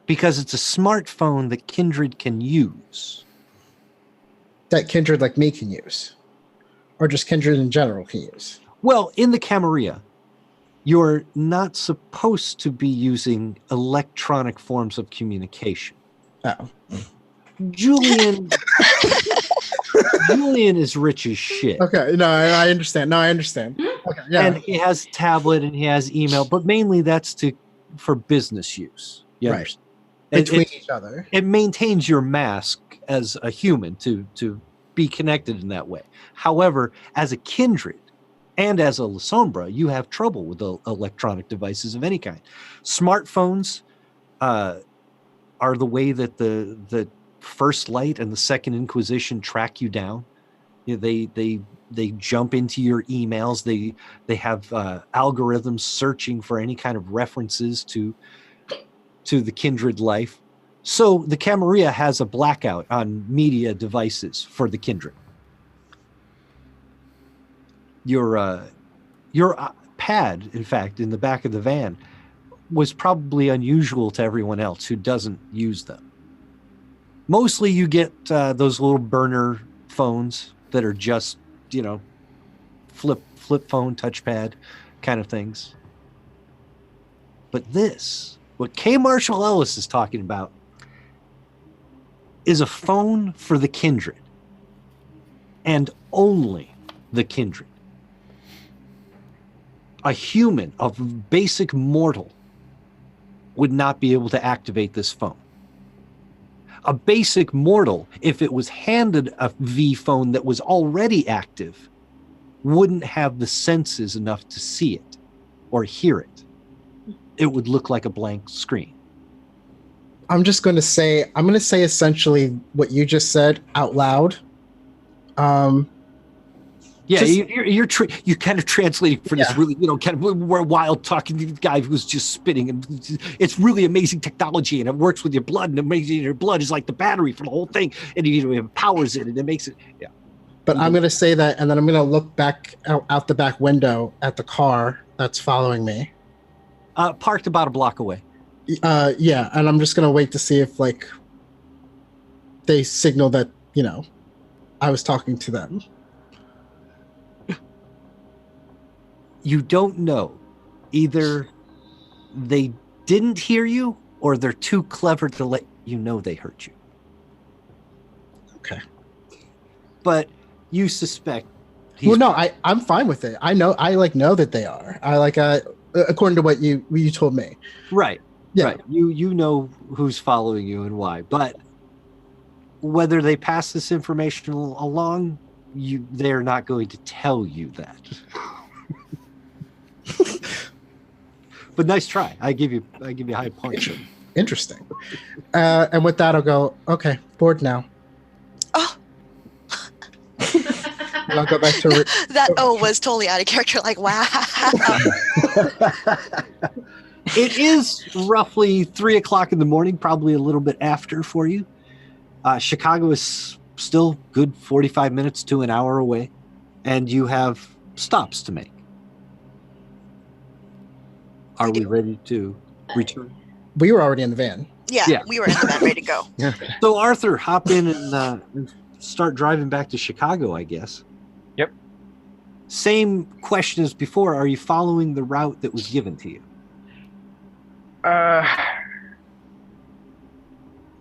because it's a smartphone that Kindred can use. That Kindred like me can use? Or just Kindred in general can use? Well, in the Camarilla, you're not supposed to be using electronic forms of communication. Oh. Julian is rich as shit. Okay, no, I understand. Okay, yeah. And he has tablet and he has email, but mainly that's for business use. Right. Between each other. It maintains your mask as a human to be connected in that way. However, as a Kindred and as a La Sombra, you have trouble with electronic devices of any kind. Smartphones are the way that the First Light and the Second Inquisition track you down. They jump into your emails. They have algorithms searching for any kind of references to the Kindred life. So the Camarilla has a blackout on media devices for the Kindred. Your pad, in fact, in the back of the van was probably unusual to everyone else who doesn't use them. Mostly you get those little burner phones that are just, flip phone, touchpad kind of things. But what K. Marshall Ellis is talking about is a phone for the Kindred. And only the Kindred. A human, a basic mortal, would not be able to activate this phone. A basic mortal, if it was handed a V phone that was already active, wouldn't have the senses enough to see it or hear it. It would look like a blank screen. I'm going to say essentially what you just said out loud. Yeah, you're kind of translating for this really, kind of wild talking to the guy who's just spitting, and it's really amazing technology, and it works with your blood, and amazing your blood is like the battery for the whole thing, and it powers it, and it makes it. Yeah. But I'm going to say that, and then I'm going to look back out the back window at the car that's following me. Parked about a block away. Yeah, and I'm just going to wait to see if they signal that I was talking to them. You don't know. Either they didn't hear you or they're too clever to let you know they hurt you. Okay. But you suspect. Well, no, I'm fine with it. I know that they are. According to what you told me. Right. Yeah. Right. You know who's following you and why. But whether they pass this information along, they're not going to tell you that. But nice try. I give you a high point. Interesting. And with that, I'll go. Okay, bored now. Oh. And I'll go back to that. Was totally out of character. Like, wow. It is roughly 3:00 in the morning, probably a little bit after for you. Chicago is still good 45 minutes to an hour away, and you have stops to make. Are we ready to return? We were already in the van. Yeah. We were in the van, ready to go. So Arthur, hop in and start driving back to Chicago, I guess. Yep. Same question as before. Are you following the route that was given to you?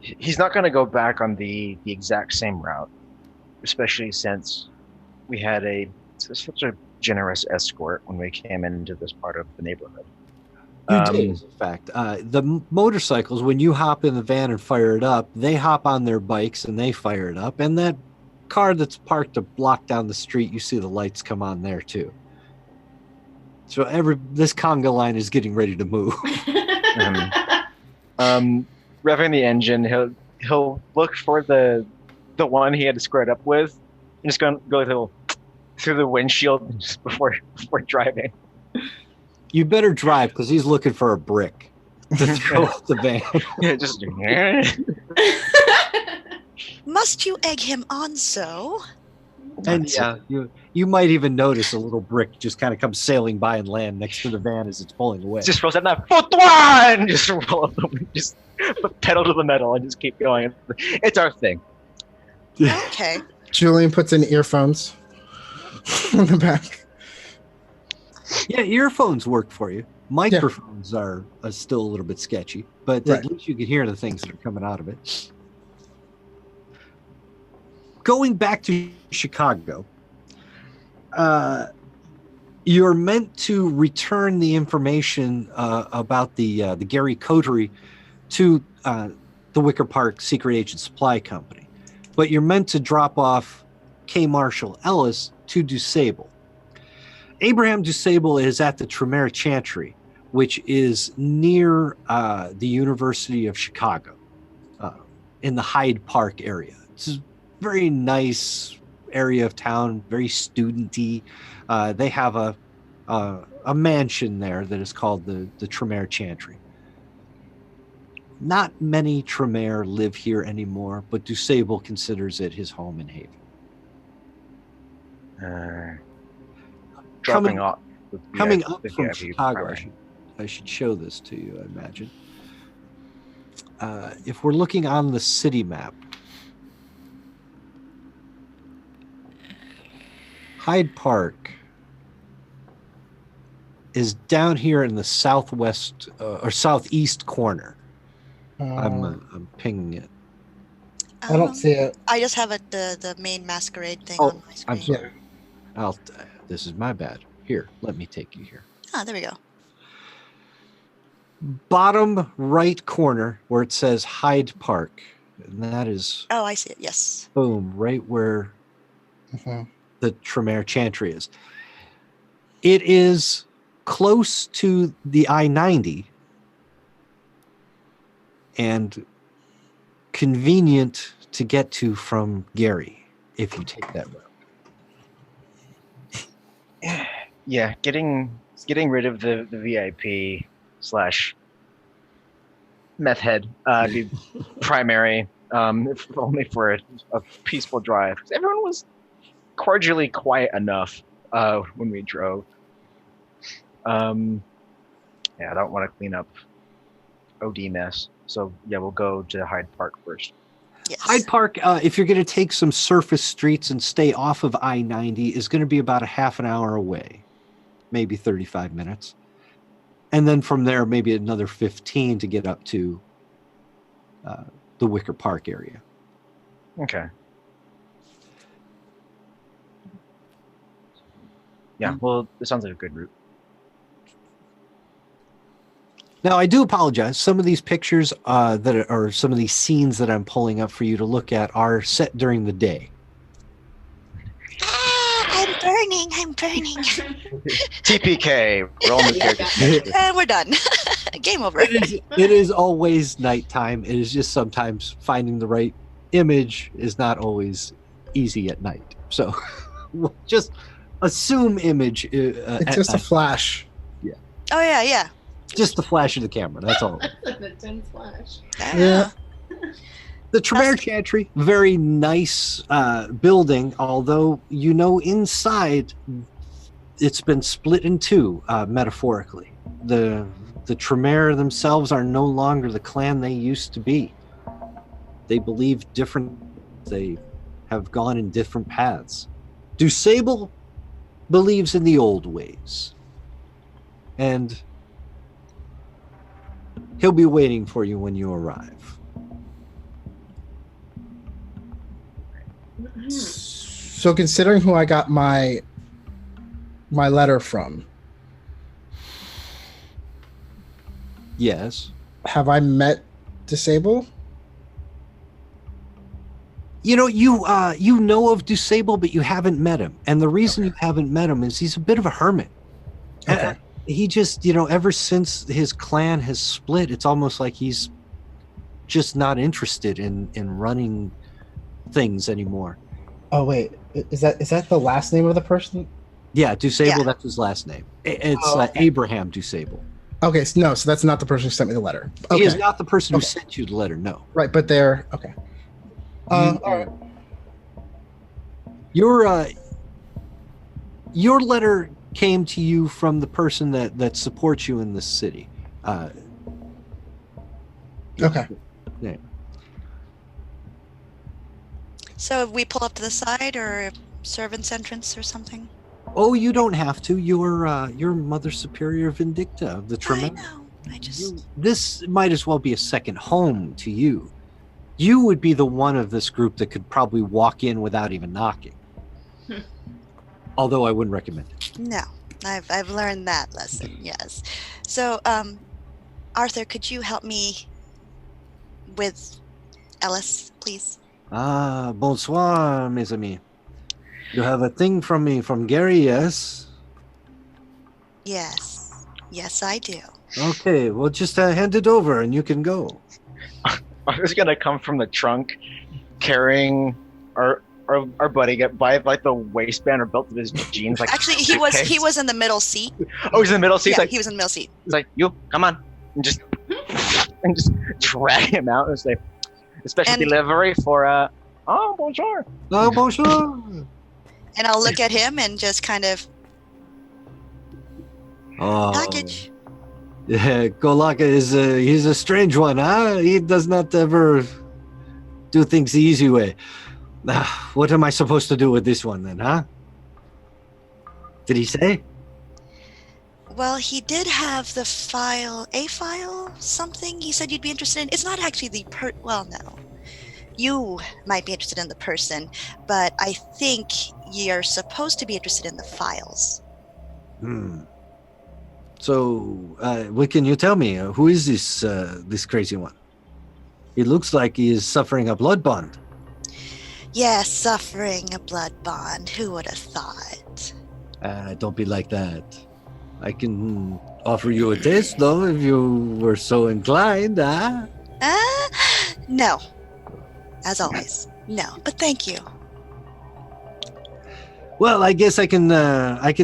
He's not going to go back on the exact same route, especially since we had such a generous escort when we came into this part of the neighborhood. You did, in fact. The motorcycles, when you hop in the van and fire it up, they hop on their bikes and they fire it up. And that car that's parked a block down the street, you see the lights come on there too. So this conga line is getting ready to move. Revving the engine, he'll look for the one he had to square it up with, and just go through the windshield just before driving. You better drive because he's looking for a brick to throw at the van. Yeah, just Must you egg him on so? And yeah, you might even notice a little brick just kind of come sailing by and land next to the van as it's pulling away. just rolls out that foot one, just roll up, just put pedal to the metal and just keep going. It's our thing. Okay. Julian puts in earphones on the back. Yeah, earphones work for you. Microphones are still a little bit sketchy, but at least you can hear the things that are coming out of it. Going back to Chicago, you're meant to return the information about the Gary coterie to the Wicker Park Secret Agent Supply Company, but you're meant to drop off K. Marshall Ellis to DuSable. Abraham DuSable is at the Tremere Chantry, which is near the University of Chicago, in the Hyde Park area. It's a very nice area of town, very studenty. They have a mansion there that is called the Tremere Chantry. Not many Tremere live here anymore, but DuSable considers it his home and haven. Dropping off. Coming up from Chicago, I should show this to you, I imagine. If we're looking on the city map, Hyde Park is down here in the southwest or southeast corner. I'm pinging it. I don't see it. I just have the main masquerade thing Oh, on my screen. I'm sorry. This is my bad. Here, let me take you here. Ah, there we go. Bottom right corner where it says Hyde Park. And that is, Oh, I see it. Yes. boom, right where the Tremere Chantry is. It is close to the I-90 and convenient to get to from Gary if you take that route. Yeah, getting rid of the VIP / meth head be primary, if only for a peaceful drive. 'Cause everyone was cordially quiet enough when we drove. I don't want to clean up OD mess. So yeah, we'll go to Hyde Park first. Yes. Hyde Park, if you're going to take some surface streets and stay off of I-90, is going to be about a half an hour away, maybe 35 minutes. And then from there, maybe another 15 to get up to the Wicker Park area. Okay. Yeah, well, this sounds like a good route. Now, I do apologize. Some of these pictures or some of these scenes that I'm pulling up for you to look at are set during the day. I'm burning. TPK, roll the character. And we're done. Game over. It is always nighttime. It is just sometimes finding the right image is not always easy at night. So just assume image. It's just a flash. Oh, yeah. Just the flash of the camera. That's all. That's an intense flash. Yeah. The Tremere Chantry, very nice building, although inside it's been split in two, metaphorically. The Tremere themselves are no longer the clan they used to be. They believe different. They have gone in different paths. DuSable believes in the old ways. And he'll be waiting for you when you arrive. So considering who I got my letter from, Yes. have I met DuSable? You know of DuSable, but you haven't met him. And the reason you haven't met him is he's a bit of a hermit. Okay. he just, ever since his clan has split, it's almost like he's just not interested in running things anymore. Oh wait, is that the last name of the person? Yeah, Dusable, Yeah. that's his last name. It's okay. Abraham Dusable. Okay, so that's not the person who sent me the letter. Okay. He is not the person who Okay. sent you the letter, no. Right, but they're okay. All right. Your letter came to you from the person that supports you in this city. Okay. Yeah. So if we pull up to the side or servant's entrance or something? Oh, you don't have to. You're Mother Superior Vindicta of the I Tremendous. know. I just... This might as well be a second home to you. You would be the one of this group that could probably walk in without even knocking. Although I wouldn't recommend it. No, I've learned that lesson. Yes. So, Arthur, could you help me with Ellis, please? Ah, bonsoir, mes amis. You have a thing from me from Gary, yes? Yes. Yes, I do. Okay, well, just hand it over and you can go. I was gonna come from the trunk, carrying our buddy by like the waistband or belt of his jeans. Like Actually, he suitcase. was in the middle seat. Oh, he's in the middle seat. Yeah, He's like, he was in the middle seat. he's like, you come on, and just drag him out and say, a special And- delivery for oh bonjour. Oh, bonjour. And I'll look at him and just kind of Oh, package. yeah, Golaka he's a strange one, huh? He does not ever do things the easy way. What am I supposed to do with this one then, huh? Did he say? Well, he did have the file, something he said you'd be interested in. It's not actually well, no. You might be interested in the person, but I think you're supposed to be interested in the files. So, what can you tell me? Who is this crazy one? It looks like he is suffering a blood bond. Yes, suffering a blood bond. Who would have thought? Don't be like that. I can offer you a taste, though, if you were so inclined, huh? No. As always, no. But thank you. Well, I guess I can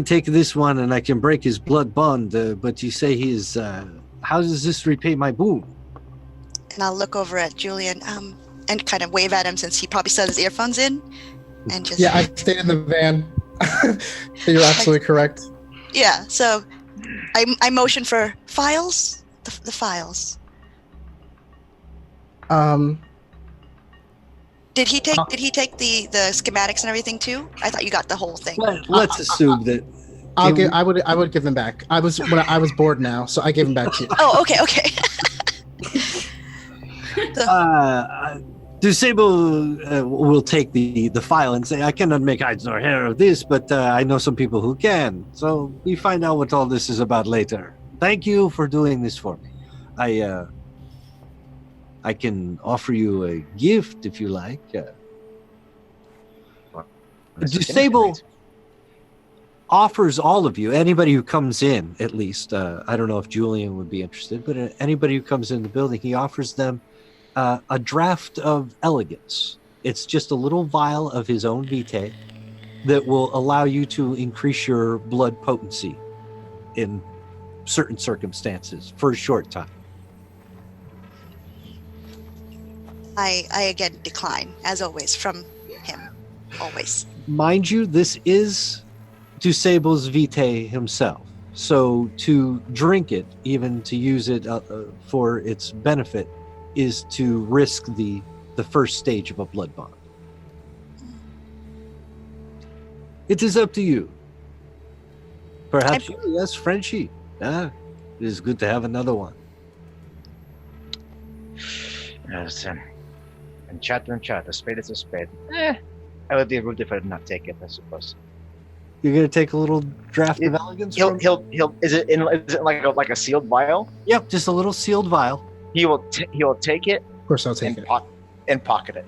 take this one and I can break his blood bond. But you say he is. How does this repay my boon? And I'll look over at Julian, and kind of wave at him since he probably still has his earphones in, and just Yeah, I stayed in the van. You're absolutely correct. yeah. So, I motion for files. The files. Did he take the schematics and everything too? I thought you got the whole thing. Let's assume that. I would give them back. I was bored now, so I gave them back to you. Oh, okay. Dusable will take the file and say, I cannot make heads nor hair of this, but I know some people who can. So we find out what all this is about later. Thank you for doing this for me. I can offer you a gift if you like. Dusable offers all of you, anybody who comes in, at least, I don't know if Julian would be interested, but anybody who comes in the building, he offers them a draft of elegance. It's just a little vial of his own vitae that will allow you to increase your blood potency in certain circumstances for a short time. I again decline, as always, from him. Always. Mind you, this is Dusable's vitae himself. So to drink it, even to use it for its benefit, is to risk the first stage of a blood bond. It is up to you. Perhaps you, yes, Frenchie. It is good to have another one. Yes, and chat, a spade is a spade. I would be rude if I did not take it, I suppose. You're gonna take a little draft of elegance. He'll. Is it like a sealed vial? Yep, just a little sealed vial. He will take it. Of course, I'll take it. And pocket it.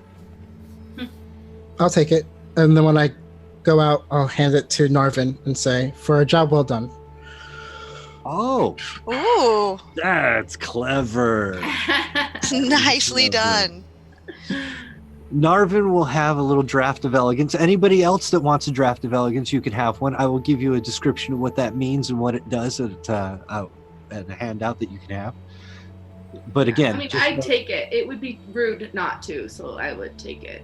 I'll take it, and then when I go out, I'll hand it to Narvin and say, "For a job well done." Oh, Ooh, that's clever. nicely done. Narvin will have a little draft of elegance. Anybody else that wants a draft of elegance, you can have one. I will give you a description of what that means and what it does at a handout that you can have. But again, I mean, I'd take it. It would be rude not to, so I would take it.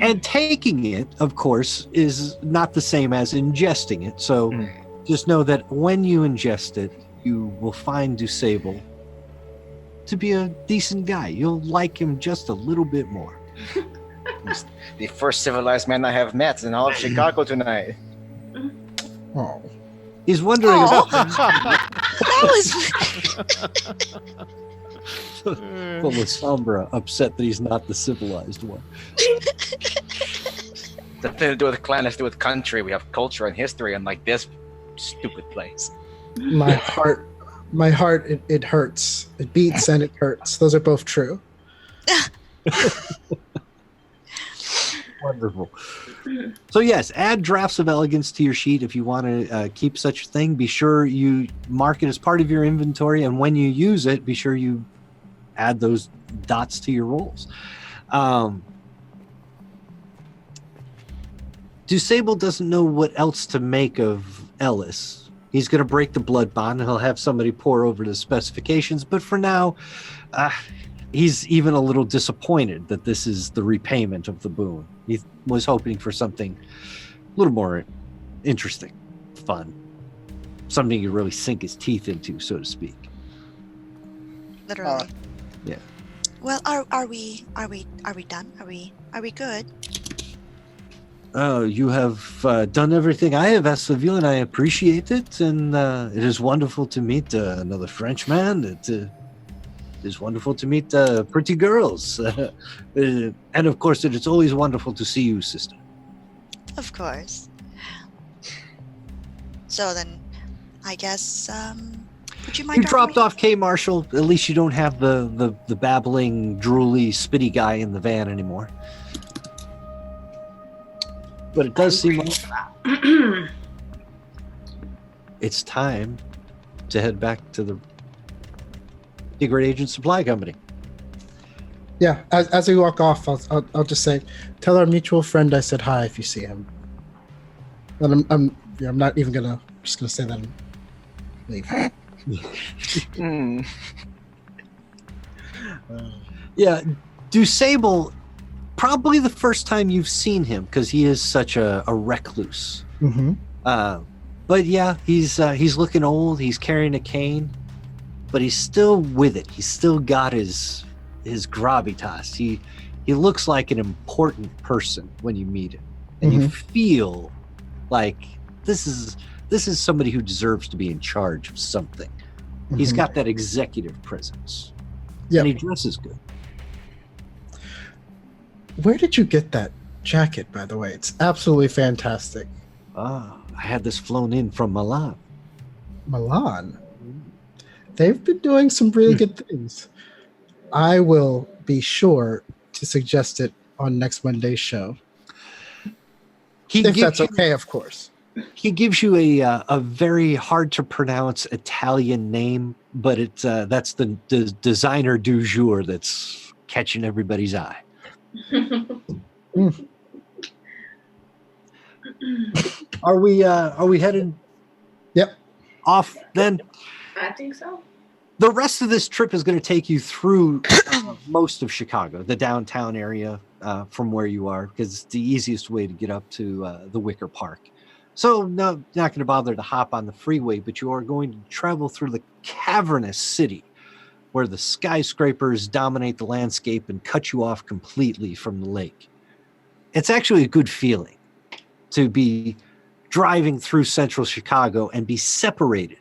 and taking it, of course, is not the same as ingesting it. So just know that when you ingest it, you will find Dusable to be a decent guy. You'll like him just a little bit more. He's the first civilized man I have met in all of Chicago tonight. Oh. He's wondering Oh. about That was But with Sombra upset that he's not the civilized one. Nothing to do with clan, has to do with country. We have culture and history, unlike this stupid place. My heart, it hurts. It beats and it hurts. Those are both true. Wonderful. So yes, add drafts of elegance to your sheet if you want to keep such a thing. Be sure you mark it as part of your inventory, and when you use it, be sure you add those dots to your rolls. Dusable doesn't know what else to make of Ellis. He's going to break the blood bond, and he'll have somebody pour over the specifications. But for now, he's even a little disappointed that this is the repayment of the boon. He was hoping for something a little more interesting, fun, something you really sink his teeth into, so to speak. literally. Yeah. Well, are we done? Are we good? Oh, you have done everything I have asked of you, and I appreciate it. And it is wonderful to meet another Frenchman. It is wonderful to meet pretty girls. And of course, it is always wonderful to see you, sister. Of course. So then, I guess, would you mind? You dropped off K. Marshall. At least you don't have the babbling, drooly, spitty guy in the van anymore. But it does seem like it's time to head back to the Secret Agent Supply Company. Yeah, as we walk off, I'll just say, tell our mutual friend I said hi if you see him. And I'm not even gonna. I'm just gonna say that and leave. Yeah, Dusable, probably the first time you've seen him because he is such a recluse. Mm-hmm. But yeah, he's looking old. He's carrying a cane, but he's still with it. He's still got his gravitas. He looks like an important person when you meet him, and you feel like this is somebody who deserves to be in charge of something. He's got that executive presence, and he dresses good. Where did you get that jacket, by the way? It's absolutely fantastic. I had this flown in from Milan. Milan? They've been doing some really good things. I will be sure to suggest it on next Monday's show. If that's okay, of course. He gives you a very hard to pronounce Italian name, but that's the designer du jour that's catching everybody's eye. Are we headed? Yep. Off then? I think so. The rest of this trip is going to take you through most of Chicago, the downtown area from where you are, because it's the easiest way to get up to the Wicker Park. So no, not going to bother to hop on the freeway, but you are going to travel through the cavernous city where the skyscrapers dominate the landscape and cut you off completely from the lake. It's actually a good feeling to be driving through central Chicago and be separated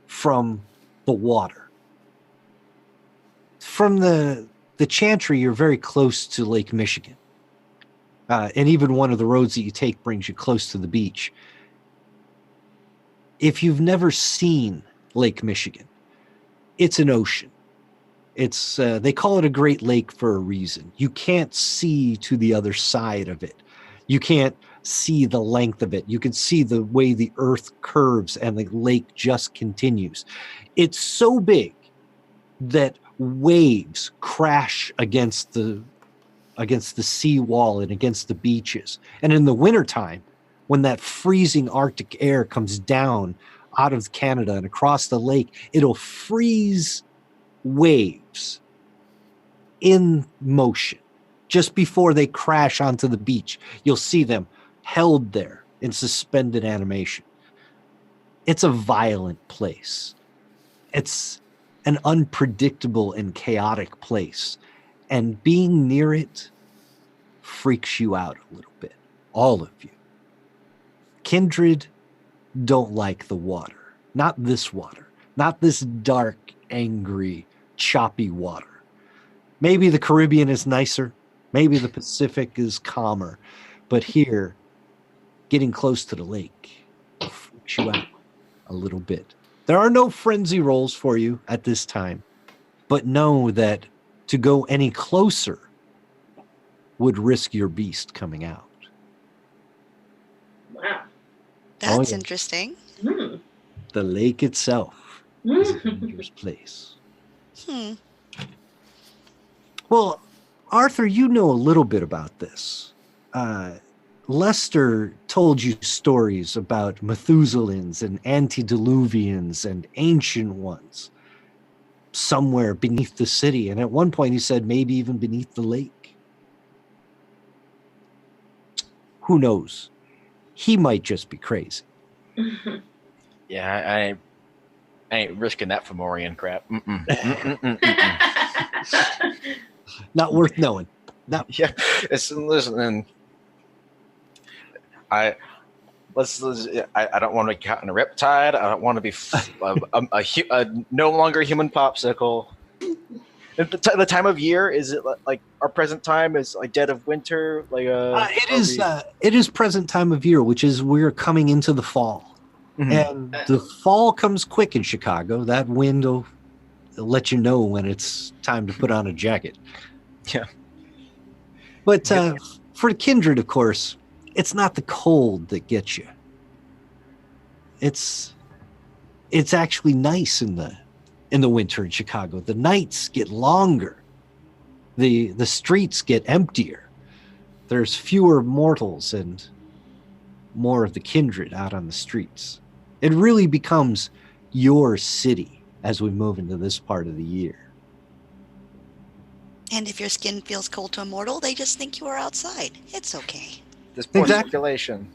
from the water. From the Chantry, you're very close to Lake Michigan. And even one of the roads that you take brings you close to the beach. If you've never seen Lake Michigan, it's an ocean. It's they call it a Great Lake for a reason. You can't see to the other side of it. You can't see the length of it. You can see the way the earth curves and the lake just continues. It's so big that waves crash against the sea wall and against the beaches. And in the wintertime, when that freezing Arctic air comes down out of Canada and across the lake, it'll freeze waves in motion. Just before they crash onto the beach, you'll see them held there in suspended animation. It's a violent place. It's an unpredictable and chaotic place. And being near it freaks you out a little bit. All of you. Kindred don't like the water. Not this water. Not this dark, angry, choppy water. Maybe the Caribbean is nicer. Maybe the Pacific is calmer. But here, getting close to the lake freaks you out a little bit. There are no frenzy rolls for you at this time. But know that to go any closer would risk your beast coming out. Wow. That's yeah. interesting. The lake itself is a dangerous place. Well, Arthur, you know a little bit about this. Lester told you stories about Methuselahs and antediluvians and ancient ones somewhere beneath the city. And at one point he said maybe even beneath the lake. Who knows? He might just be crazy. Yeah, I ain't risking that Fomorian crap. Not worth knowing. Not Yeah, listen, and I don't want to be caught in a riptide. I don't want to be a no longer human popsicle. The time of year, is it like our present time is like dead of winter? Like it is present time of year, which is we're coming into the fall. Mm-hmm. And the fall comes quick in Chicago. That wind will let you know when it's time to put on a jacket. Yeah. But for Kindred, of course, it's not the cold that gets you. It's actually nice in the winter in Chicago. The nights get longer. The streets get emptier. There's fewer mortals and more of the kindred out on the streets. It really becomes your city as we move into this part of the year. And if your skin feels cold to a mortal, they just think you are outside. It's okay. There's poor Exactly. circulation.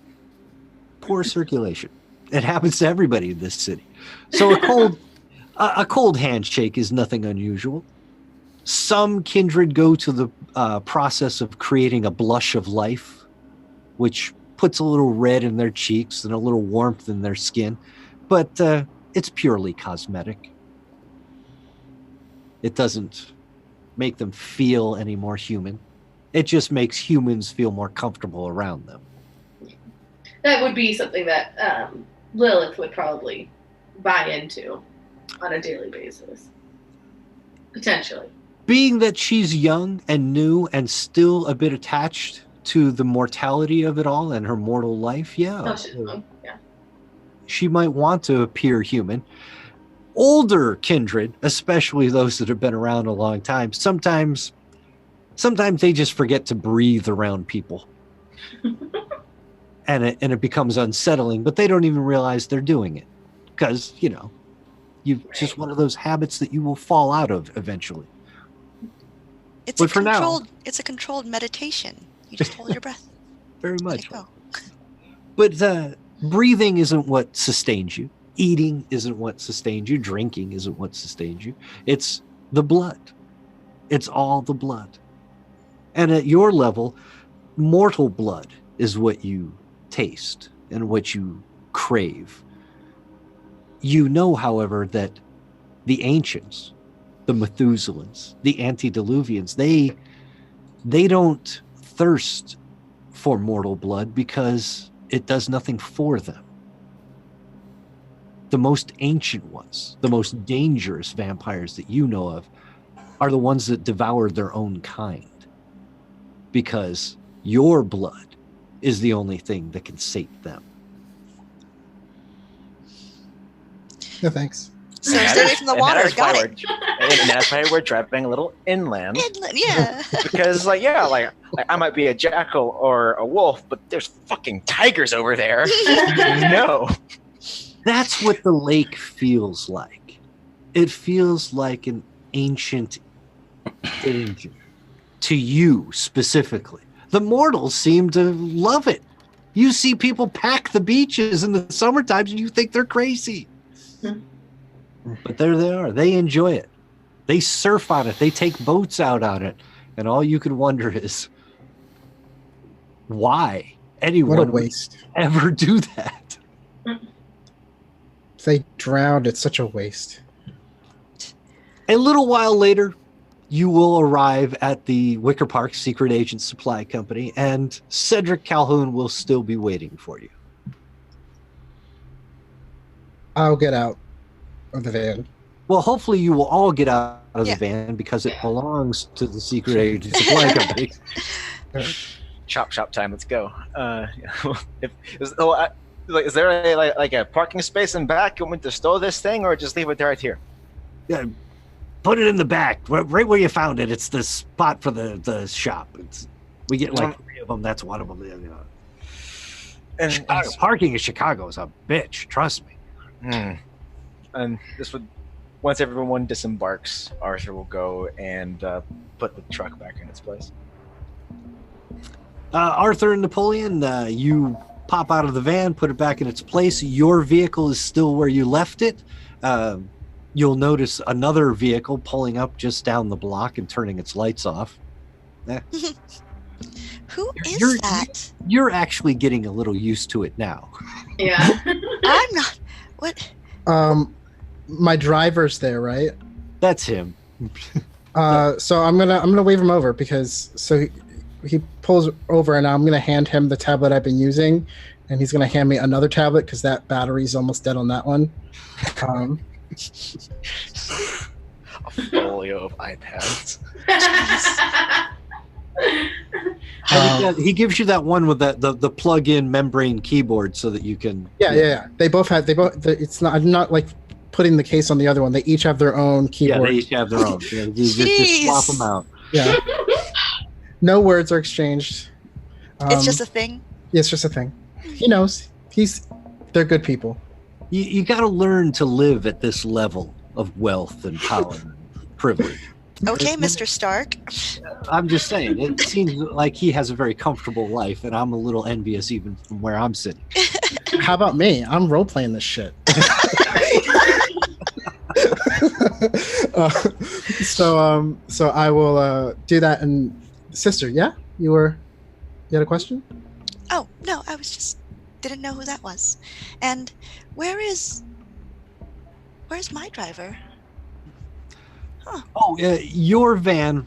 Poor circulation. It happens to everybody in this city. So a cold handshake is nothing unusual. Some kindred go to the process of creating a blush of life, which puts a little red in their cheeks and a little warmth in their skin, but it's purely cosmetic. It doesn't make them feel any more human. It just makes humans feel more comfortable around them. That would be something that Lilith would probably buy into on a daily basis. Potentially. Being that she's young and new and still a bit attached to the mortality of it all and her mortal life, yeah. She might want to appear human. Older kindred, especially those that have been around a long time, sometimes they just forget to breathe around people. and it becomes unsettling, but they don't even realize they're doing it. Because, just one of those habits that you will fall out of eventually. It's But for now- it's a controlled meditation. You just hold your breath. Very Let much. it go. But breathing isn't what sustains you. Eating isn't what sustains you. Drinking isn't what sustains you. It's the blood. It's all the blood. And at your level, mortal blood is what you taste and what you crave. You know, however, that the ancients, the Methuselahs, the antediluvians, they don't thirst for mortal blood because it does nothing for them. The most ancient ones, the most dangerous vampires that you know of, are the ones that devour their own kind. Because your blood is the only thing that can sate them. No thanks. So stay away from the water. Got it. And that's why we're driving a little inland. Yeah. Because, like I might be a jackal or a wolf, but there's fucking tigers over there. No. That's what the lake feels like. It feels like an ancient danger to you specifically. The mortals seem to love it. You see people pack the beaches in the summer times and you think they're crazy. But there they are. They enjoy it. They surf on it. They take boats out on it. And all you could wonder is why anyone What a waste. would ever do that. If they drowned, it's such a waste. A little while later, you will arrive at the Wicker Park Secret Agent Supply Company, and Cedric Calhoun will still be waiting for you. I'll get out of the van. Well, hopefully you will all get out of Yeah. the van because it belongs to the Secret Agent Supply Company. Chop time. Let's go. Is there a parking space in back? You want me to store this thing, or just leave it right here? Yeah, put it in the back, right where you found it. It's the spot for the shop. We get like 3 of them. That's one of them. You know. And Chicago, parking in Chicago is a bitch. Trust me. And this would, once everyone disembarks, Arthur will go and put the truck back in its place. Arthur and Napoleon, you pop out of the van, put it back in its place. Your vehicle is still where you left it. You'll notice another vehicle pulling up just down the block and turning its lights off. Who is You're- that? You're actually getting a little used to it now. Yeah. I'm not. What? My driver's there, right? That's him. So I'm gonna wave him over because he pulls over and I'm gonna hand him the tablet I've been using, and he's gonna hand me another tablet because that battery's almost dead on that one. A folio of iPads. He gives you that one with the plug-in membrane keyboard so that you can. Yeah. They both. It's not. I'm not like putting the case on the other one. They each have their own Yeah, keyboard. they each have their own. You just swap them out. Yeah. No words are exchanged. It's just a thing. Yeah, it's just a thing. He knows. They're good people. You got to learn to live at this level of wealth and power and privilege. Okay, Mr. Stark. I'm just saying, it seems like he has a very comfortable life, and I'm a little envious even from where I'm sitting. How about me? I'm role playing this shit. So I will do that. And sister, yeah, you had a question? Oh no, I was just didn't know who that was. And where's my driver? Oh, your van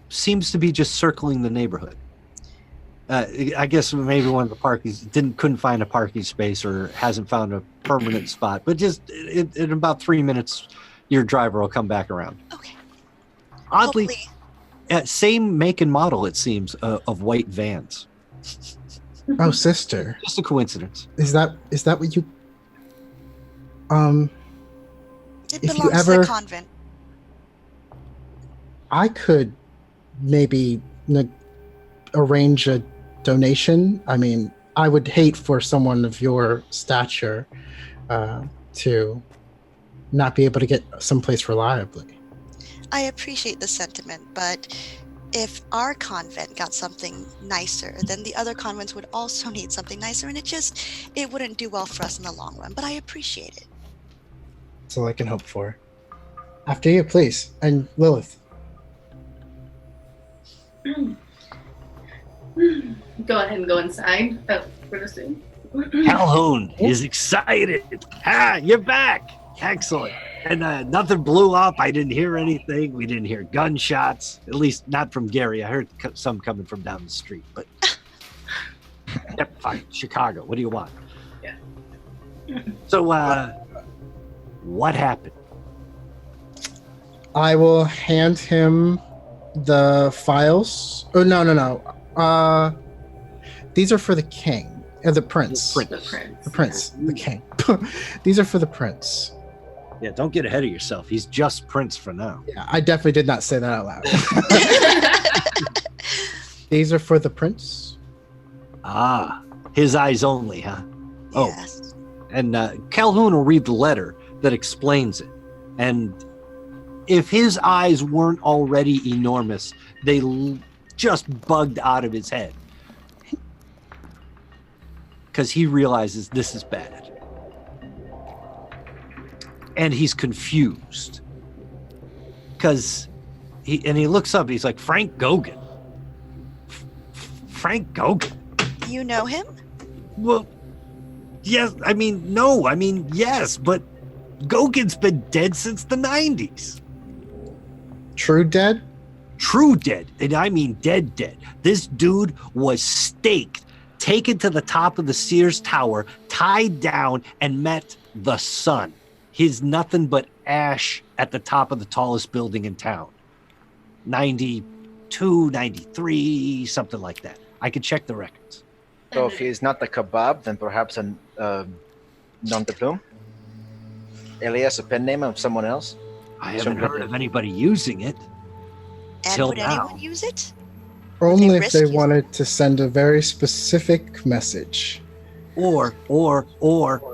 seems to be just circling the neighborhood. I guess maybe one of the parkies couldn't find a parking space or hasn't found a permanent spot. But just in about 3 minutes, your driver will come back around. Okay. Oddly, Hopefully. same make and model, it seems, of white vans. Oh, sister, Just a coincidence. is that what you? It if you belongs to ever- the convent. I could maybe arrange a donation. I mean, I would hate for someone of your stature to not be able to get someplace reliably. I appreciate the sentiment, but if our convent got something nicer, then the other convents would also need something nicer, and it wouldn't do well for us in the long run. But I appreciate it. That's all I can hope for. After you, please. And Lilith. Go ahead and go inside. Oh, we're just doing. Calhoun is excited. You're back. Excellent. And nothing blew up. I didn't hear anything. We didn't hear gunshots. At least not from Gary. I heard some coming from down the street. But yep, fine. Chicago. What do you want? Yeah. So, what happened? I will hand him the files. Oh, no. These are for the king and the prince. The prince. The king. These are for the prince. Yeah, don't get ahead of yourself. He's just prince for now. Yeah, I definitely did not say that out loud. These are for the prince. Ah, his eyes only, huh? Oh. Yes. And Calhoun will read the letter that explains it. And if his eyes weren't already enormous, they just bugged out of his head. Because he realizes this is bad. And he's confused. Because he looks up, he's like, Frank Gauguin. Frank Gauguin? You know him? Well, yes, yes, but Gauguin's been dead since the 90s. True dead? True dead, and I mean dead. This dude was staked, taken to the top of the Sears Tower, tied down, and met the sun. He's nothing but ash at the top of the tallest building in town. 92, 93, something like that. I could check the records. So if he's not the kebab, then perhaps a nom de plume? Alias, a pen name of someone else? I haven't heard of anybody using it. And Till would now. anyone use it? Only if risk they using- wanted to send a very specific message. Or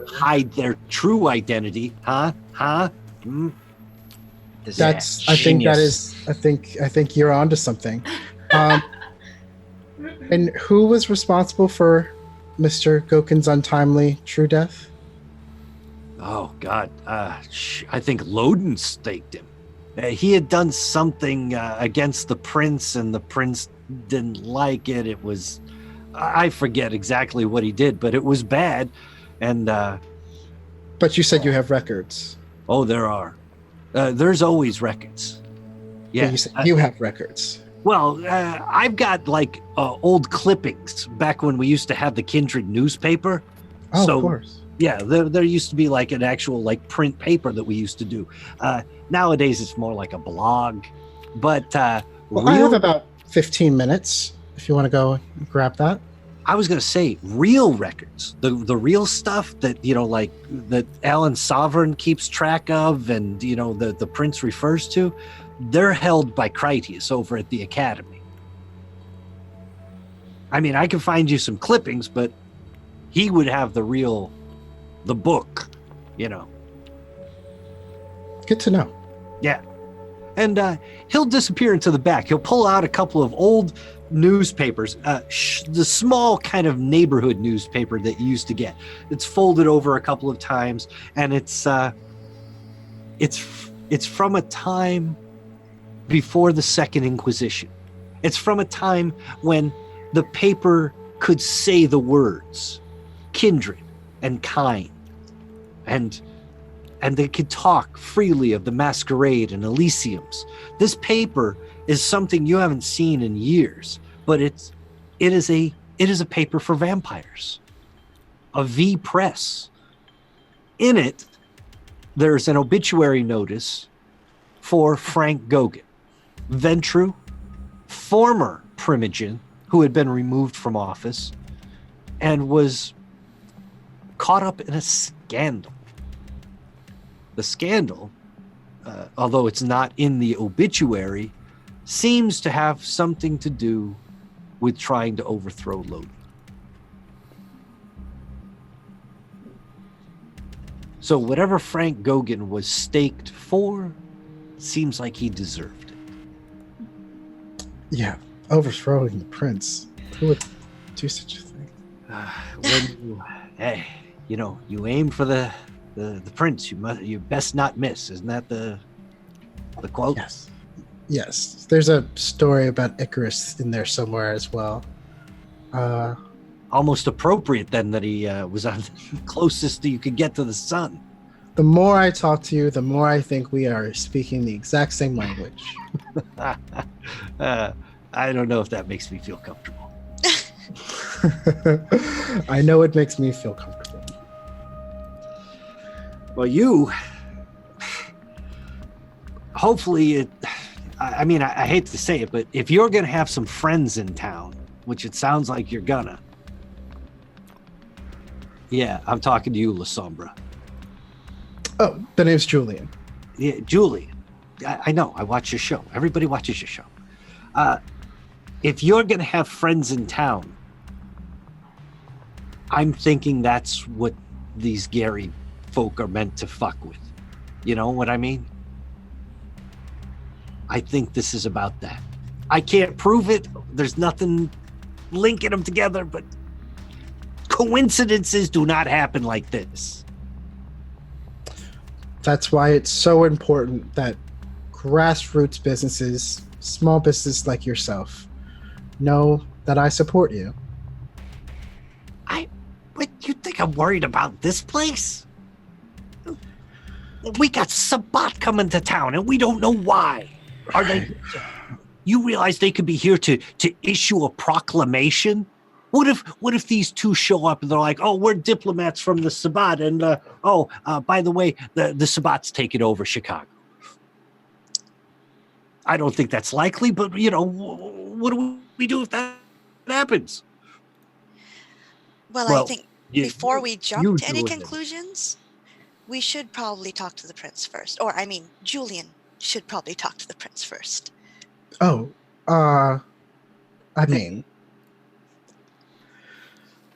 hide their true identity, huh? This That's. I think that is. I think you're onto something. And who was responsible for Mr. Gauguin's untimely true death? Oh God, I think Loden staked him. He had done something against the prince, and the prince didn't like it. It was, I forget exactly what he did, but it was bad. And But you said you have records. oh, there are. There's always records. Yeah. But you said you have records. Well, I've got like old clippings back when we used to have the Kindred newspaper. Oh, So, of course. Yeah, there used to be like an actual like print paper that we used to do. Nowadays, it's more like a blog. But Well, I have about 15 minutes if you want to go grab that. I was going to say real records, the real stuff that, like that Alan Sovereign keeps track of and, the prince refers to, they're held by Critias over at the Academy. I mean, I can find you some clippings, but he would have the book, Good to know. Yeah. And he'll disappear into the back. He'll pull out a couple of old newspapers, the small kind of neighborhood newspaper that you used to get. It's folded over a couple of times, and it's from a time before the Second Inquisition. It's from a time when the paper could say the words kindred and kind, and they could talk freely of the masquerade and Elysiums. This paper is something you haven't seen in years, but it is a paper for vampires, a V press. In it, there's an obituary notice for Frank Gauguin, Ventru, former Primogen, who had been removed from office and was caught up in a scandal. The scandal, although it's not in the obituary, seems to have something to do with trying to overthrow Loden. So whatever Frank Gauguin was staked for, seems like he deserved it. Yeah, overthrowing the prince. Who would do such a thing? You aim for the prince, you best not miss. Isn't that the quote? Yes. There's a story about Icarus in there somewhere as well. Almost appropriate then that he was on the closest you could get to the sun. The more I talk to you, the more I think we are speaking the exact same language. I don't know if that makes me feel comfortable. I know it makes me feel comfortable. Well, hopefully I hate to say it, but if you're going to have some friends in town, which it sounds like you're gonna, Yeah, I'm talking to you, La Sombra. Oh, the name's Julian. Yeah, Julie. I know. I watch your show. Everybody watches your show. If you're going to have friends in town, I'm thinking that's what these Gary folk are meant to fuck with. You know what I mean? I think this is about that. I can't prove it. There's nothing linking them together, but coincidences do not happen like this. That's why it's so important that grassroots businesses, small businesses like yourself, know that I support you. But you think I'm worried about this place? We got Sabat coming to town, and we don't know why. Are they? You realize they could be here to issue a proclamation? What if these two show up and they're like, "Oh, we're diplomats from the Sabat, and by the way, the Sabat's taking over Chicago." I don't think that's likely, but what do we do if that happens? Well, I think before we jump to any conclusions, we should probably talk to the prince first. Or, I mean, Julian should probably talk to the prince first. Oh, I mean,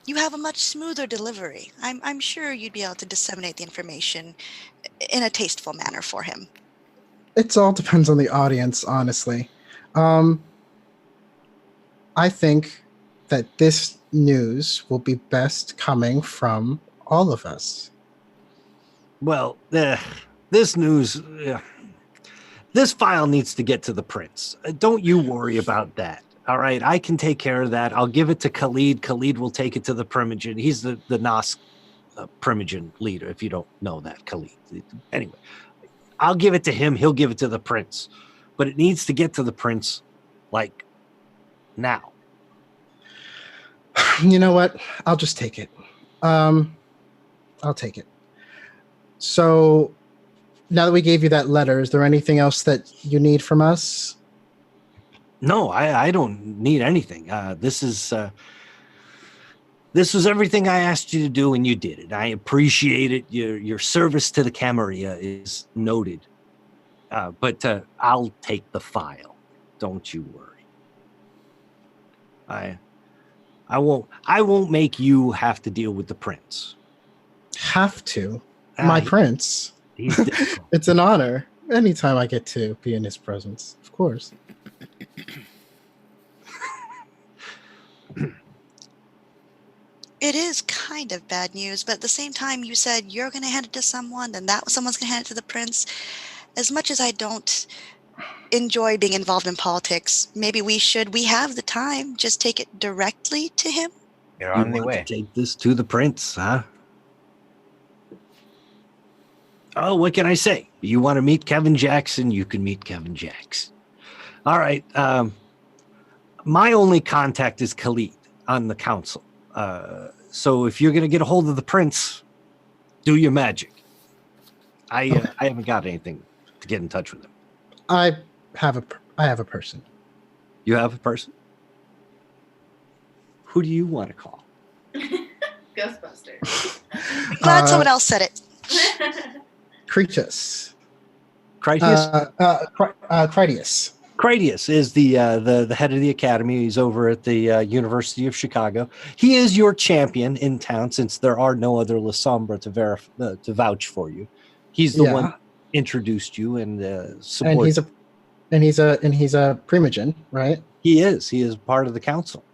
you have a much smoother delivery. I'm sure you'd be able to disseminate the information in a tasteful manner for him. It all depends on the audience, honestly. I think that this news will be best coming from all of us. Well, this news, this file needs to get to the prince. Don't you worry about that. All right, I can take care of that. I'll give it to Khalid. Khalid will take it to the Primogen. He's the Nos Primogen leader, if you don't know that, Khalid. Anyway, I'll give it to him. He'll give it to the prince. But it needs to get to the prince, like, now. You know what? I'll just take it. I'll take it. So, now that we gave you that letter, is there anything else that you need from us? No, I don't need anything. This was everything I asked you to do, and you did it. I appreciate it. Your service to the Camarilla is noted. But I'll take the file. Don't you worry. I won't make you have to deal with the prince. Have to? My prince? He's difficult. It's an honor. Anytime I get to be in his presence, of course. It is kind of bad news, but at the same time, you said you're going to hand it to someone, then someone's going to hand it to the prince. As much as I don't enjoy being involved in politics, maybe we have the time, just take it directly to him. You're on the way. Take this to the prince, huh? Oh, what can I say? You want to meet Kevin Jackson? You can meet Kevin Jackson. All right. My only contact is Khalid on the council. So if you're going to get a hold of the prince, do your magic. I haven't got anything to get in touch with him. I have a person. You have a person? Who do you want to call? Ghostbusters. Glad someone else said it. Cretius. Critius? Critius. Critius is the head of the academy. He's over at the University of Chicago. He is your champion in town, since there are no other La Sombra to vouch for you. He's the one who introduced you and supported. And he's a Primogen, right? He is. He is part of the council.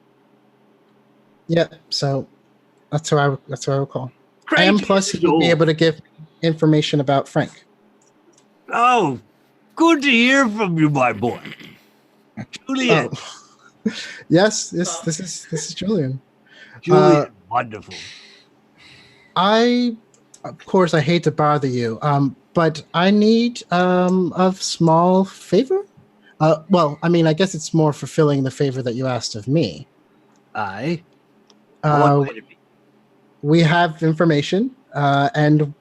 Yeah. So that's who I will call. And plus, he will be able to give information about Frank. Oh, good to hear from you, my boy. Julian. Oh. Yes, this is Julian. Julian, wonderful. Of course, I hate to bother you, but I need a small favor. Well, I mean, I guess it's more fulfilling the favor that you asked of me. We have information, and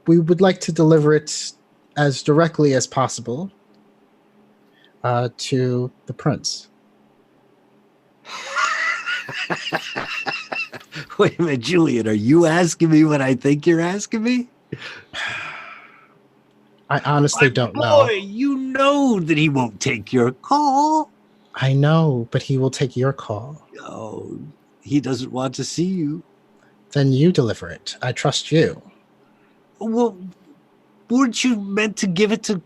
we would like to deliver it as directly as possible to the prince. Wait a minute, Julian, are you asking me what I think you're asking me? I honestly don't Boy, know. you know that he won't take your call. I know, but he will take your call. Oh, he doesn't want to see you. Then you deliver it. I trust you. Well, weren't you meant to give it to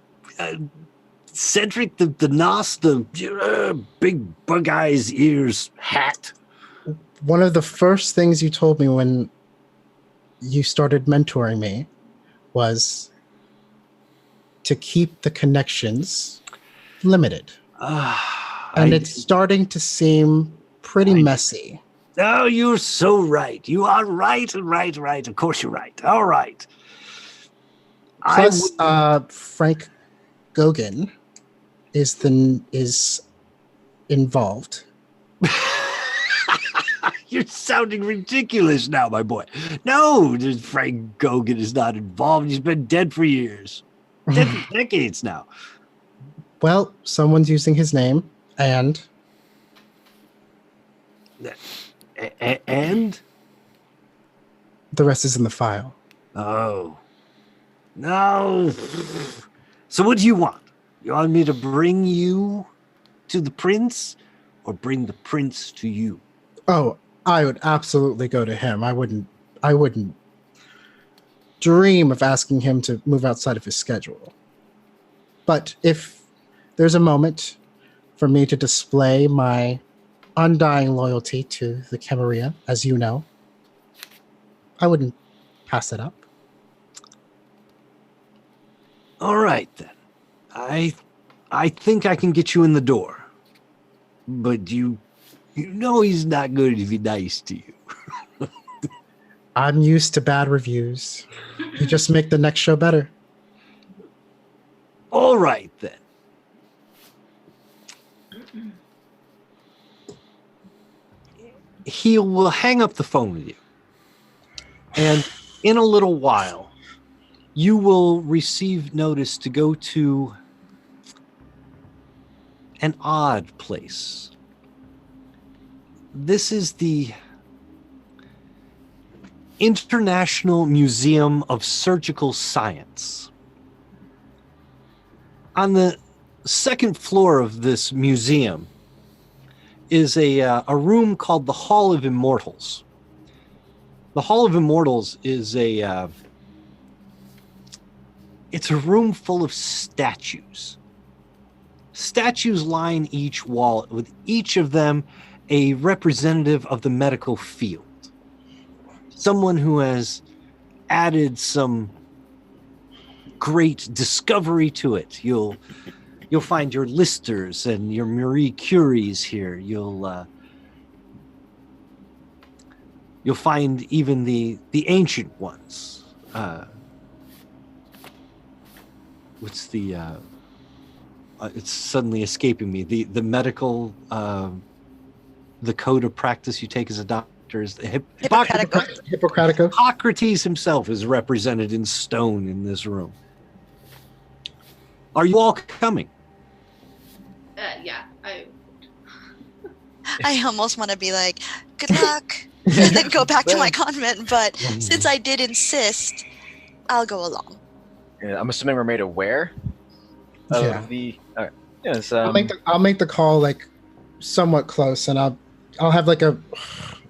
Cedric, the Nos, the big bug eyes ears hat? One of the first things you told me when you started mentoring me was to keep the connections limited. And it's starting to seem pretty messy. Oh, you're so right. You are right. Of course you're right. All right. Plus, Frank Goguen is involved. You're sounding ridiculous now, my boy. No, Frank Goguen is not involved. He's been dead for years. Dead for decades now. Well, someone's using his name, and And? the rest is in the file. Oh. No. So what do you want? You want me to bring you to the prince or bring the prince to you? Oh, I would absolutely go to him. I wouldn't dream of asking him to move outside of his schedule. But if there's a moment for me to display my undying loyalty to the Camarilla, as you know, I wouldn't pass it up. All right, then. I think I can get you in the door. But you know he's not going to be nice to you. I'm used to bad reviews. You just make the next show better. All right, then. He will hang up the phone with you. And in a little while, you will receive notice to go to an odd place. This is the International Museum of Surgical Science. On the second floor of this museum is a room called the Hall of Immortals. The Hall of Immortals is it's a room full of statues. Statues line each wall, with each of them a representative of the medical field. Someone who has added some great discovery to it. You'll find your Listers and your Marie Curies here. You'll find even the ancient ones. What's the it's suddenly escaping me. The medical the code of practice you take as a doctor is the Hippocratic. Hippocrates himself is represented in stone in this room. Are you all coming? Yeah, I almost want to be like, good luck, and then go back to my convent. But since I did insist, I'll go along. Yeah, I'm assuming we're made aware of Yeah. the. All right. Yes. I'll make the call like somewhat close, and I'll have like a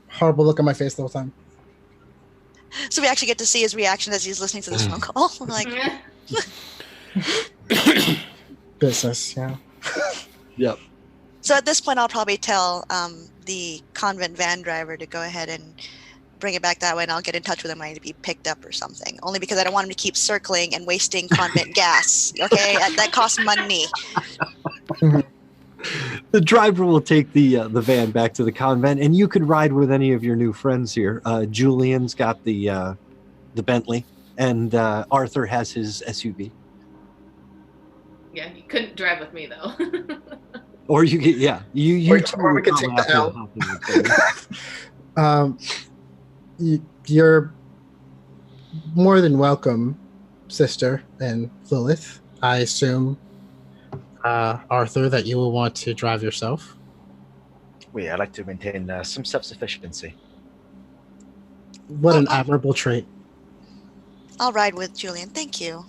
horrible look on my face the whole time. So we actually get to see his reaction as he's listening to this phone call. I'm like, Business, yeah. Yep. so at this point, I'll probably tell the convent van driver to go ahead and bring it back that way, and I'll get in touch with him when I need to be picked up or something. Only because I don't want him to keep circling and wasting convent gas. Okay, that costs money. The driver will take the van back to the convent, and you could ride with any of your new friends here. Julian's got the Bentley, and Arthur has his SUV. yeah, you couldn't drive with me though. Or you get you Or we could take the L. You're more than welcome, sister and Lilith. I assume, Arthur, that you will want to drive yourself. I like to maintain some self-sufficiency. What an admirable trait. I'll ride with Julian. Thank you.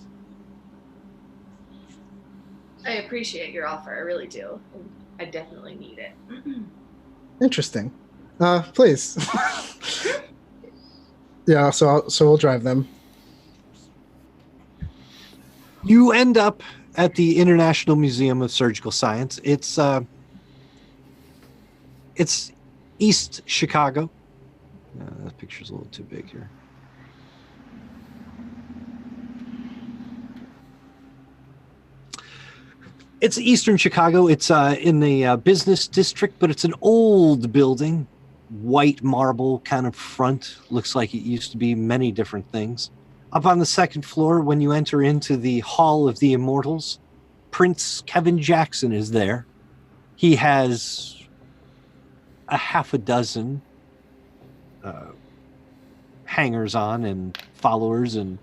I appreciate your offer. I really do. And I definitely need it. Interesting. Please. Yeah, so we'll drive them. You end up at the International Museum of Surgical Science. It's East Chicago. That picture's a little too big here. It's Eastern Chicago. It's in the business district, but it's an old building. White marble kind of front. Looks like it used to be many different things. Up on the second floor, when you enter into the Hall of the Immortals, Prince Kevin Jackson is there. He has a half a dozen hangers-on and followers and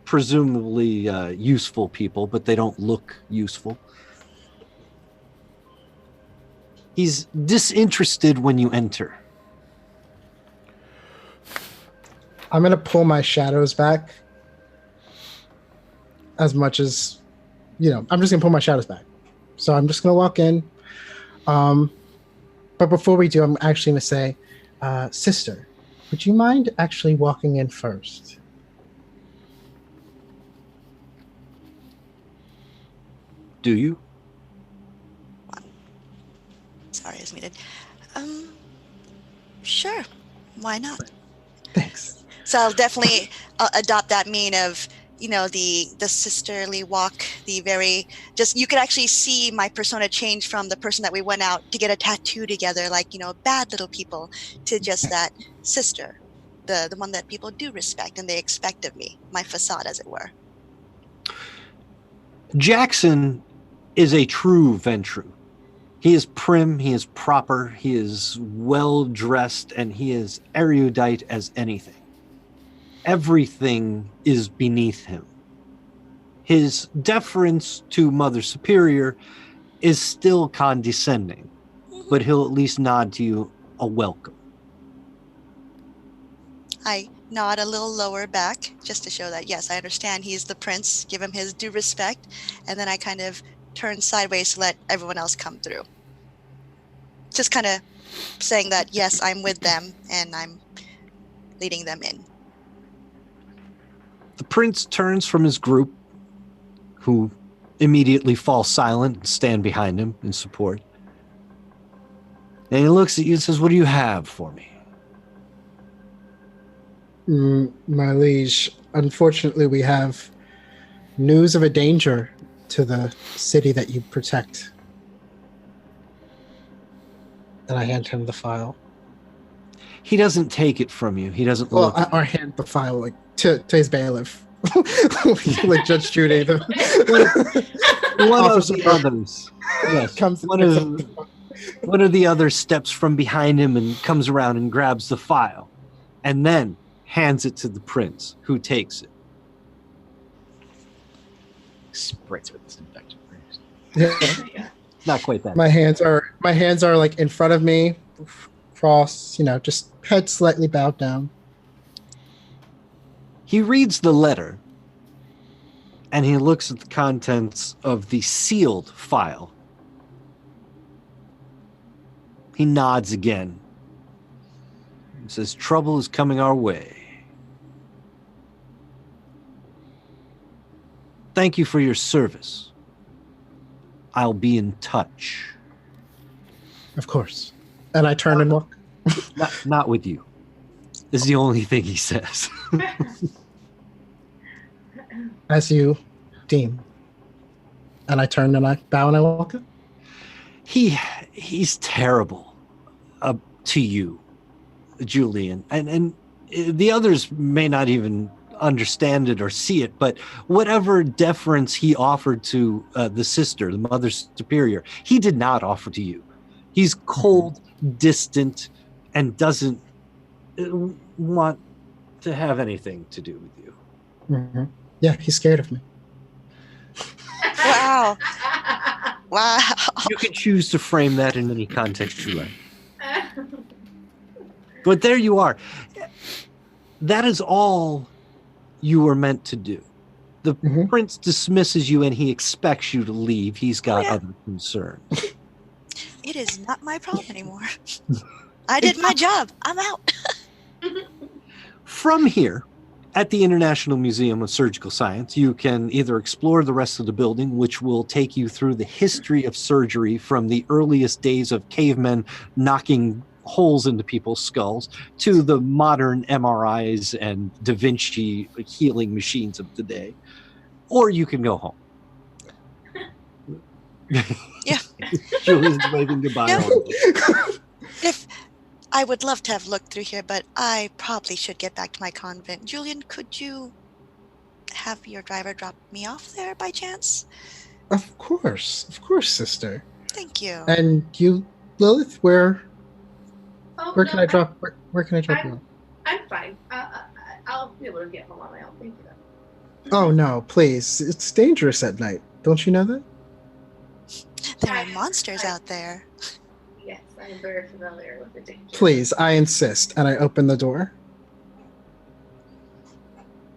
presumably useful people, but they don't look useful. He's disinterested when you enter. I'm going to pull my shadows back as much as, I'm just going to pull my shadows back. So I'm just going to walk in. But before we do, I'm actually going to say, sister, would you mind actually walking in first? Do you? Sorry, as needed. Sure. Why not? Thanks. So I'll definitely adopt that mean of, the sisterly walk, the very, just, you could actually see my persona change from the person that we went out to get a tattoo together, like, bad little people, to just that sister, the one that people do respect and they expect of me, my facade, as it were. Jackson is a true Ventru. He is prim, he is proper, he is well-dressed, and he is erudite as anything. Everything is beneath him. His deference to Mother Superior is still condescending, but he'll at least nod to you a welcome. I nod a little lower back just to show that, yes, I understand he's the prince, give him his due respect, and then I kind of turn sideways to let everyone else come through. Just kind of saying that, yes, I'm with them and I'm leading them in. The prince turns from his group, who immediately fall silent and stand behind him in support. And he looks at you and says, "What do you have for me?" My liege, unfortunately, we have news of a danger to the city that you protect. And I hand him the file. He doesn't take it from you. He doesn't look. I hand the file to his bailiff, like Judge Judy. One of the others. Yes. One of the others steps from behind him and comes around and grabs the file, and then hands it to the prince, who takes it. Sprays with disinfectant first. Yeah. Not quite that. My hands are like in front of me, cross, just head slightly bowed down. He reads the letter, and he looks at the contents of the sealed file. He nods again. He says, "Trouble is coming our way. Thank you for your service. I'll be in touch." Of course. And I turn and walk. Not with you. This is the only thing he says. As you deem. And I turn and I bow and I walk up. He's terrible to you, Julian. And the others may not even understand it or see it, but whatever deference he offered to the sister, the Mother Superior, he did not offer to you. He's cold, distant, and doesn't want to have anything to do with you. Mm-hmm. Yeah, he's scared of me. Wow. Wow. You can choose to frame that in any context you like. But there you are. that is all you were meant to do. The Mhm. prince dismisses you and he expects you to leave. He's got yeah. other concerns. It is not my problem anymore. I did my job. I'm out. From here, at the International Museum of Surgical Science, you can either explore the rest of the building, which will take you through the history of surgery from the earliest days of cavemen knocking holes into people's skulls to the modern MRIs and Da Vinci healing machines of today. Or you can go home. Yeah. Julian's waving goodbye. Yeah. already. If I would love to have looked through here, but I probably should get back to my convent. Julian, could you have your driver drop me off there by chance? Of course, sister. Thank you. And you, Lilith, where Oh, can no, I drop? Where can I drop you off? I'm fine. I'll be able to get home on my own. Thank you. Oh no, please! It's dangerous at night. Don't you know that? There are monsters out there. Yes, I am very familiar with the danger. Please, I insist. And I open the door.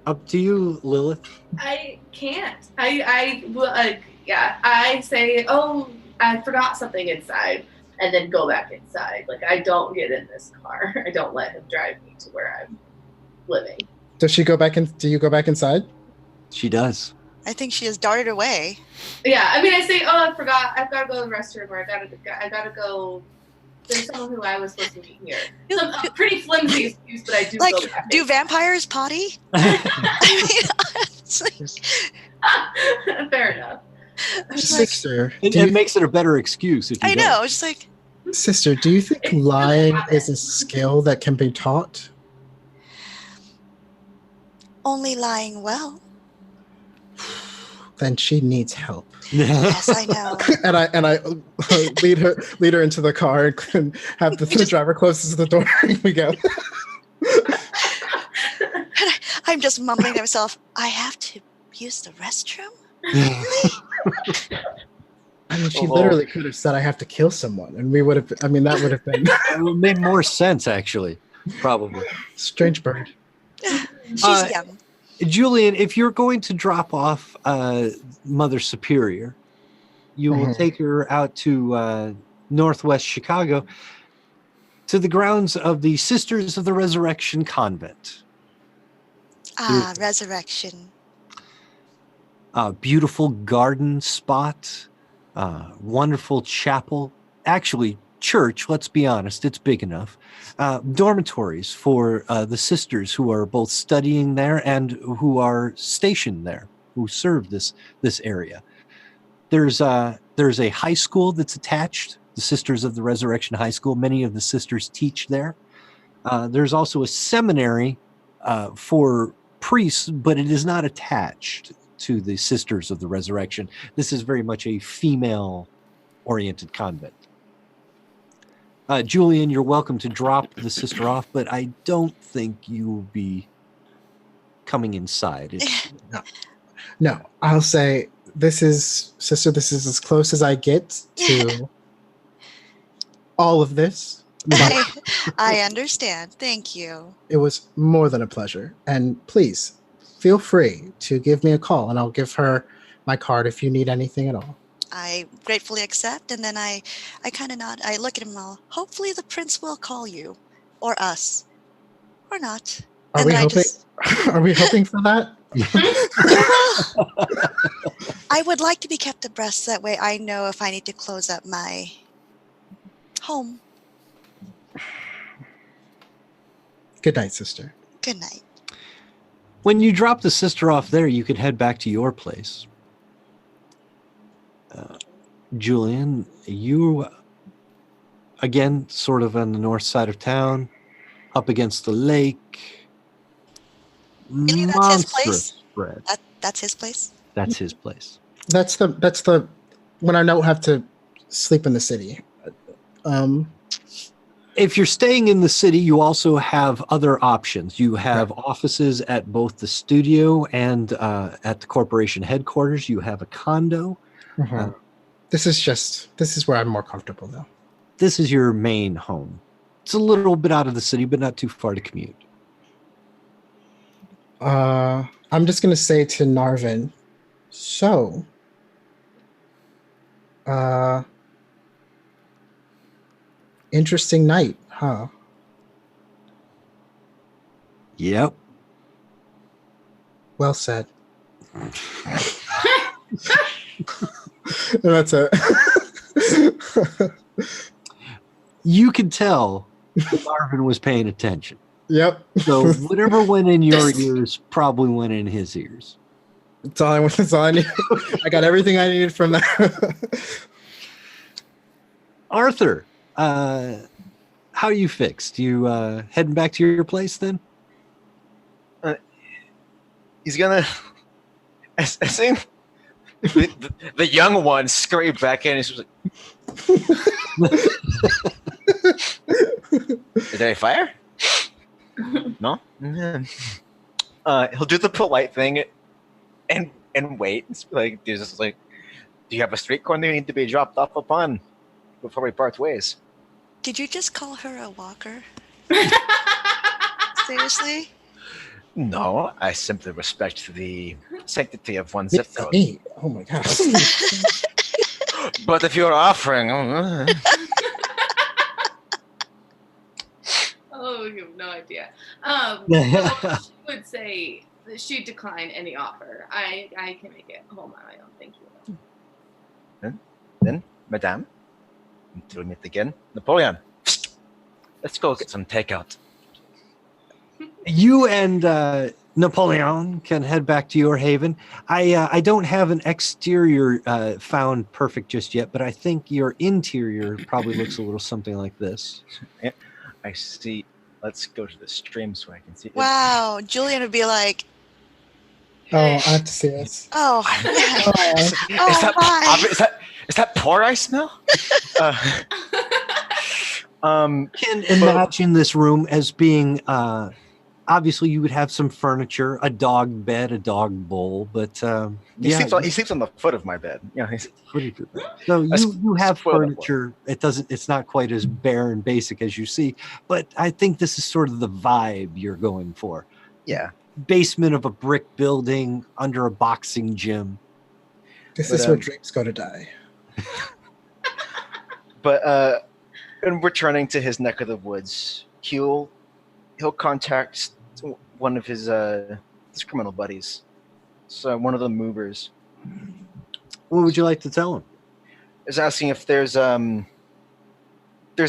Up to you, Lilith. I can't. I say, oh, I forgot something inside, and then go back inside. Like, I don't get in this car. I don't let him drive me to where I'm living. Does she go back in? Do you go back inside? She does. I think she has darted away. Yeah, I mean, I say, oh, I forgot. I've got to go to the restroom, or I gotta go. There's someone who I was supposed to meet here. Some a pretty flimsy excuse, but I do Like, go back. do vampires potty? It's like, Fair enough. Sister, It makes it a better excuse if you I don't. know. It's just like, sister, do you think It's really lying not is that. a skill that can be taught? only lying well. Then she needs help. Yes, I know. And I lead her into the car and have the driver closes the door and we go. I'm just mumbling to myself, I have to use the restroom? I mean, she literally could have said, "I have to kill someone," and we would have. I mean, that would have been It would make more sense, actually. Probably. strange bird. She's young. Julian, if you're going to drop off Mother Superior, you will take her out to Northwest Chicago to the grounds of the Sisters of the Resurrection Convent. Ah, resurrection. Beautiful garden spot, wonderful chapel, actually church, let's be honest, it's big enough. Dormitories for the sisters who are both studying there and who are stationed there, who serve this area. There's a high school that's attached, the Sisters of the Resurrection High School. Many of the sisters teach there. There's also a seminary for priests, but it is not attached to the Sisters of the Resurrection. This is very much a female-oriented convent. Julian, you're welcome to drop the sister off, but I don't think you will be coming inside. No, I'll say this is as close as I get to all of this. But I understand. Thank you. it was more than a pleasure. And please feel free to give me a call, and I'll give her my card if you need anything at all. I gratefully accept, and then I kind of nod. I look at him all. Hopefully the prince will call you, or us, or not. Are And we then I hoping? just- Are we hoping for that? I would like to be kept abreast. That way I know if I need to close up my home. Good night, sister. Good night. When you drop the sister off there, you could head back to your place. Julian, you, again, sort of on the north side of town, up against the lake. Really, that's his place? Monstrous spread. That's his place. That's his place. That's the when I don't have to sleep in the city. If you're staying in the city, you also have other options. You have offices at both the studio and at the corporation headquarters. You have a condo. This is where I'm more comfortable though. This is your main home. It's a little bit out of the city, but not too far to commute. I'm just gonna say to Narvin, so, interesting night, huh? Yep. Well said. That's it. You could tell Marvin was paying attention. Yep. So whatever went in your ears probably went in his ears. That's all I need. I got everything I needed from that. Arthur, how you fixed? You heading back to your place then? He's gonna. I seen the young one scurry back in. He's like, "Is there a fire? No." He'll do the polite thing, and wait. It's like, there's just like, do you have a street corner you need to be dropped off upon before we part ways? Did you just call her a walker? Seriously? No, I simply respect the sanctity of one's zip code. Me. Oh my gosh. But if you're offering, Oh, you have no idea. She would say that she'd decline any offer. I can make it home on my own. Thank you. then, Madame, until we meet again, Napoleon, let's go get some takeout. You and Napoleon can head back to your haven. I don't have an exterior found perfect just yet, but I think your interior probably looks a little something like this. Yeah, I see. Let's go to the stream so I can see. Wow. Julian would be like, Oh, I have to see this. oh, yeah. Is Oh, that hi. is that pork I smell? Can imagine this room as being obviously you would have some furniture, a dog bed, a dog bowl, but He sleeps on the foot of my bed. Yeah, so you have spoiled furniture. It's not quite as bare and basic as you see, but I think this is sort of the vibe you're going for. yeah. Basement of a brick building under a boxing gym. This is where dreams go to die. But in returning to his neck of the woods, he'll contact one of his criminal buddies. So one of the movers What would you like to tell him? is asking if there's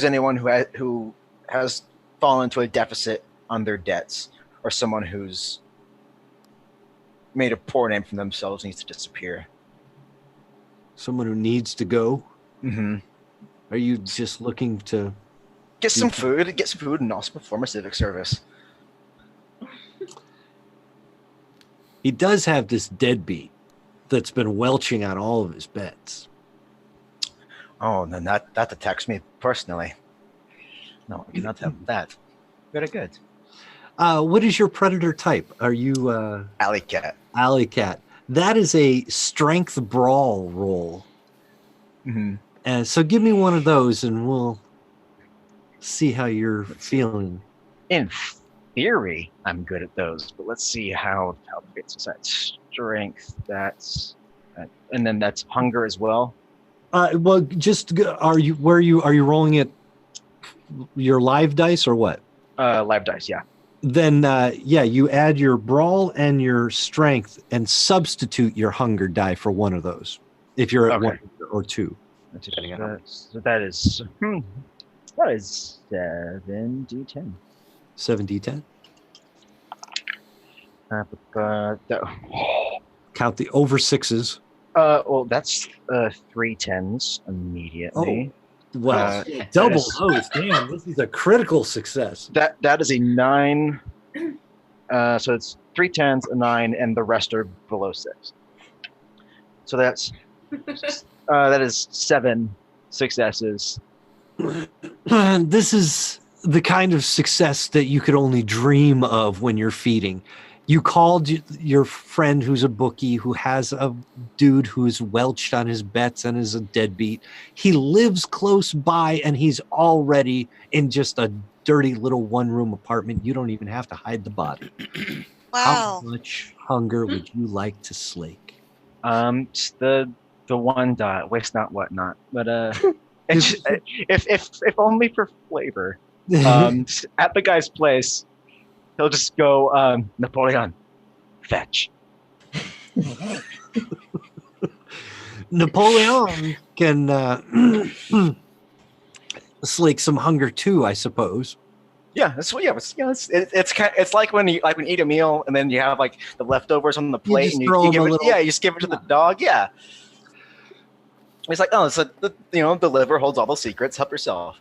anyone who has fallen into a deficit on their debts, or someone who's made a poor name for themselves needs to disappear. Someone who needs to go? Mm-hmm. Are you just looking to Get some food, and also perform a civic service. He does have this deadbeat that's been welching on all of his bets. Oh, then that attacks me personally. No, I cannot have that. Very good. What is your predator type? Are you Alley cat. alley cat? That is a strength brawl roll. Mm-hmm. So give me one of those and we'll see how you're feeling. In theory, I'm good at those, but let's see how great is that strength. And then that's hunger as well. Well, are you rolling it your live dice or what? Live dice, yeah. Then you add your brawl and your strength and substitute your hunger die for one of those if you're at 1 or 2. Depending on so that is 7d10. 7d10. Count the over 6s. Well, that's 3 10s immediately. Wow, double those. Damn, this is a critical success. That is a 9. So it's 3 10s, a 9, and the rest are below 6. So that's that is 7 successes. This is the kind of success that you could only dream of when you're feeding. You called your friend who's a bookie, who has a dude who's welched on his bets and is a deadbeat. He lives close by and he's already in just a dirty little one-room apartment. You don't even have to hide the body. Wow. How much hunger would you like to slake? Just the one dot. Waste not, what not. But it's, if only for flavor. At the guy's place, he'll just go, Napoleon, fetch. Napoleon can slake some hunger too, I suppose. Yeah, that's what. Yeah, it's like when you eat a meal and then you have like the leftovers on the plate just and throw you 'em give a it. little- Yeah, you just give it to the dog. Yeah, it's like, oh, so the liver holds all the secrets. Help yourself.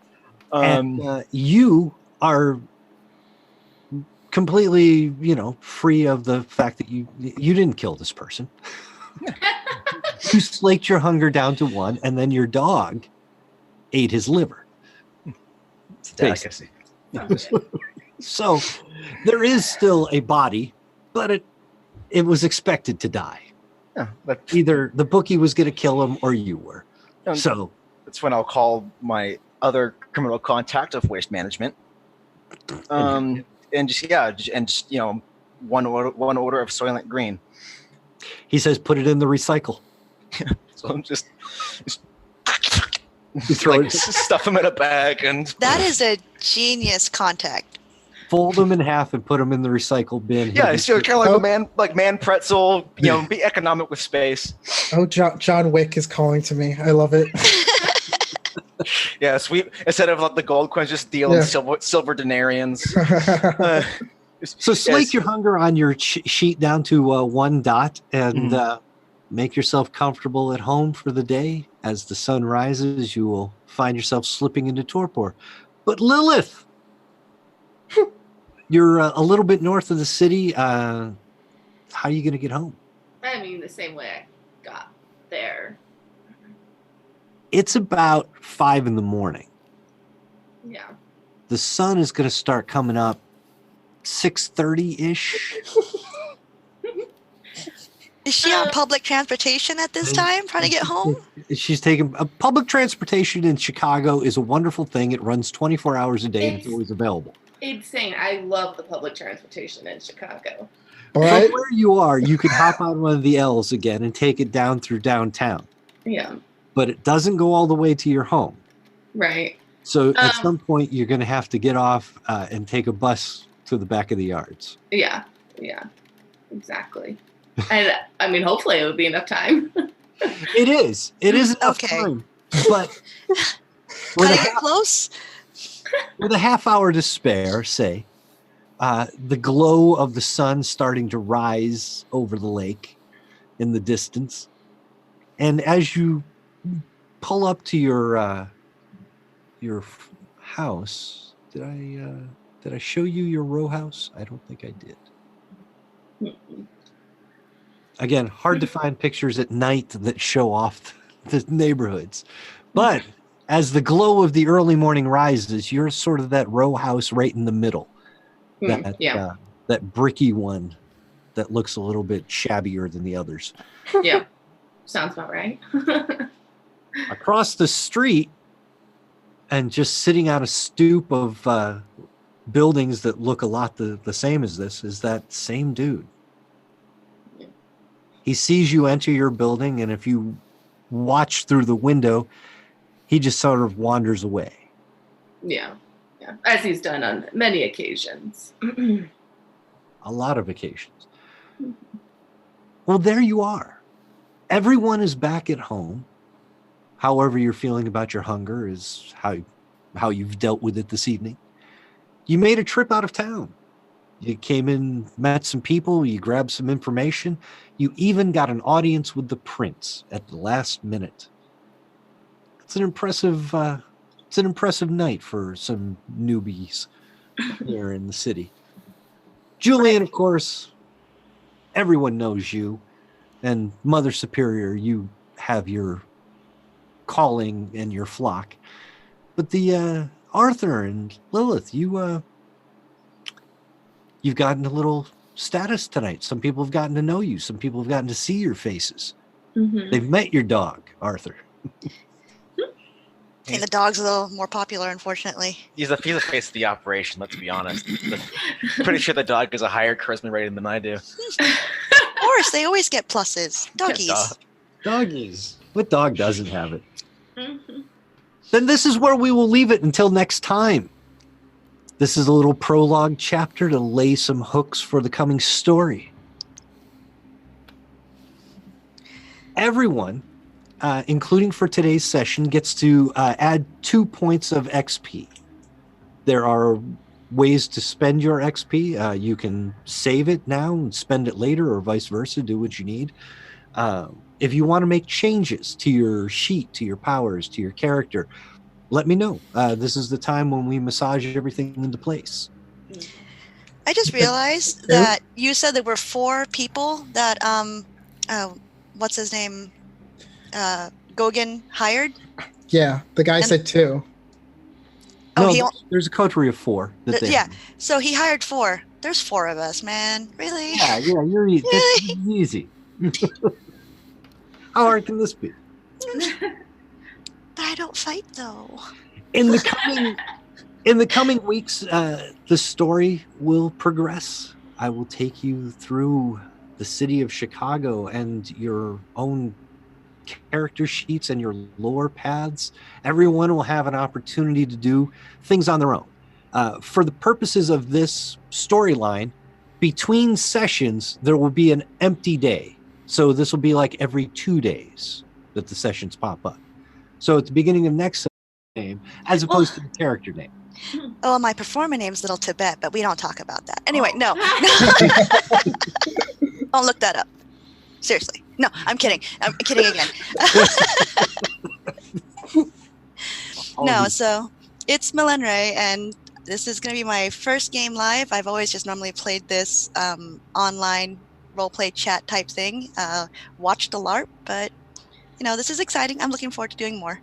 And you are completely, free of the fact that you didn't kill this person. You slaked your hunger down to 1, and then your dog ate his liver. It's a delicacy. So there is still a body, but it was expected to die. Yeah, but Either the bookie was going to kill him or you were. So that's when I'll call my other criminal contact of waste management. And just one order of Soylent Green. he says, put it in the recycle. So I'm just You throw it, stuff them in a bag and That is a genius contact. fold them in half, and put them in the recycle bin. yeah, it's kind of like a man pretzel. Be economic with space. Oh, John Wick is calling to me. I love it. Yeah, sweet. Instead of like the gold coins, just dealing silver denarians. So slake your hunger on your sheet down to 1 dot, and make yourself comfortable at home for the day. As the sun rises, you will find yourself slipping into torpor. But Lilith, you're a little bit north of the city. How are you going to get home? I mean, the same way I got there. It's about 5 in the morning. Yeah. The sun is going to start coming up 6:30-ish. Is she on public transportation at this time, trying to get home? She's taking public transportation in Chicago is a wonderful thing. It runs 24 hours a day and it's always available. Insane. I love the public transportation in Chicago. All From right. where you are, you could hop on one of the L's again and take it down through downtown. Yeah. But it doesn't go all the way to your home. Right. So at some point, you're going to have to get off and take a bus to the back of the yards. Yeah. Yeah. Exactly. And I mean, hopefully it would be enough time. It is. It is enough Okay. time. But Cutting it close? with a half hour to spare, say, the glow of the sun starting to rise over the lake in the distance. And as you pull up to your house, did I show you your row house? I don't think I did. Again, hard to find pictures at night that show off the neighborhoods. But as the glow of the early morning rises, you're sort of that row house right in the middle. That bricky one that looks a little bit shabbier than the others. Yeah. Sounds about right. Across the street, and just sitting on a stoop of buildings that look a lot the same as this, is that same dude. He sees you enter your building, and if you watch through the window, he just sort of wanders away. Yeah. Yeah. As he's done on many occasions. A lot of occasions. Well, there you are. Everyone is back at home. However you're feeling about your hunger is how you've dealt with it this evening. You made a trip out of town. You came in, met some people, you grabbed some information. You even got an audience with the prince at the last minute. It's an impressive night for some newbies here in the city. Julian, of course, everyone knows you. And Mother Superior, you have your calling and your flock. But the Arthur and Lilith, you've gotten a little status tonight. Some people have gotten to know you. Some people have gotten to see your faces. Mm-hmm. They've met your dog, Arthur. I think the dog's a little more popular, unfortunately. He's the face of the operation. Let's be honest. Pretty sure the dog has a higher charisma rating than I do. Of course, they always get pluses. Doggies. Yeah, Doggies. What dog doesn't have it? Mhm. Then this is where we will leave it until next time. This is a little prologue chapter to lay some hooks for the coming story. Everyone, including for today's session, gets to add 2 points of XP. There are ways to spend your XP. You can save it now and spend it later, or vice versa. Do what you need. If you want to make changes to your sheet, to your powers, to your character, let me know. This is the time when we massage everything into place. I just realized that you said there were 4 people that what's his name? Gauguin hired. Yeah, the guy said 2. Oh, No, he there's a coterie of 4. yeah. So he hired 4. There's 4 of us, man. Really? Yeah, you're easy. That's easy. How hard can this be? But I don't fight though. In the coming weeks, the story will progress. I will take you through the city of Chicago and your own character sheets and your lore paths. Everyone will have an opportunity to do things on their own. For the purposes of this storyline, between sessions, there will be an empty day. So this will be like every 2 days that the sessions pop up. So at the beginning of next name, as opposed to the character name. Oh, my performer name's Little Tibet, but we don't talk about that. Anyway, no. Don't look that up. Seriously. No, I'm kidding. I'm kidding again. No, so it's Milenre, and this is going to be my first game live. I've always just normally played this online roleplay chat type thing. Watched a LARP, but this is exciting. I'm looking forward to doing more.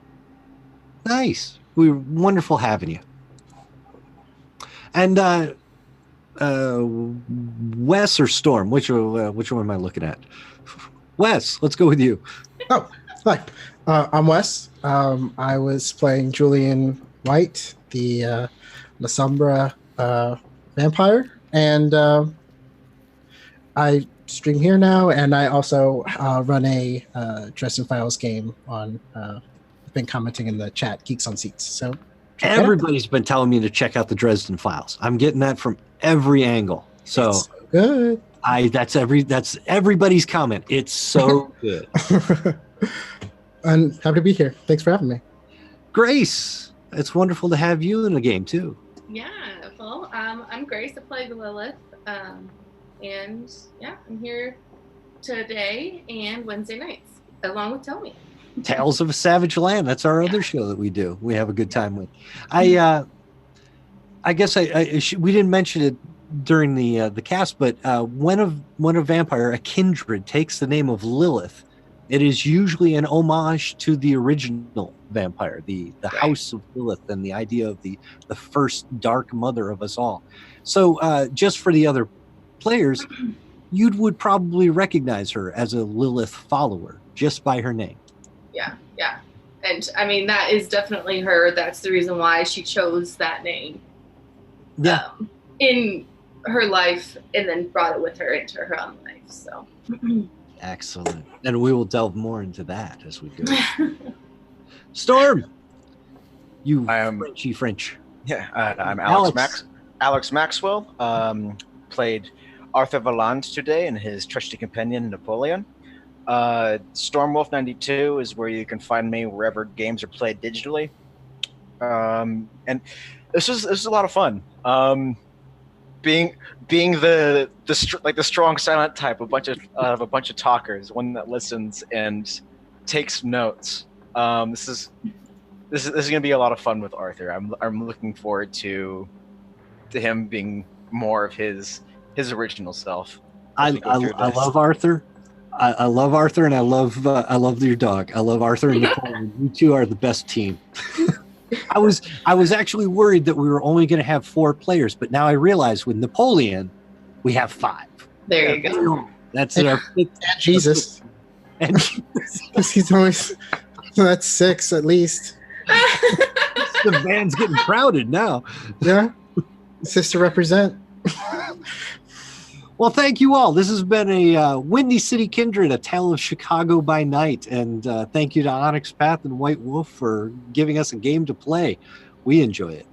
Nice. We were wonderful having you. And Wes or Storm, which one am I looking at? Wes, let's go with you. Oh, hi. I'm Wes. I was playing Julian White, the La Sombra vampire, and I stream here now, and I also run a Dresden Files game on. I've been commenting in the chat, Geeks on Seats. So everybody's been telling me to check out the Dresden Files. I'm getting that from every angle. So it's so good. That's everybody's comment. It's so good. I'm happy to be here. Thanks for having me. Grace, it's wonderful to have you in the game too. Yeah, well, I'm Grace. I play Lilith, and yeah, I'm here today and Wednesday nights along with Tommy. Tales of a Savage Land. That's our other show that we do. We have a good time with. I guess we didn't mention it during the cast, but when a vampire, a kindred, takes the name of Lilith, it is usually an homage to the original vampire, the House of Lilith, and the idea of the first dark mother of us all. So just for the other players, you would probably recognize her as a Lilith follower just by her name. Yeah. And I mean, that is definitely her. That's the reason why she chose that name. Yeah. In her life, and then brought it with her into her own life. So Excellent. And we will delve more into that as we go. Storm, you French. Yeah, I'm Alex Maxwell. Played Arthur Valand today in his trusty companion Napoleon. Stormwolf 92 is where you can find me wherever games are played digitally. And this is a lot of fun. Being the strong silent type, a bunch of talkers, one that listens and takes notes. This is gonna be a lot of fun with Arthur. I'm looking forward to him being more of his original self. I love Arthur. I love Arthur, and I love your dog. I love Arthur and Napoleon. You two are the best team. I was actually worried that we were only going to have 4 players, but now I realize with Napoleon, we have 5. There you go. That's and Jesus. And He's always that's 6 at least. The van's getting crowded now. Yeah. Sister represent. Well, thank you all. This has been a Windy City Kindred, a tale of Chicago by night. And thank you to Onyx Path and White Wolf for giving us a game to play. We enjoy it.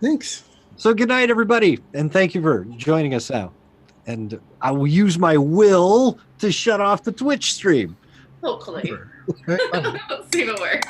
Thanks. So good night, everybody. And thank you for joining us out. And I will use my will to shut off the Twitch stream. Hopefully. Right. Let's see if it works.